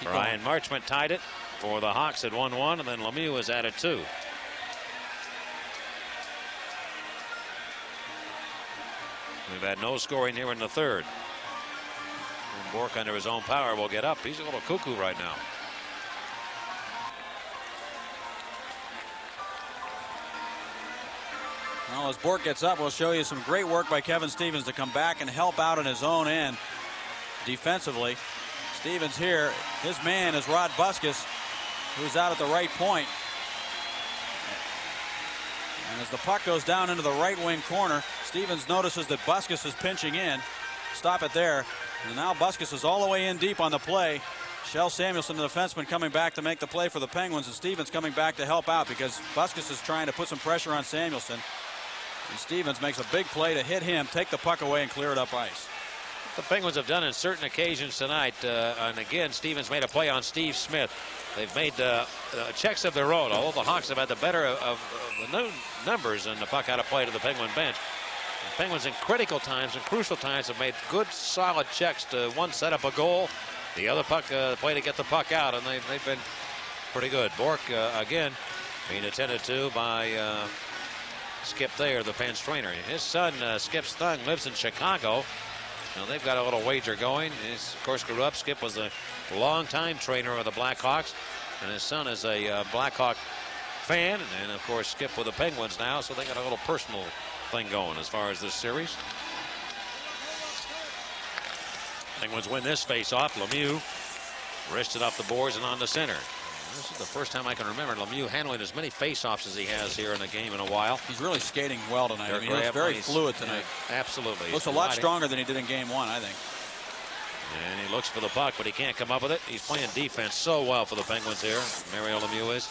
Brian Marchment tied it for the Hawks at 1-1, and then Lemieux was added 2. We've had no scoring here in the third. And Bork, under his own power, will get up. He's a little cuckoo right now. Well, as Bork gets up, we'll show you some great work by Kevin Stevens to come back and help out on his own end defensively. Stevens here, his man is Rod Buskus, who's out at the right point. And as the puck goes down into the right wing corner, Stevens notices that Buskus is pinching in. Stop it there. And now Buskus is all the way in deep on the play. Shell Samuelson, the defenseman, coming back to make the play for the Penguins, and Stevens coming back to help out because Buskus is trying to put some pressure on Samuelson. And Stevens makes a big play to hit him, take the puck away, and clear it up ice. The Penguins have done in certain occasions tonight, and again, Stevens made a play on Steve Smith. They've made checks of their own, although the Hawks have had the better of the numbers and the puck out of play to the Penguin bench. The Penguins in critical times and crucial times have made good, solid checks to one set up a goal, the other puck play to get the puck out, and they've been pretty good. Bork, again, being attended to by Skip Thayer, the Penn's trainer. His son, Skip Stung, lives in Chicago. Now they've got a little wager going. He, of course, grew up. Skip was a longtime trainer of the Blackhawks, and his son is a Blackhawk fan, and of course Skip with the Penguins now, so they got a little personal thing going as far as this series. Penguins win this face-off. Lemieux wristed off the boards and on the center. This is the first time I can remember Lemieux handling as many face-offs as he has here in the game in a while. He's really skating well tonight. I mean, he looks very fluid tonight. Yeah, absolutely. Looks a lot stronger than he did in game one, I think. And he looks for the puck, but he can't come up with it. He's playing defense so well for the Penguins here. Mario Lemieux is.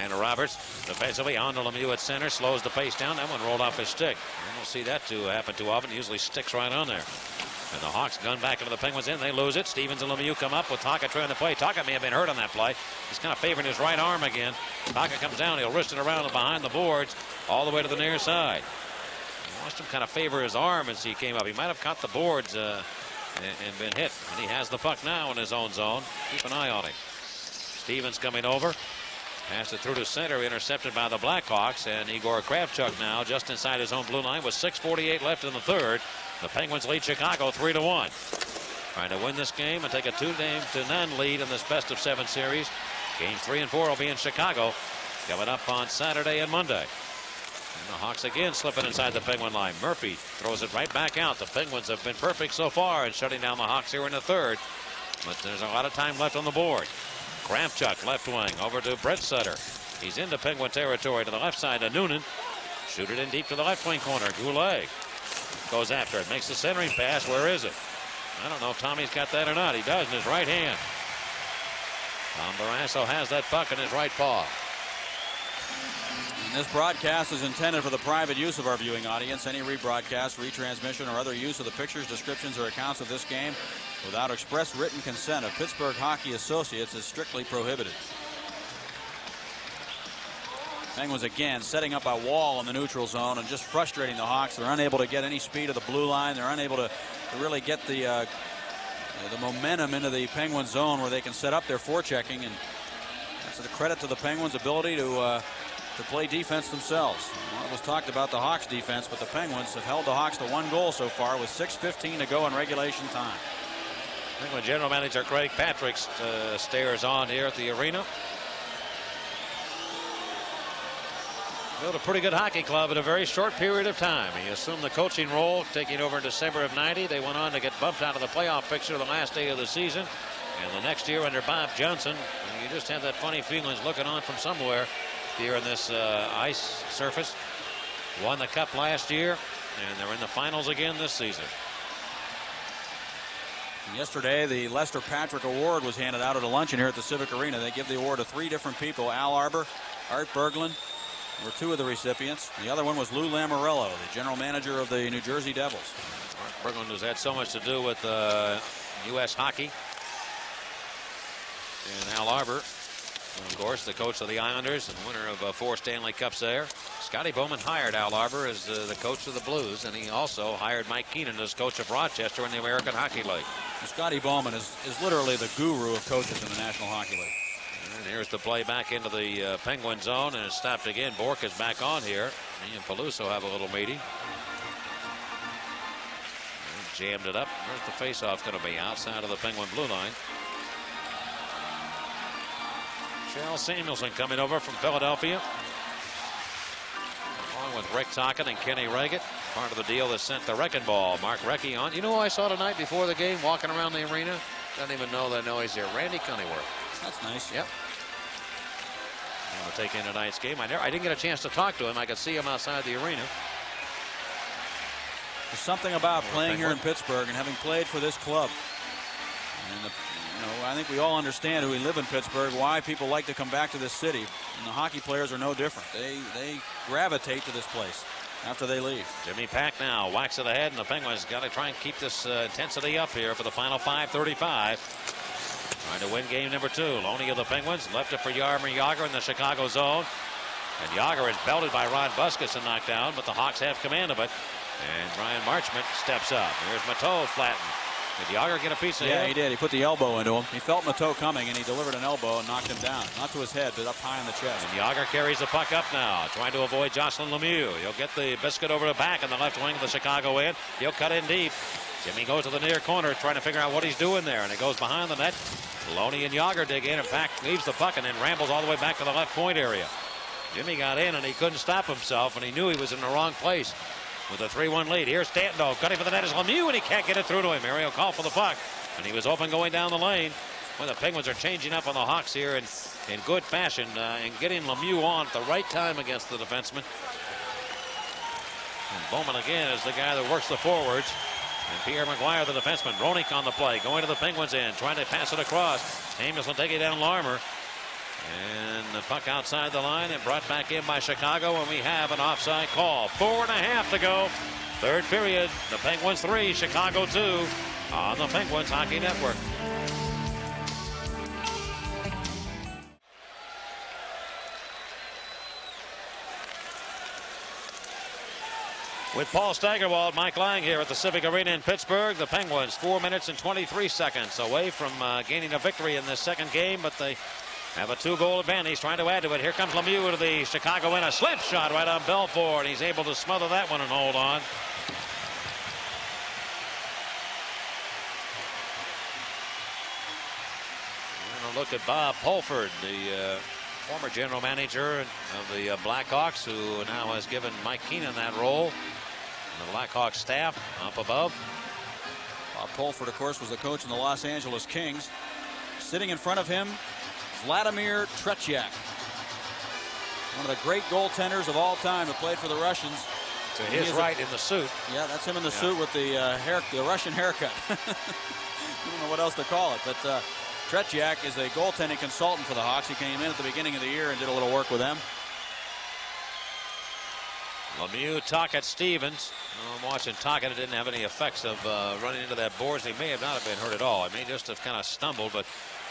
And Roberts defensively on to Lemieux at center, slows the pace down. That one rolled off his stick. You don't see that happen too often. It usually sticks right on there. And the Hawks gun back into the Penguins end. They lose it. Stevens and Lemieux come up with Taka trying to play. Taka may have been hurt on that play. He's kind of favoring his right arm again. Taka comes down. He'll wrist it around and behind the boards all the way to the near side. I watched him kind of favor his arm as he came up. He might have caught the boards and been hit. And he has the puck now in his own zone. Keep an eye on him. Stevens coming over. Passed it through to center, intercepted by the Blackhawks, and Igor Kravchuk now just inside his own blue line with 6:48 left in the third. The Penguins lead Chicago 3-1. Trying to win this game and take a 2-0 lead in this best-of-7 series. Game 3 and 4 will be in Chicago coming up on Saturday and Monday. And the Hawks again slipping inside the Penguin line. Murphy throws it right back out. The Penguins have been perfect so far in shutting down the Hawks here in the third, but there's a lot of time left on the board. Kravchuk left wing over to Brett Sutter. He's into Penguin territory to the left side to Noonan. Shoot it in deep to the left wing corner. Goulet goes after it. Makes the centering pass. Where is it? I don't know if Tommy's got that or not. He does in his right hand. Tom Barrasso has that puck in his right paw. And this broadcast is intended for the private use of our viewing audience. Any rebroadcast, retransmission, or other use of the pictures, descriptions, or accounts of this game without express written consent of Pittsburgh Hockey Associates is strictly prohibited. Penguins again setting up a wall in the neutral zone and just frustrating the Hawks. They're unable to get any speed of the blue line. They're unable to really get the momentum into the Penguin zone where they can set up their forechecking, and that's a credit to the Penguins' ability to play defense themselves. Well, it was talked about the Hawks defense, but the Penguins have held the Hawks to 1 goal so far with 6:15 to go in regulation time. Penguin general manager Craig Patrick stares on here at the arena. Built a pretty good hockey club in a very short period of time. He assumed the coaching role, taking over in December of '90. They went on to get bumped out of the playoff picture the last day of the season. And the next year under Bob Johnson, you just have that funny feeling looking on from somewhere here in this ice surface. Won the cup last year, and they're in the finals again this season. Yesterday, the Lester Patrick Award was handed out at a luncheon here at the Civic Arena. They give the award to 3 different people. Al Arbor, Art Berglund were 2 of the recipients. The other one was Lou Lamoriello, the general manager of the New Jersey Devils. Art Berglund has had so much to do with U.S. hockey. And Al Arbor, of course, the coach of the Islanders and winner of 4 Stanley Cups there. Scotty Bowman hired Al Arbor as the coach of the Blues, and he also hired Mike Keenan as coach of Rochester in the American Hockey League. Scotty Bowman is literally the guru of coaches in the National Hockey League. And here's the play back into the Penguin zone, and it's stopped again. Bork is back on here. He and Peluso have a little meeting. And jammed it up. Where's the faceoff going to be? Outside of the Penguin blue line. Shell Samuelson coming over from Philadelphia. with Rick Tockett and Kenny Reagan. Part of the deal that sent the wrecking ball. Mark Recchi on. You know who I saw tonight before the game walking around the arena? Doesn't even know that he's here. Randy Cunneyworth. That's nice. Yep. And we'll take in tonight's game. I didn't get a chance to talk to him. I could see him outside the arena. There's something about playing here in Pittsburgh and having played for this club. And I think we all understand who we live in Pittsburgh, why people like to come back to this city. And the hockey players are no different. They gravitate to this place after they leave. Jimmy Pack now whacks it ahead, and the Penguins got to try and keep this intensity up here for the final 5:35. Trying to win game number 2. Loney of the Penguins left it for Jaromir Jagr in the Chicago zone. And Jagr is belted by Ron Busquets and knocked down, but the Hawks have command of it. And Brian Marchment steps up. Here's Mateau flattened. Did Jagr get a piece of it? Yeah, he did. He put the elbow into him. He felt Mateau coming, and he delivered an elbow and knocked him down. Not to his head, but up high in the chest. And Jagr carries the puck up now, trying to avoid Jocelyn Lemieux. He'll get the biscuit over the back in the left wing of the Chicago end. He'll cut in deep. Jimmy goes to the near corner, trying to figure out what he's doing there, and it goes behind the net. Loney and Jagr dig in, and Pack leaves the puck and then rambles all the way back to the left point area. Jimmy got in, and he couldn't stop himself, and he knew he was in the wrong place. With a 3-1 lead, here's Stanton, cutting for the net is Lemieux, and he can't get it through to him. Mario called for the puck, and he was open going down the lane. Well, the Penguins are changing up on the Hawks here in good fashion and getting Lemieux on at the right time against the defenseman. And Bowman again is the guy that works the forwards. And Pierre Maguire, the defenseman. Roenick on the play, going to the Penguins end, trying to pass it across. Amos will take it down Larmer. And the puck outside the line and brought back in by Chicago, and we have an offside call. 4.5 to go. Third period. The Penguins 3, Chicago 2 on the Penguins Hockey Network. With Paul Steigerwald, Mike Lang here at the Civic Arena in Pittsburgh. The Penguins 4 minutes and 23 seconds away from gaining a victory in this second game, but they have a 2-goal advantage, trying to add to it. Here comes Lemieux to the Chicago end. A slip shot right on Belfort, and he's able to smother that one and hold on. And a look at Bob Pulford, the former general manager of the Blackhawks, who now has given Mike Keenan that role. And the Blackhawks staff up above. Bob Pulford, of course, was the coach in the Los Angeles Kings. Sitting in front of him, Vladimir Tretiak, one of the great goaltenders of all time, who played for the Russians. To his right in the suit. Yeah, that's him in the suit with the Russian haircut. I don't know what else to call it, but Tretiak is a goaltending consultant for the Hawks. He came in at the beginning of the year and did a little work with them. Lemieux, Tocchet, Stevens. I'm watching Tocchet. It didn't have any effects of running into that boards. He may have not have been hurt at all. He may just have kind of stumbled, but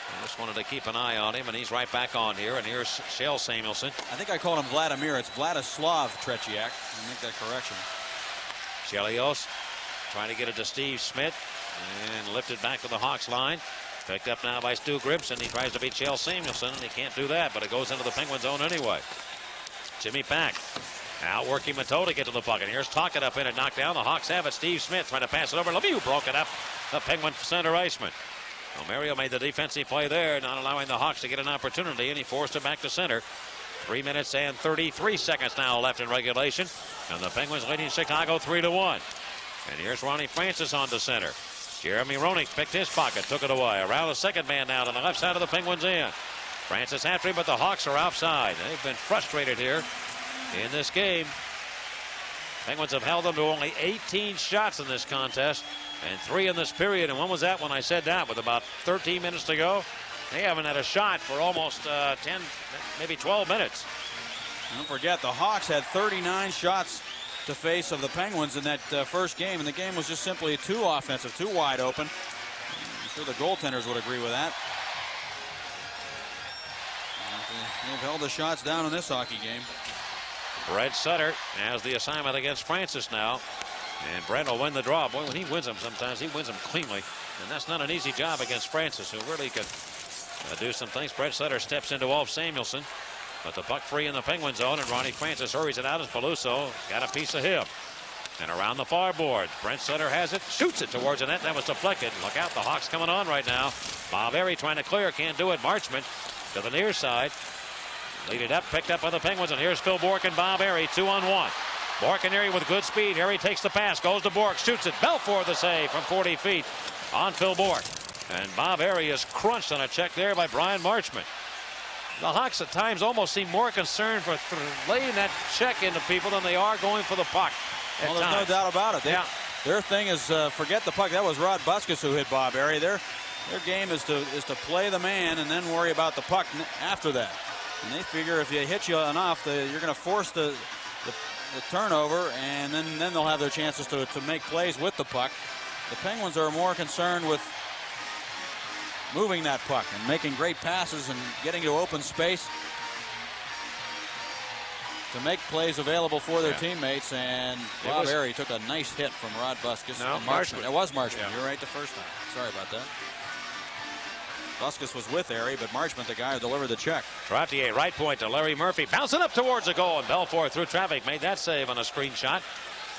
I just wanted to keep an eye on him, and he's right back on here. And here's Shel Samuelson. I think I called him Vladimir. It's Vladislav Tretiak. I'll make that correction. Chelios trying to get it to Steve Smith and lifted back to the Hawks line. Picked up now by Stu Grimson. He tries to beat Shel Samuelson, and he can't do that, but it goes into the Penguin zone anyway. Jimmy Pack outworking Mateau to get to the puck, and here's Tocchet up in and knocked down. The Hawks have it. Steve Smith trying to pass it over. Lemieux broke it up. The Penguin center iceman. Well, Mario made the defensive play there, not allowing the Hawks to get an opportunity, and he forced it back to center. 3 minutes and 33 seconds now left in regulation, and the Penguins leading Chicago 3-1. And here's Ronnie Francis on to center. Jeremy Roenick picked his pocket, took it away. Around the second man now to the left side of the Penguins end. Francis after him, but the Hawks are offside. They've been frustrated here in this game. Penguins have held them to only 18 shots in this contest and 3 in this period. And when was that when I said that? With about 13 minutes to go? They haven't had a shot for almost 10, maybe 12 minutes. Don't forget, the Hawks had 39 shots to face of the Penguins in that first game, and the game was just simply too offensive, too wide open. I'm sure the goaltenders would agree with that. They've held the shots down in this hockey game. Brett Sutter has the assignment against Francis now. And Brett will win the draw. Boy, when he wins them sometimes, he wins them cleanly. And that's not an easy job against Francis, who really could do some things. Brett Sutter steps into Wolf Samuelson. But the puck free in the Penguin zone, and Ronnie Francis hurries it out as Peluso got a piece of him. And around the far board, Brent Sutter has it, shoots it towards the net. That was deflected. Look out, the Hawks coming on right now. Bob Airy trying to clear, can't do it. Marchment to the near side. Lead it up, picked up by the Penguins, and here's Phil Bourque and Bob Airy, 2-on-1. Bork and Erie with good speed. Erie takes the pass, goes to Bork, shoots it. Belfour the save from 40 feet on Phil Bork. And Bob Erie is crunched on a check there by Brian Marchment. The Hawks at times almost seem more concerned for laying that check into people than they are going for the puck. Well, there's no doubt about it. Their thing is forget the puck. That was Rod Buskus who hit Bob Erie. Their game is to play the man and then worry about the puck after that. And they figure if you hit you enough, you're going to force the turnover, and then they'll have their chances to make plays with the puck. The Penguins are more concerned with moving that puck and making great passes and getting to open space to make plays available for their teammates. And Bob Erie took a nice hit from Rod Buskus. No, Marchment. It was Marchment. Yeah. You're right the first time. Sorry about that. Buskus was with Erie, but Marchment, the guy who delivered the check. Trottier, right point to Larry Murphy. Bouncing up towards the goal, and Belfour through traffic made that save on a screen shot.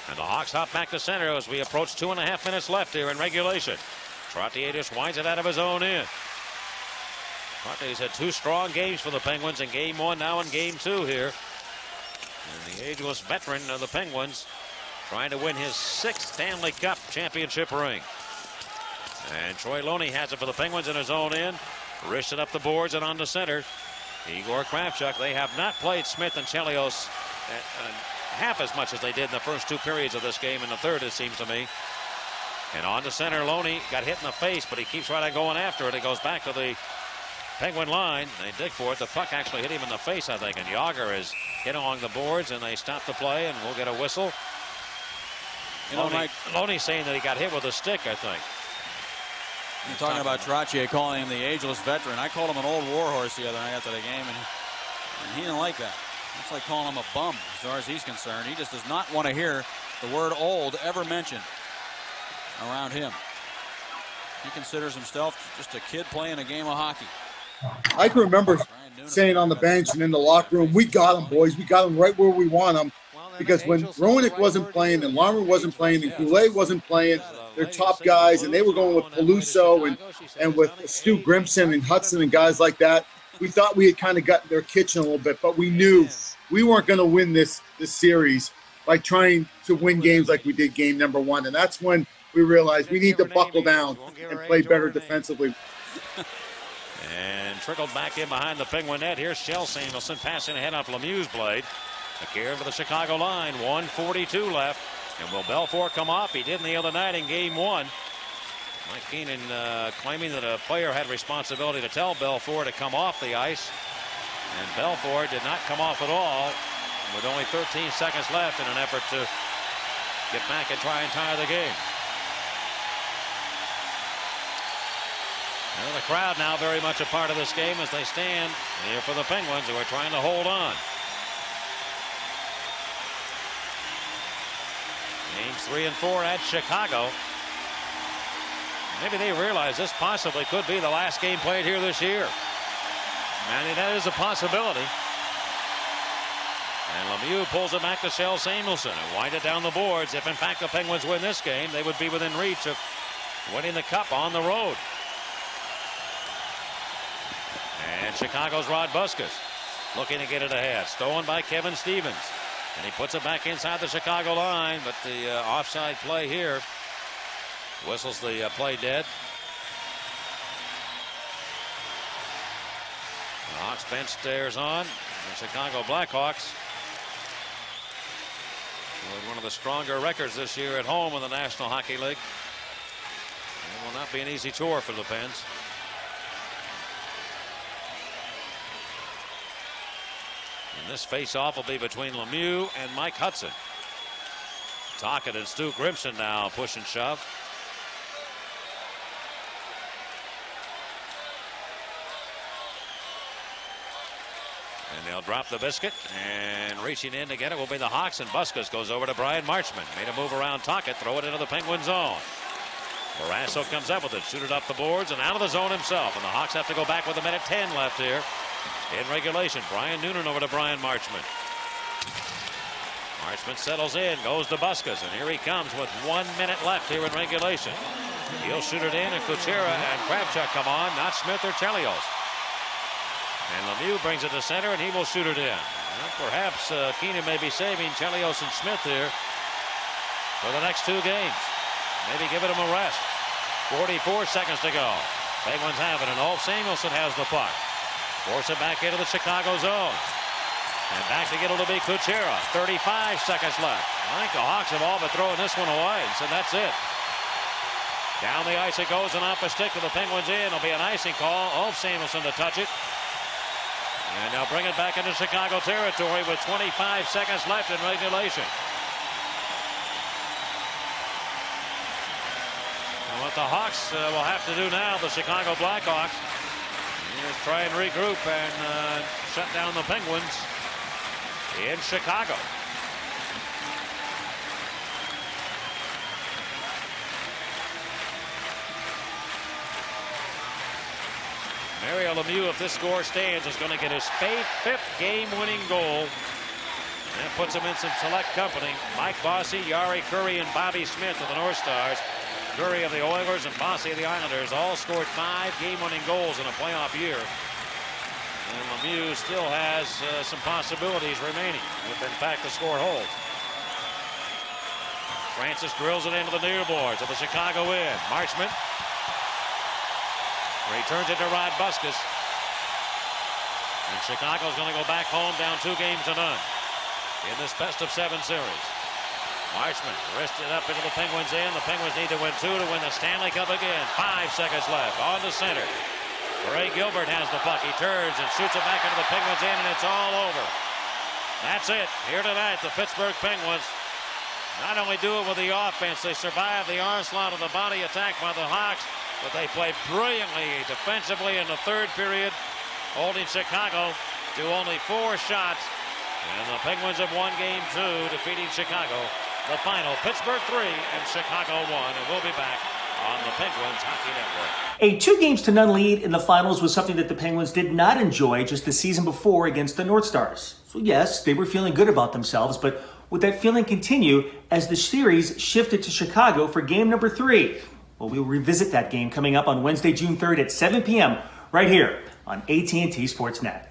And the Hawks hop back to center as we approach 2.5 minutes left here in regulation. Trottier just winds it out of his own end. Trottier's had 2 strong games for the Penguins in game 1, now in game 2 here. And the ageless veteran of the Penguins trying to win his 6th Stanley Cup championship ring. And Troy Loney has it for the Penguins in his own end. Wrists it up the boards and on the center. Igor Kravchuk. They have not played Smith and Chelios half as much as they did in the first 2 periods of this game. In the third, it seems to me. And on the center, Loney got hit in the face, but he keeps right on going after it. It goes back to the Penguin line. They dig for it. The puck actually hit him in the face, I think. And Yager is hit along the boards, and they stop the play, and we'll get a whistle. You know, Mike, Loney's saying that he got hit with a stick, I think. You're talking about Trottier calling him the ageless veteran. I called him an old warhorse the other night after the game, and he didn't like that. It's like calling him a bum as far as he's concerned. He just does not want to hear the word old ever mentioned around him. He considers himself just a kid playing a game of hockey. I can remember saying on the bench and in the locker room, we got him, boys. We got him right where we want him. Because when Roenick wasn't playing and Larmer wasn't playing and Goulet wasn't playing, their top guys, and they were going with Peluso and with Stu Grimson and Hudson and guys like that, we thought we had kind of gotten their kitchen a little bit, but we knew we weren't going to win this series by trying to win games like we did game number 1. And that's when we realized we need to buckle down and play better defensively. And trickled back in behind the Penguin net. Here's Shel Samuelson passing ahead off Lemieux's blade. A carry for the Chicago line. 1:42 left. And will Belfour come off? He did the other night in game 1. Mike Keenan claiming that a player had responsibility to tell Belfour to come off the ice. And Belfour did not come off at all with only 13 seconds left in an effort to get back and try and tie the game. Well, the crowd now very much a part of this game as they stand here for the Penguins, who are trying to hold on. Games 3 and 4 at Chicago. Maybe they realize this possibly could be the last game played here this year. And that is a possibility. And Lemieux pulls it back to Shel Samuelson and wind it down the boards. If in fact the Penguins win this game, they would be within reach of winning the cup on the road. And Chicago's Rod Buskus looking to get it ahead. Stolen by Kevin Stevens. And he puts it back inside the Chicago line, but the offside play here whistles the play dead. The Hawks bench stares on. The Chicago Blackhawks with one of the stronger records this year at home in the National Hockey League. It will not be an easy chore for the Pens. And this face-off will be between Lemieux and Mike Hudson. Tocchet and Stu Grimson now push and shove. And they'll drop the biscuit, and reaching in to get it will be the Hawks, and Buskus goes over to Brian Marchment. Made a move around Tocchet, throw it into the Penguin zone. Barrasso comes up with it, shooted up the boards and out of the zone himself, and the Hawks have to go back with 1:10 left here in regulation. Brian Noonan over to Brian Marchment. Marchment settles in, goes to Buskus, and here he comes with 1 minute left here in regulation. He'll shoot it in, and Kuchera and Kravchuk come on, not Smith or Chelios. And Lemieux brings it to center, and he will shoot it in. Well, perhaps Keenan may be saving Chelios and Smith here for the next 2 games. Maybe giving them a rest. 44 seconds to go. Penguins have it, and Ulf Samuelsson has the puck. Force it back into the Chicago zone. And back to get it to be Kuchera. 35 seconds left. I think the Hawks have all but thrown this one away, so that's it. Down the ice it goes, and off a stick to the Penguins in. It'll be an icing call. Ulf Samuelsson to touch it. And they'll bring it back into Chicago territory with 25 seconds left in regulation. And what the Hawks will have to do now, the Chicago Blackhawks, is try and regroup and shut down the Penguins in Chicago. Mario Lemieux, if this score stands, is going to get his 5th game-winning goal. That puts him in some select company. Mike Bossy, Yari Curry, and Bobby Smith of the North Stars. Curry of the Oilers and Bossy of the Islanders all scored 5 game-winning goals in a playoff year. And Lemieux still has some possibilities remaining, if in fact the score holds. Francis drills it into the near boards of the Chicago end. Marchment returns it to Rod Buskus. And Chicago's going to go back home down 2 games to none in this best-of-7 series. Marchment wristed up into the Penguins end. The Penguins need to win 2 to win the Stanley Cup again. 5 seconds left. On to center. Ray Gilbert has the puck. He turns and shoots it back into the Penguins end, and it's all over. That's it. Here tonight, the Pittsburgh Penguins not only do it with the offense, they survive the onslaught of the body attack by the Hawks, but they play brilliantly defensively in the 3rd period, holding Chicago to only 4 shots. And the Penguins have won game 2, defeating Chicago. The final, Pittsburgh 3 and Chicago 1. And we'll be back on the Penguins Hockey Network. A 2-games-to-none lead in the finals was something that the Penguins did not enjoy just the season before against the North Stars. So yes, they were feeling good about themselves, but would that feeling continue as the series shifted to Chicago for game number 3? Well, we'll revisit that game coming up on Wednesday, June 3rd at 7 p.m. right here on AT&T Sportsnet.